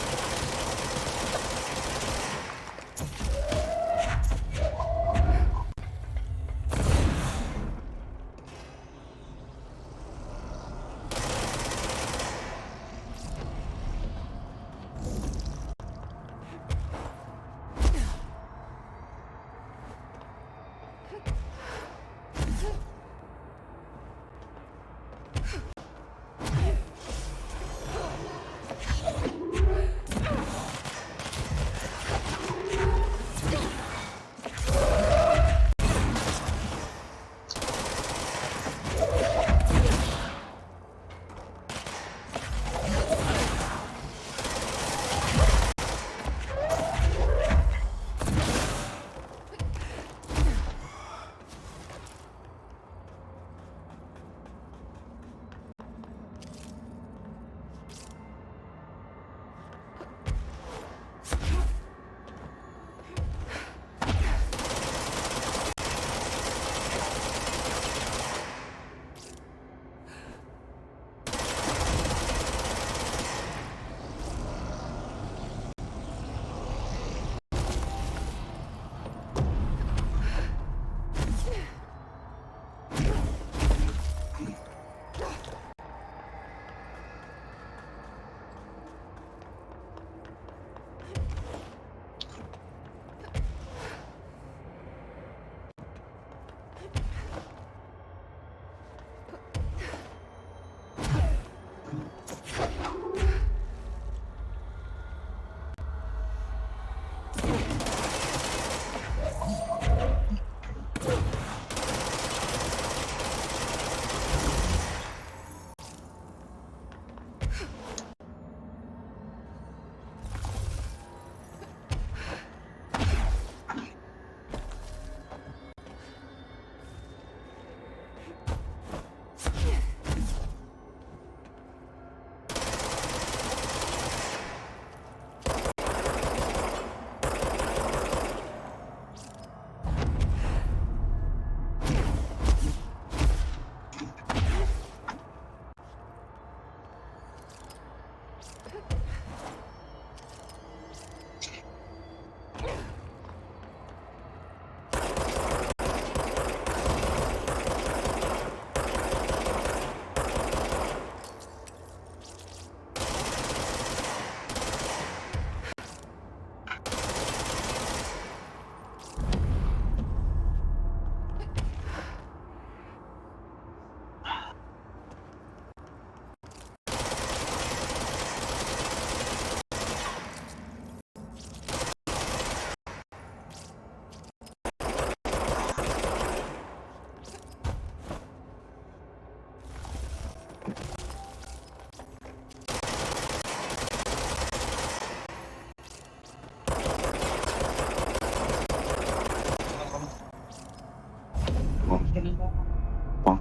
Bonk.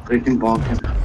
Freaking bonking.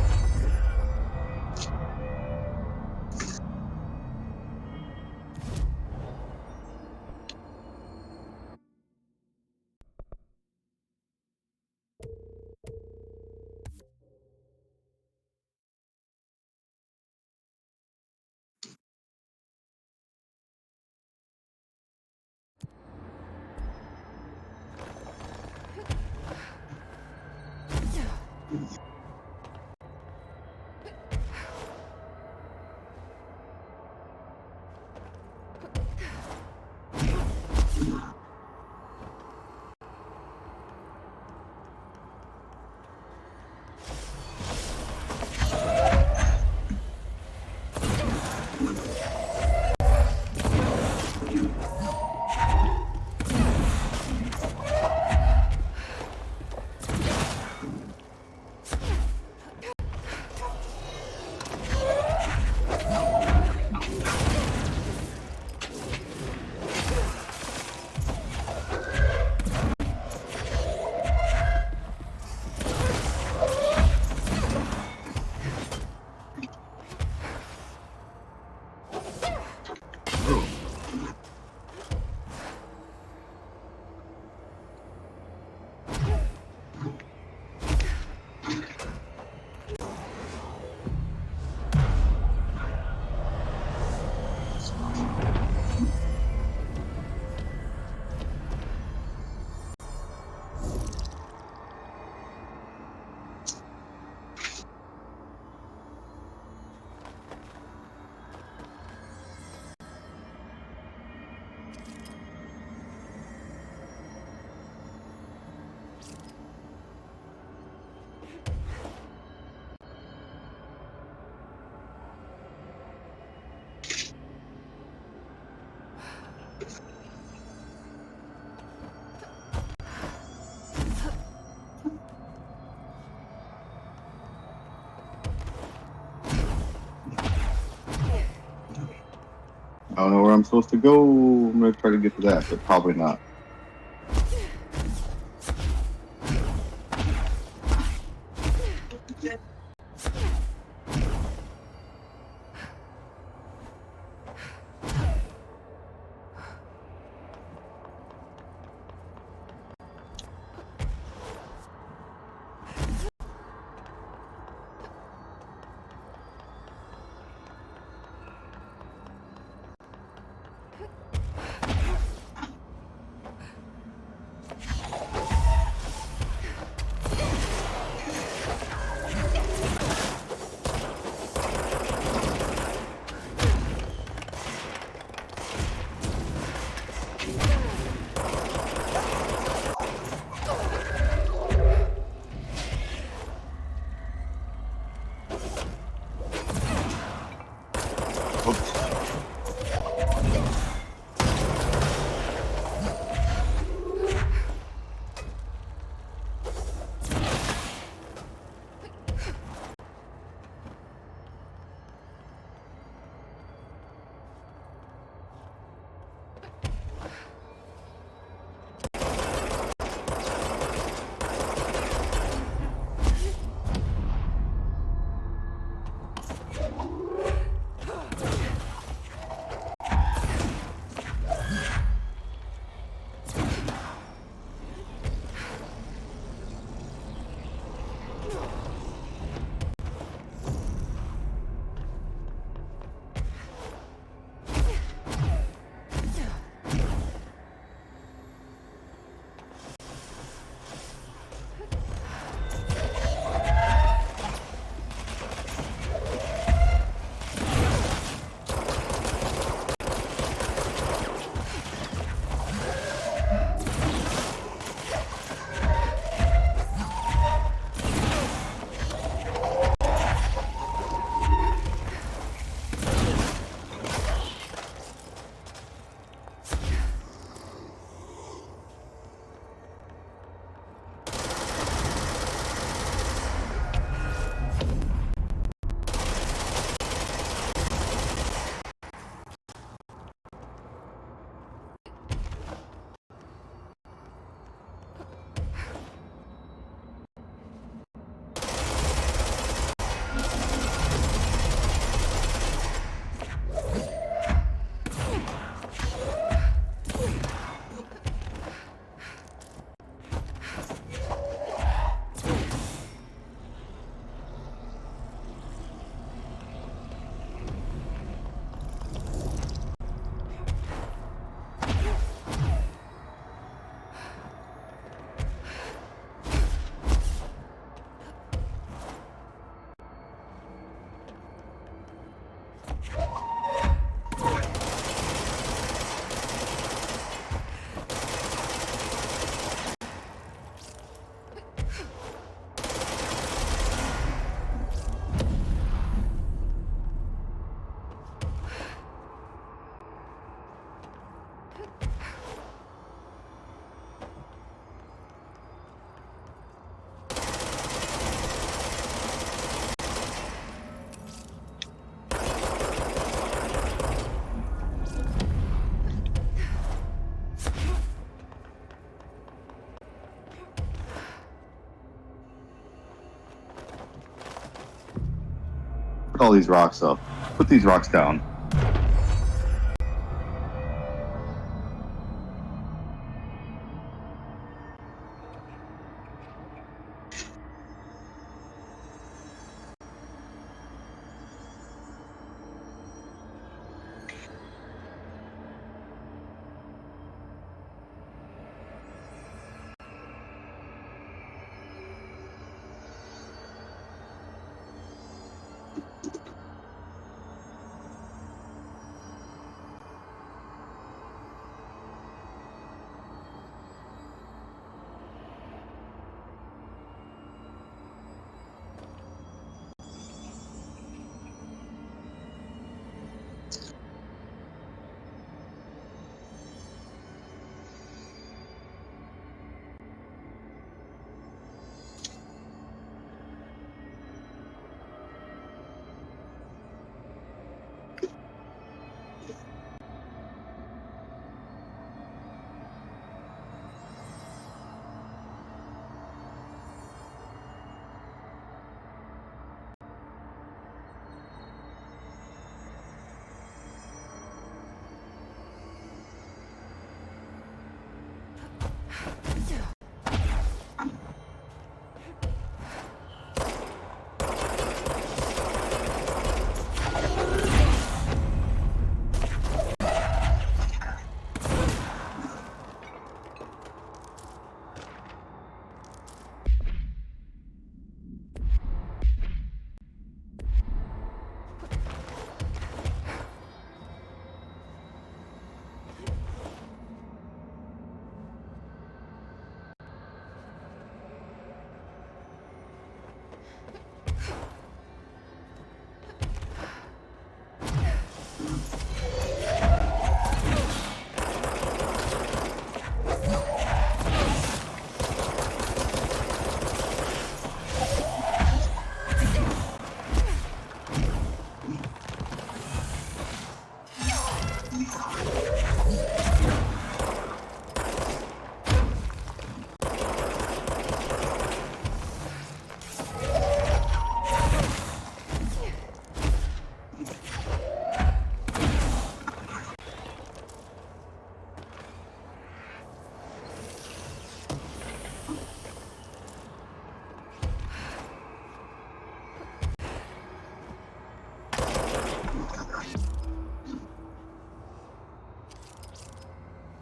I don't know where I'm supposed to go. I'm gonna try to get to that, but probably not. all these rocks up. Put these rocks down.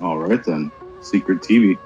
All right then. Secret TV.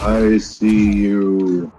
I see you.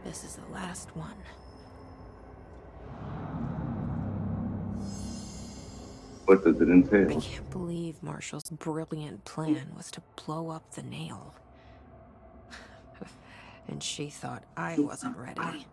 This is the last one.
What does it
I
entail?
can't believe Marshall's brilliant plan was to blow up the nail. And she thought I wasn't ready.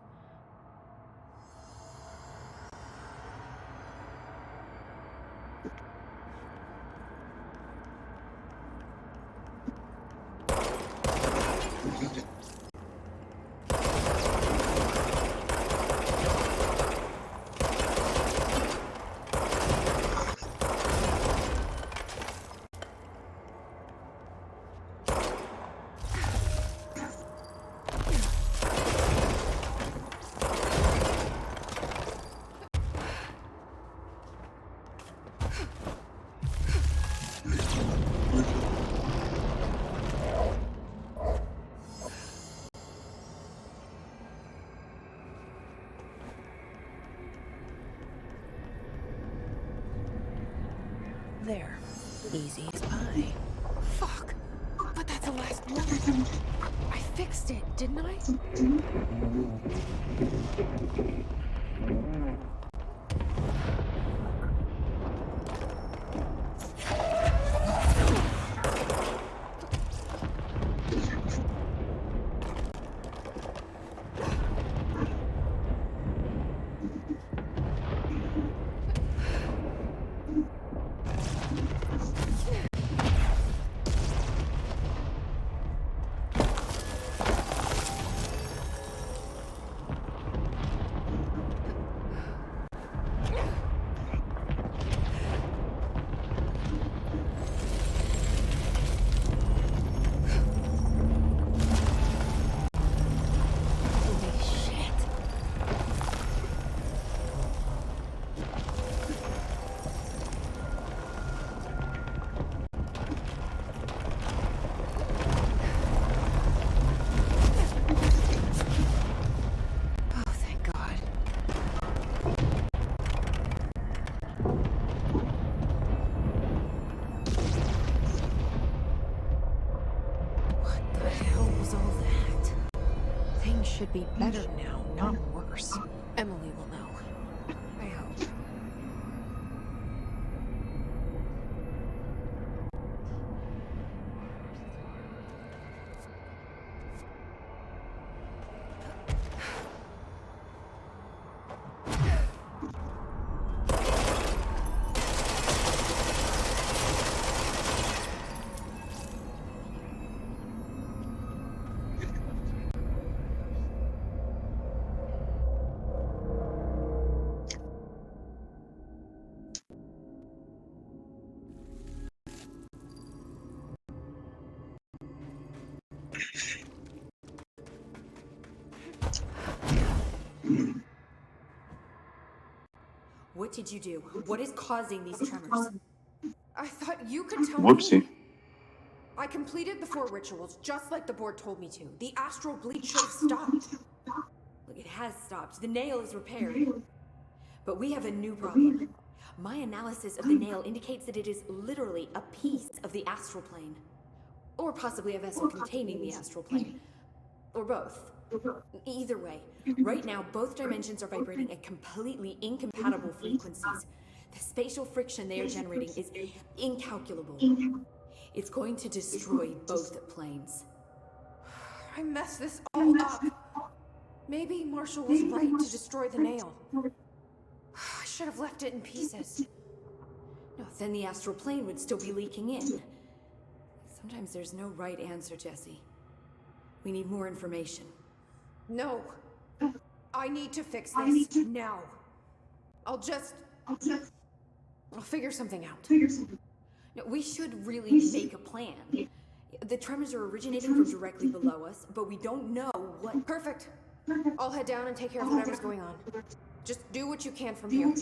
There. Easy as pie.
Fuck! But that's the last one. I fixed it, didn't I? Should be better now, not worse. Emily will know. I hope.
What did you do? What is causing these tremors?
I thought you could tell
Whoopsie.
me. I completed the 4 rituals just like the board told me to. The astral bleed should have stopped.
Look, it has stopped. The nail is repaired. But we have a new problem. My analysis of the nail indicates that it is literally a piece of the astral plane. Or possibly a vessel containing the astral plane. Or both. Either way, right now both dimensions are vibrating at completely incompatible frequencies. The spatial friction they are generating is incalculable. It's going to destroy both planes.
I messed this all up. Maybe Marshall was right to destroy the nail. I should have left it in pieces.
No, then the astral plane would still be leaking in. Sometimes there's no right answer, Jesse. We need more information.
No. I need to fix this now. I'll figure something out.
No, we should really make a plan. The tremors are originating from directly below us, but we don't know what...
Perfect. I'll head down and take care of whatever's going on. Just do what you can from here.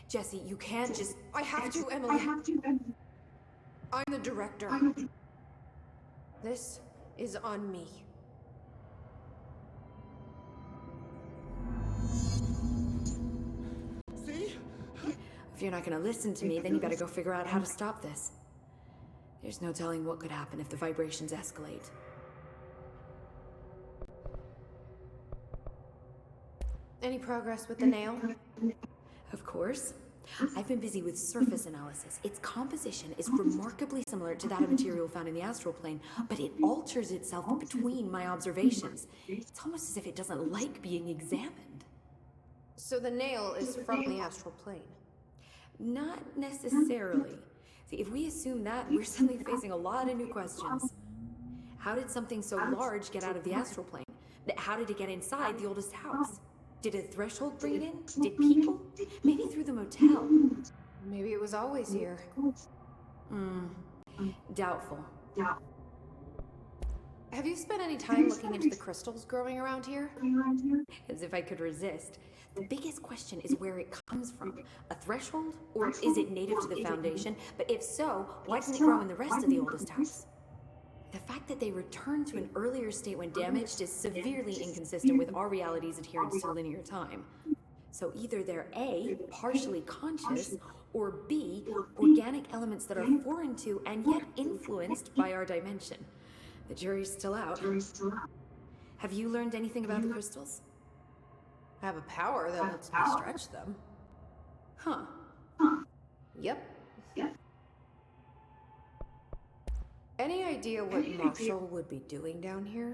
Jesse, you can't just...
I have to, Emily. I'm the director. This is on me.
If you're not gonna listen to me, then you better go figure out how to stop this. There's no telling what could happen if the vibrations escalate.
Any progress with the nail?
Of course. I've been busy with surface analysis. Its composition is remarkably similar to that of material found in the astral plane, but it alters itself between my observations. It's almost as if it doesn't like being examined.
So the nail is from the astral plane?
Not necessarily. See, if we assume that, we're suddenly facing a lot of new questions. How did something so large get out of the astral plane? How did it get inside the oldest house? Did a threshold bring it in? Did people? Maybe through the motel.
Maybe it was always here.
Doubtful.
Have you spent any time looking into the crystals growing around here?
As if I could resist. The biggest question is where it comes from. A threshold? Or is it native to the Foundation? But if so, why doesn't it grow in the rest of the oldest house? The fact that they returned to an earlier state when damaged is severely inconsistent with our reality's adherence to linear time. So either they're A, partially conscious, or B, organic elements that are foreign to and yet influenced by our dimension. The jury's still out. Have you learned anything about the crystals?
I have a power that lets me stretch them.
Huh.
Yep. Any idea what Marshall would be doing down here?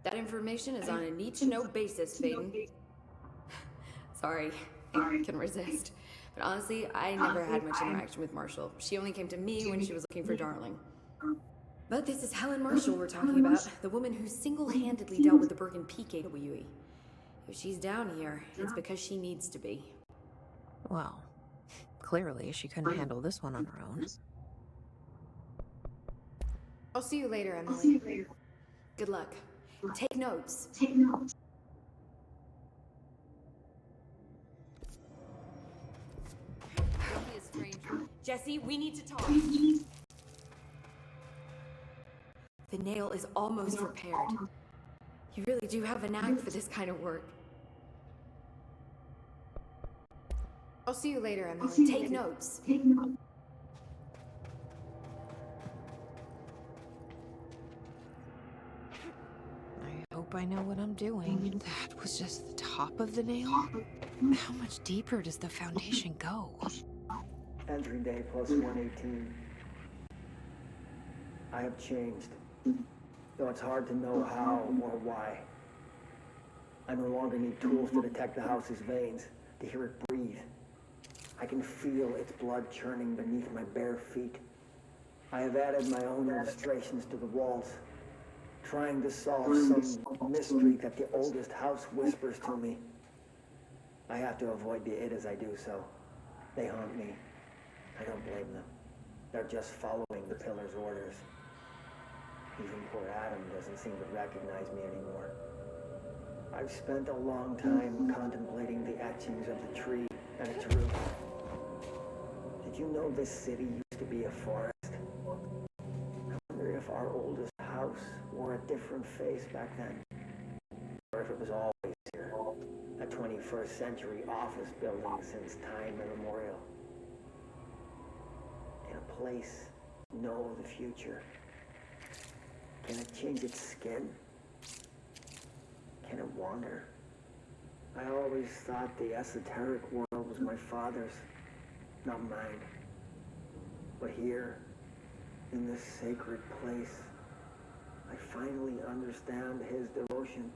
That information is on a need-to-know basis, Faden. Sorry, I can resist. But honestly, I never had much interaction with Marshall. She only came to me when she was looking for Darling. But this is Helen Marshall we're talking about, the woman who single-handedly dealt with the Bergen Peak AWE. If she's down here, it's because she needs to be.
Well, clearly she couldn't handle this one on her own.
I'll see you later, Emily.
Good luck. Take notes. Don't be a stranger. Jesse, we need to talk. The nail is almost repaired. You really do have a knack for this kind of work.
I'll see you later, Emily.
Take notes.
I hope I know what I'm doing. That was just the top of the nail? How much deeper does the foundation go?
Entry day plus 118. I have changed, though it's hard to know how or why. I no longer need tools to detect the house's veins, to hear it breathe. I can feel its blood churning beneath my bare feet. I have added my own illustrations to the walls, trying to solve some mystery that the oldest house whispers to me. I have to avoid the it as I do so. They haunt me. I don't blame them. They're just following the pillar's orders. Even poor Adam doesn't seem to recognize me anymore. I've spent a long time contemplating the etchings of the tree and its roots. Did you know this city used to be a forest? I wonder if our oldest house wore a different face back then. Or if it was always here. A 21st century office building since time immemorial. Can a place know the future? Can it change its skin? Can it wander? I always thought the esoteric world was my father's, not mine. But here, in this sacred place, I finally understand his devotion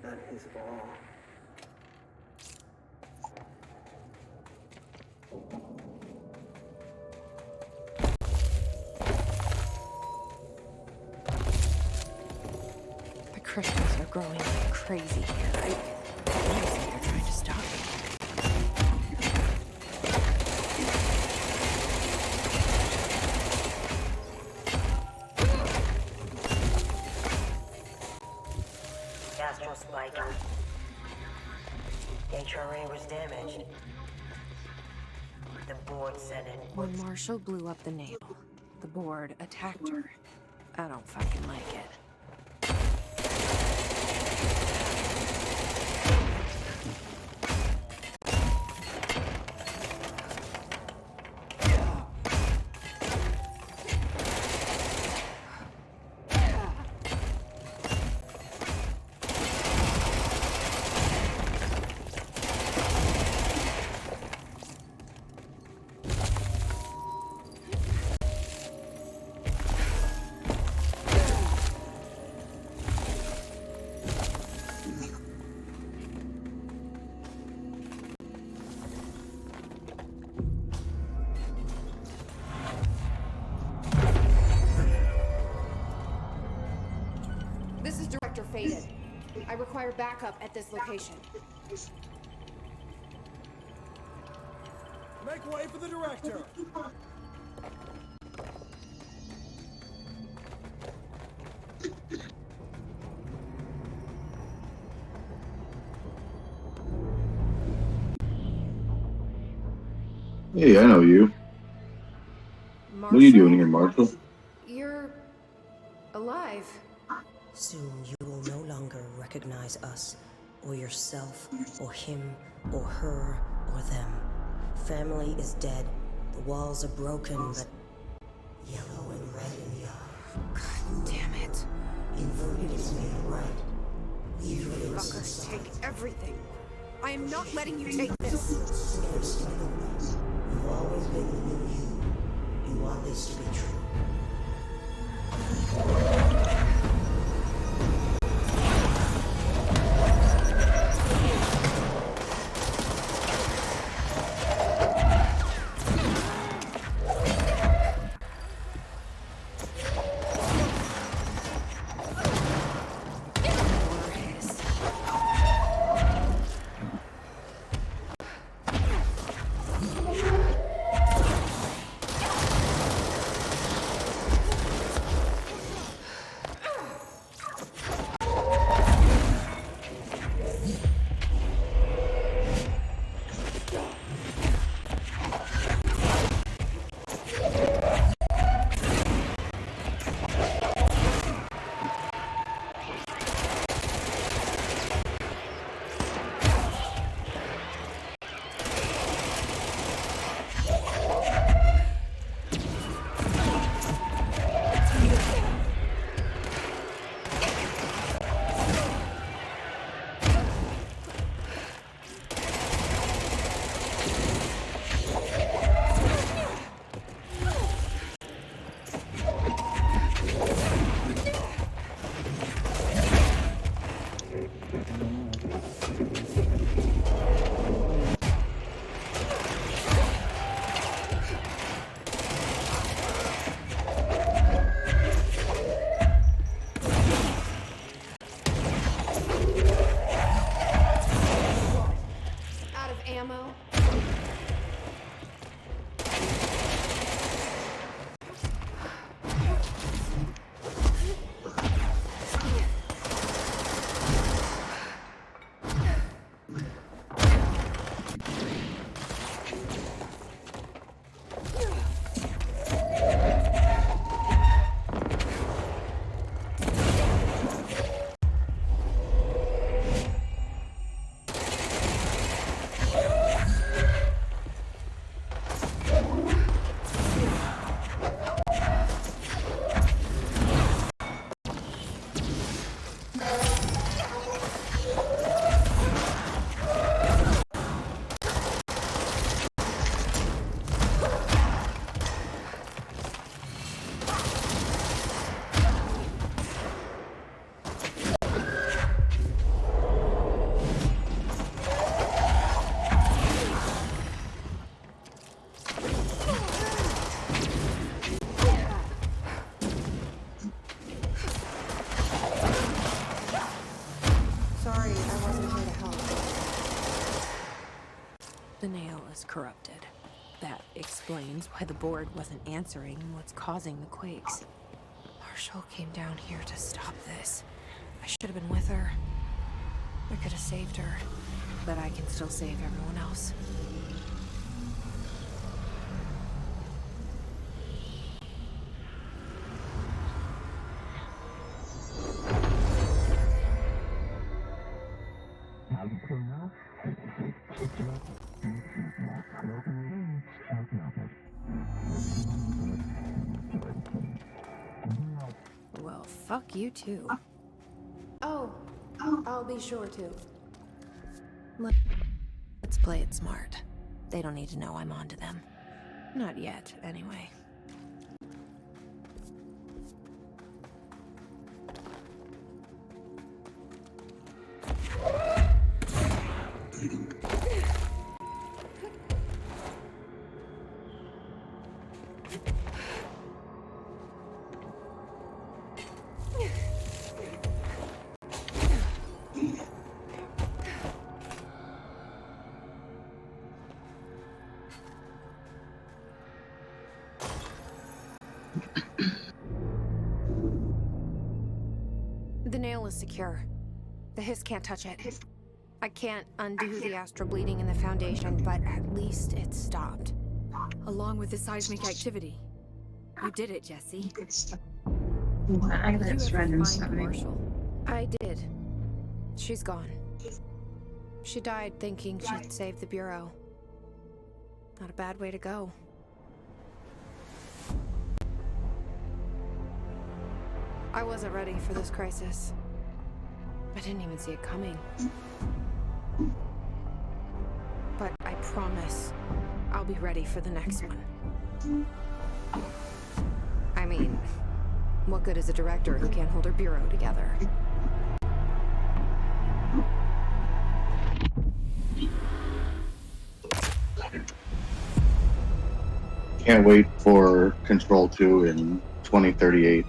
and his awe.
The crystals are growing like crazy here. Honestly, they're trying to stop me.
Astral spike. HRA was damaged. The board said it.
When Marshall blew up the nail, the board attacked her. I don't fucking like it.
faded. I require backup at this location.
Make way for the director!
Hey, I know you.
Marshall?
What are you doing here, Marshall?
You're alive.
Soon you will no longer recognize us, or yourself, or him, or her, or them. Family is dead. The walls are broken, but yellow and red in the eye.
God damn it.
Inverted is made right.
You fuckers take everything. I am not letting you take this.
You've always been the new you. You want this to be true.
The nail is corrupted. That explains why the board wasn't answering what's causing the quakes. Marshall came down here to stop this. I should have been with her. I could have saved her, but I can still save everyone else. Well, fuck you too.
Oh, I'll be sure to.
Let's play it smart. They don't need to know I'm onto them. Not yet, anyway.
The nail is secure. The hiss can't touch it. I can't undo the astral bleeding in the Foundation, but at least it's stopped.
Along with the seismic activity. You did it, Jesse.
I
Did you
that's
ever
random
find
something.
Marshall?
I did. She's gone. She died thinking she'd save the Bureau. Not a bad way to go. I wasn't ready for this crisis. I didn't even see it coming. But I promise I'll be ready for the next one. I mean, what good is a director who can't hold her bureau together?
Can't wait for Control 2 in 2038.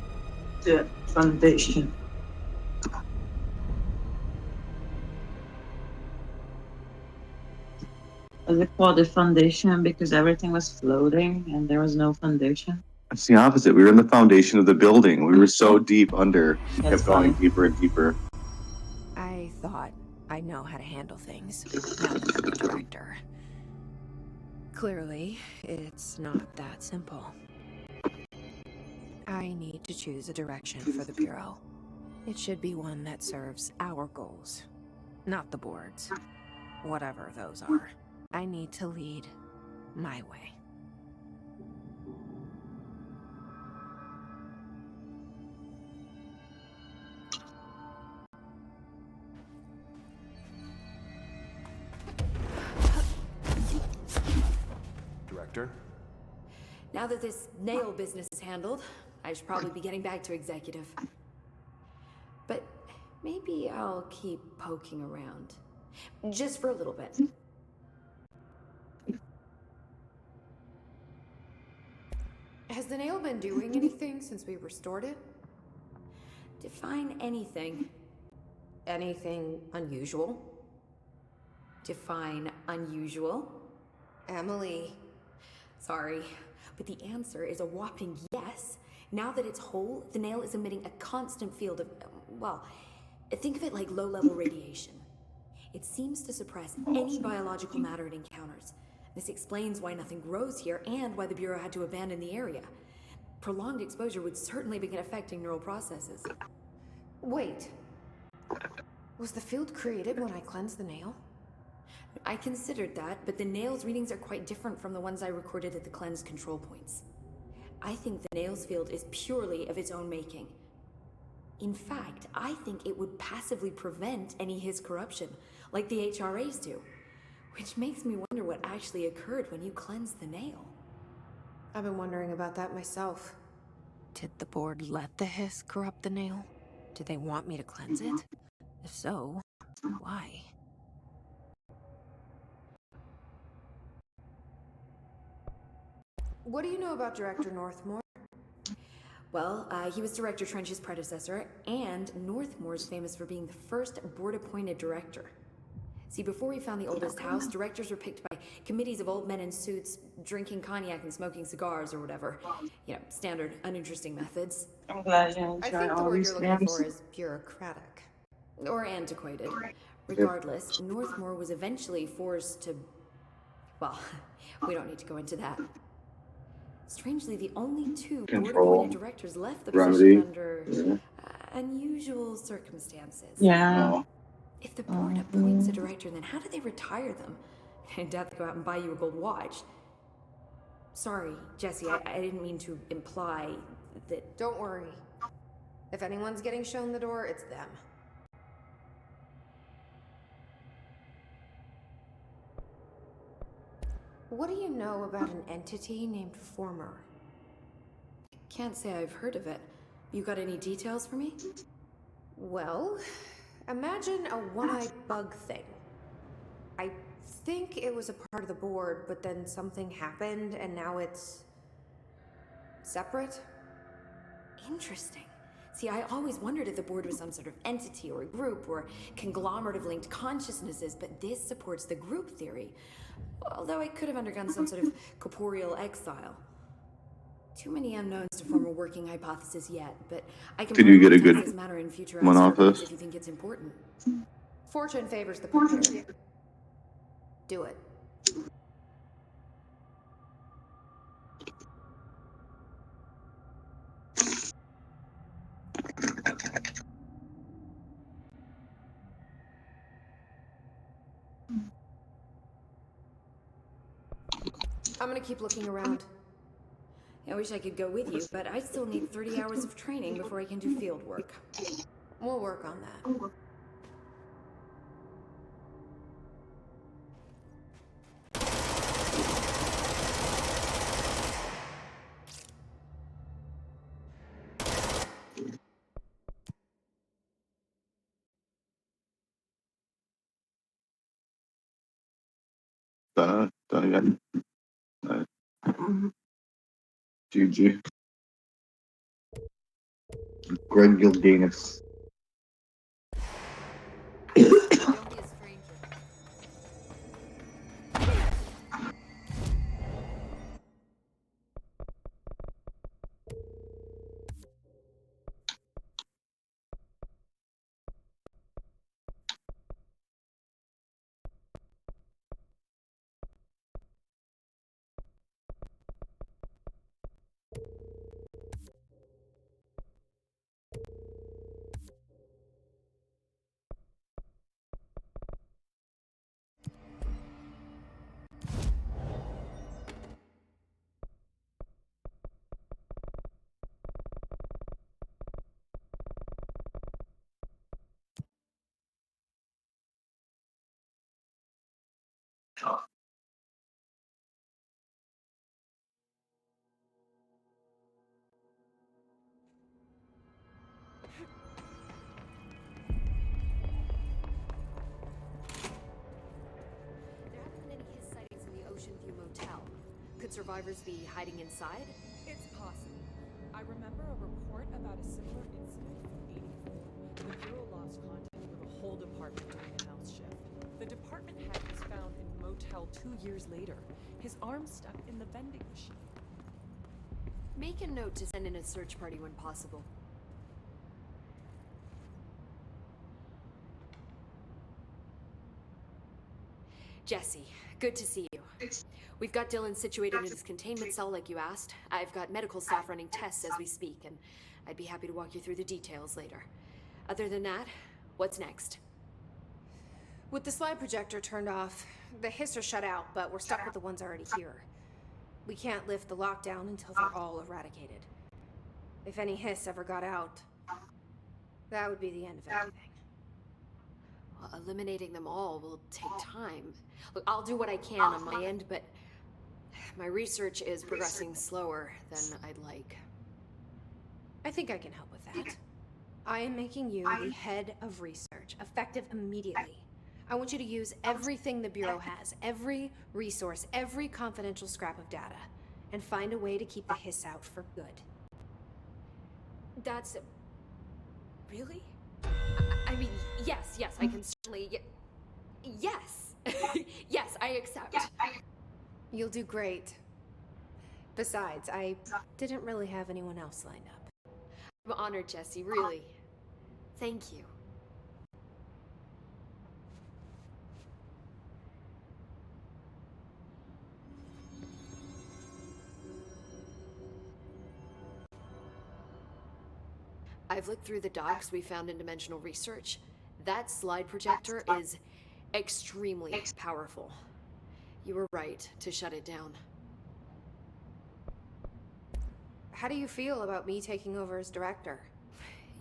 The Foundation. Was it called the Foundation because everything was floating and there was no foundation?
It's the opposite. We were in the foundation of the building. We were so deep under,
That's
kept going
funny.
deeper and deeper.
I thought I know how to handle things. Now that I'm a director. Clearly, it's not that simple. I need to choose a direction for the Bureau. It should be one that serves our goals, not the board's. Whatever those are. I need to lead my way.
Director?
Now that this nail business is handled, I should probably be getting back to executive. But maybe I'll keep poking around. Just for a little bit.
Has the nail been doing anything since we restored it?
Define anything.
Anything unusual?
Define unusual.
Emily.
Sorry, but the answer is a whopping yes. Now that it's whole, the nail is emitting a constant field of, well, think of it like low-level radiation. It seems to suppress any biological matter it encounters. This explains why nothing grows here and why the Bureau had to abandon the area. Prolonged exposure would certainly begin affecting neural processes.
Wait. Was the field created when I cleansed the nail?
I considered that, but the nail's readings are quite different from the ones I recorded at the cleanse control points. I think the nail's field is purely of its own making. In fact, I think it would passively prevent any Hiss corruption, like the HRAs do. Which makes me wonder what actually occurred when you cleansed the nail.
I've been wondering about that myself. Did the board let the Hiss corrupt the nail? Did they want me to cleanse it? If so, why? What do you know about Director Northmore?
Well, he was Director Trench's predecessor, and Northmore's famous for being the first board-appointed director. See, before we found the oldest house, directors were picked by committees of old men in suits, drinking cognac and smoking cigars or whatever. You know, standard, uninteresting methods.
I'm glad you
I
enjoy
think the
all
word
these
you're looking
games.
for is bureaucratic.
Or antiquated. Regardless, Northmore was eventually forced to... Well, we don't need to go into that. Strangely, the only two board-appointed directors left the position under unusual circumstances.
Yeah.
If the board appoints a director, then how do they retire them? I doubt they go out and buy you a gold watch. Sorry, Jesse, I didn't mean to imply that...
Don't worry. If anyone's getting shown the door, it's them. What do you know about an entity named Former?
Can't say I've heard of it. You got any details for me?
Well, imagine a one-eyed bug thing. I think it was a part of the board, but then something happened and now it's separate.
Interesting. See, I always wondered if the board was some sort of entity or a group or conglomerate of linked consciousnesses, but this supports the group theory. Although it could have undergone some sort of corporeal exile. Too many unknowns to form a working hypothesis yet, but I can
Did you get a
probably
good
test this matter in future
one off
asteroids
this?
if you think it's important.
Fortune favors the prepared. Do it. I'm gonna keep looking around.
I wish I could go with you, but I still need 30 hours of training before I can do field work.
We'll work on that.
Done again. GG. Greg Gildanus.
There haven't been any hiss sightings in the Ocean View Motel. Could survivors be hiding inside?
It's possible. I remember a report about a similar incident from '84. The Bureau lost contact with a whole department during a house shift. The department head was found in a motel 2 years later, his arm stuck in the vending machine.
Make a note to send in a search party when possible. Jesse, good to see you. We've got Dylan situated in his containment cell like you asked. I've got medical staff running tests as we speak, and I'd be happy to walk you through the details later. Other than that, what's next?
With the slide projector turned off, the hiss are shut out, but we're stuck with the ones already here. We can't lift the lockdown until they're all eradicated. If any hiss ever got out, that would be the end of everything.
Well, eliminating them all will take time. Look, I'll do what I can on my end, but my research is progressing slower than I'd like.
I think I can help with that. I am making you the head of research, effective immediately. I want you to use everything the Bureau has, every resource, every confidential scrap of data, and find a way to keep the hiss out for good.
That's... really? I mean, yes, I can certainly... Yes! Yes, I accept.
You'll do great. Besides, I didn't really have anyone else lined up.
I'm honored, Jesse, really. Thank you. I've looked through the docs we found in Dimensional Research. That slide projector is extremely powerful. You were right to shut it down.
How do you feel about me taking over as director?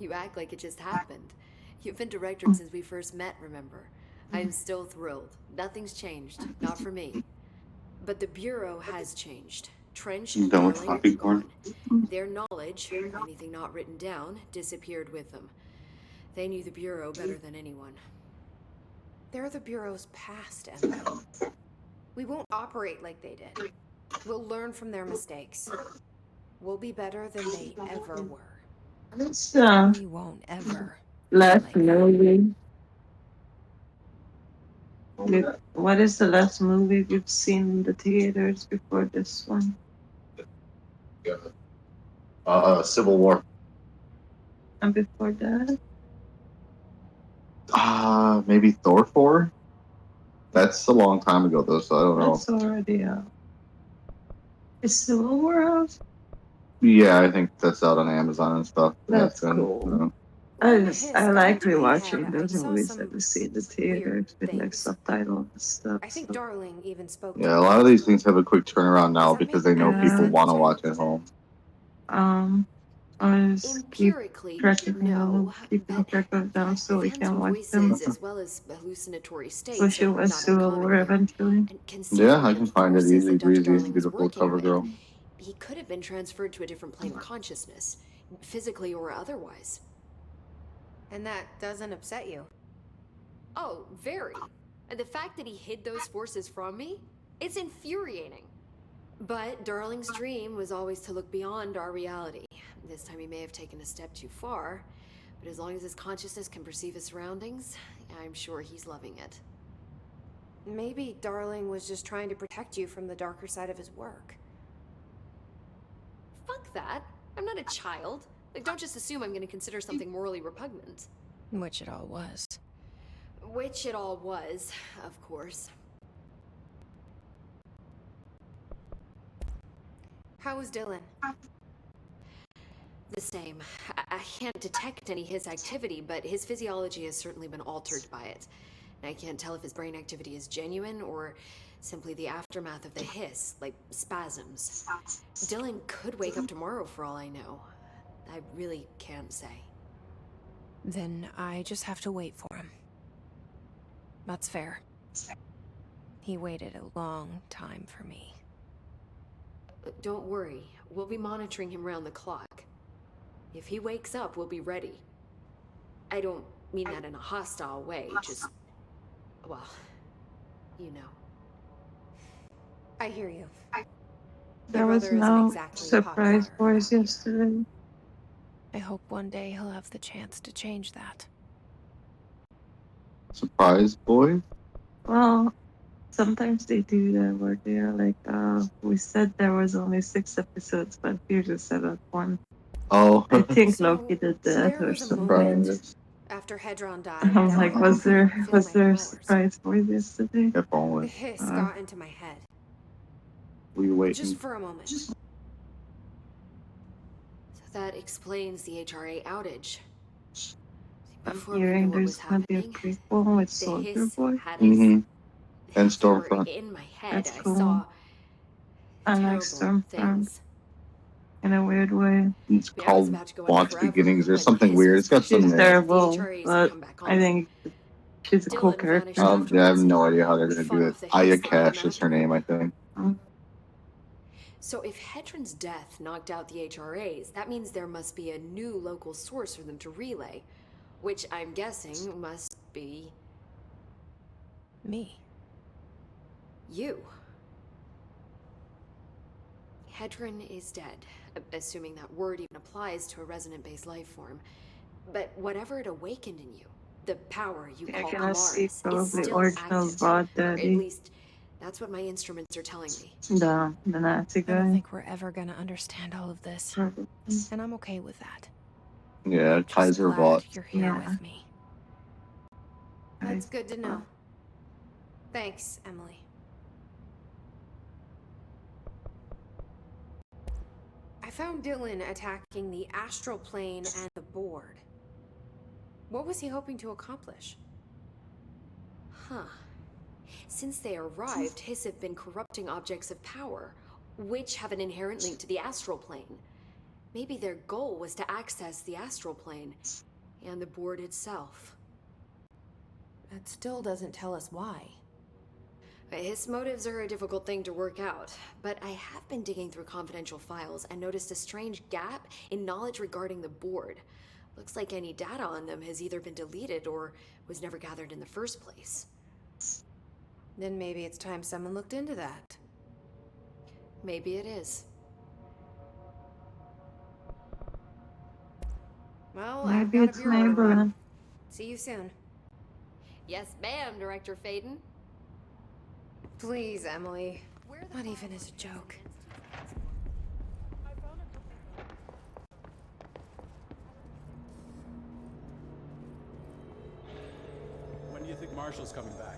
You act like it just happened. You've been director since we first met, remember? I'm still thrilled. Nothing's changed. Not for me. But the Bureau has changed. Trench and
Done with
Darling
coffee
are
corn.
gone. Their knowledge, anything not written down, disappeared with them. They knew the Bureau better than anyone.
They're the Bureau's past, Emily. We won't operate like they did. We'll learn from their mistakes. We'll be better than they ever were.
It's
We won't ever.
last movie. What is the last movie we've seen in the theaters before this one?
Civil War.
And before that?
Maybe Thor 4? That's a long time ago, though, so I don't know.
That's already out. Is Civil War out?
Yeah, I think that's out on Amazon and stuff.
That's
Yeah,
cool.
When the hiss
I
got
like
into my
rewatching
head, I
those
saw
movies
some
that we see in the theater
weird
with like
things.
subtitles and stuff.
I think
So.
Darling even spoke to
Yeah, a
me.
lot of these things have a quick turnaround now
Does that
because
make
they know
any
people
sense
want to
to you?
watch at home.
I just keep
Empirically,
tracking
no,
them, keeping
but
track of them so we can
phantom
watch them.
voices as well as hallucinatory
So
states
she
are
was
not
Civil
uncommon
War
here.
eventually.
And
Yeah,
considering
I
the
can find it
forces
easy
that Dr.
breezy.
Darling was
Beautiful
working
cover
with,
girl.
he could have been transferred to a different plane of consciousness, physically or otherwise.
And that doesn't upset you?
Oh, very. And the fact that he hid those forces from me, it's infuriating. But Darling's dream was always to look beyond our reality. This time he may have taken a step too far, but as long as his consciousness can perceive his surroundings, I'm sure he's loving it.
Maybe Darling was just trying to protect you from the darker side of his work.
Fuck that. I'm not a child. Like, don't just assume I'm going to consider something morally repugnant.
Which it all was.
Which it all was, of course.
How was Dylan?
The same. I can't detect any his activity, but his physiology has certainly been altered by it. And I can't tell if his brain activity is genuine or simply the aftermath of the hiss, like spasms. Dylan could wake up tomorrow for all I know. I really can't say.
Then I just have to wait for him. That's fair. He waited a long time for me.
Don't worry. We'll be monitoring him round the clock. If he wakes up, we'll be ready. I don't mean that in a hostile way, just... well, you know.
I hear you.
There was no surprise boys yesterday.
I hope one day he'll have the chance to change that.
Surprise boy?
Well, sometimes they do that where they're like, we said there was only 6 episodes, but here's a 7th one.
Oh.
I think Loki did that
There
or
was a
something.
moment after Hedron died.
I'm
that
like,
I
was
couldn't
there
feel my powers.
surprise boys yesterday?
If
The
only.
hiss got into my head.
We waiting.
Just for a moment.
So that explains the HRA outage.
I'm
Before we
hearing
knew what was
there's gonna be a
happening,
prequel with
the
Soldier
hiss
Boy.
had us.
Mm-hmm. And
They were
Stormfront.
in my head.
That's
I
cool.
saw
I like
terrible
Stormfront
things.
in a weird way.
It's
I mean, I was
called
about to go under
Launch
forever
Beginnings or
when
something
Hiss
weird.
was
It's got some
She's
The
terrible,
HRAs
but
come back
I
on.
think she's a cool
Dylan
character.
vanished
I have
afterwards.
no idea how they're
We
gonna
fought
do it.
off the
Aya
hiss long
Cash is her
after.
name, I think.
So if Hedron's death knocked out the HRAs, that means there must be a new local source for them to relay, which I'm guessing must be
Me.
you. Hedron is dead, assuming that word even applies to a resonant-based life form. But whatever it awakened in you, the power you
I
call
cannot see
Mars, is
probably
still
original
active.
God
Or at
Daddy.
least, that's what my instruments are telling me.
The Nazi
I don't
guy.
think we're ever gonna understand all of this.
Probably.
And I'm okay with that.
Yeah,
Just
Kaiser
glad
Vought.
you're here
Yeah.
with me.
That's good to know. Thanks, Emily. I found Dylan attacking the astral plane and the board. What was he hoping to accomplish?
Huh. Since they arrived, Hiss have been corrupting objects of power, which have an inherent link to the astral plane. Maybe their goal was to access the astral plane and the board itself.
That still doesn't tell us why.
His motives are a difficult thing to work out, but I have been digging through confidential files and noticed a strange gap in knowledge regarding the board. Looks like any data on them has either been deleted or was never gathered in the first place.
Then maybe it's time someone looked into that.
Maybe it is.
Well,
Maybe
I've got
it's
a bureau to
neighbor.
run. See you soon.
Yes, ma'am, Director Faden.
Please, Emily. Not even as a joke.
Marshall's coming back.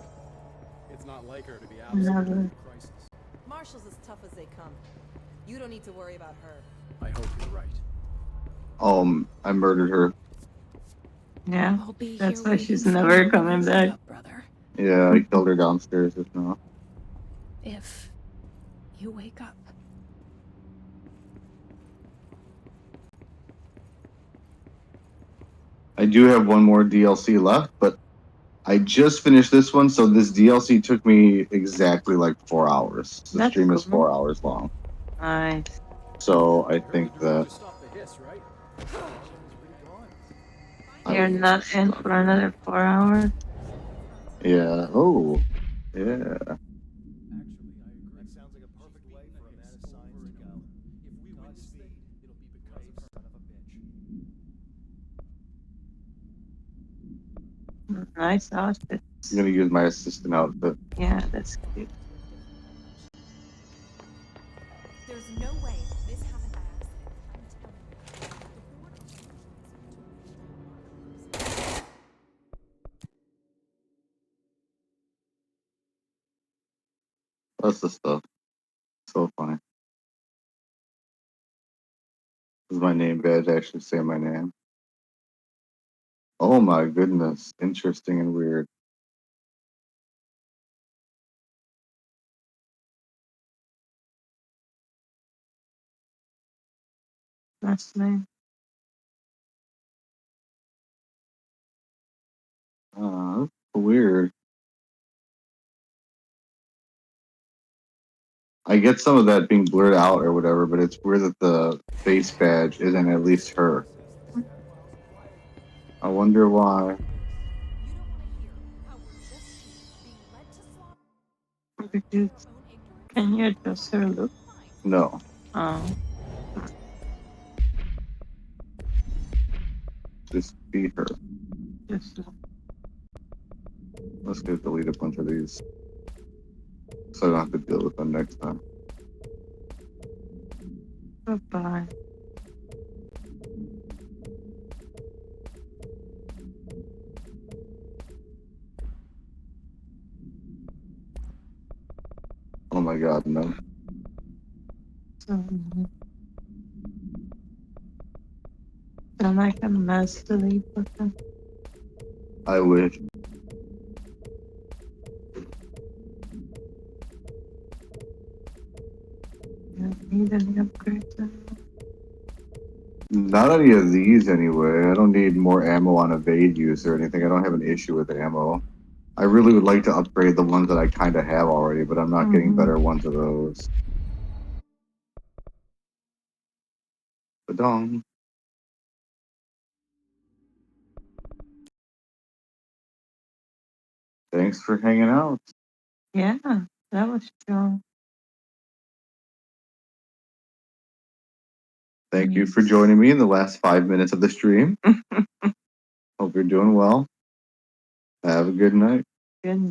It's not like her to be
Never.
absent during a crisis.
Marshall's as tough as they come. You don't need to worry about her.
I hope you're right.
I murdered her.
Yeah,
I'll be
that's
here
why she's
waiting for
never
you
coming
when you
back.
wake up, brother.
Yeah, I killed her downstairs just now.
If you wake up.
I do have one more DLC left, but I just finished this one, so this DLC took me exactly like 4 hours. The
That's
stream is
cool.
4 hours long.
Nice.
So I think that
Stop the hiss, right?
You're not in for another 4 hours?
yeah. Oh, yeah.
Nice outfit.
I'm gonna use my assistant outfit.
Yeah, that's cute.
There's no way this happened by accident.
That's the stuff. So funny. Does my name badge actually say my name? Oh my goodness. Interesting and weird.
That's nice.
That's weird. I get some of that being blurred out or whatever, but it's weird that the face badge isn't at least her. I wonder why.
Because can you adjust her look?
No.
Oh.
Just be her.
Just
Let's go delete a bunch of these. So I don't have to deal with them next time.
bye-bye.
Oh my god, no.
Don't make a mess to leave with them.
I wish.
Don't need any upgrades anymore.
Not any of these anyway. I don't need more ammo on evade use or anything. I don't have an issue with ammo. I really would like to upgrade the ones that I kind of have already, but I'm not getting better ones of those. Ba-dong. Thanks for hanging out.
Yeah, that was strong.
Thank you for joining me in the last 5 minutes of the stream. Hope you're doing well. Have a good night.
Good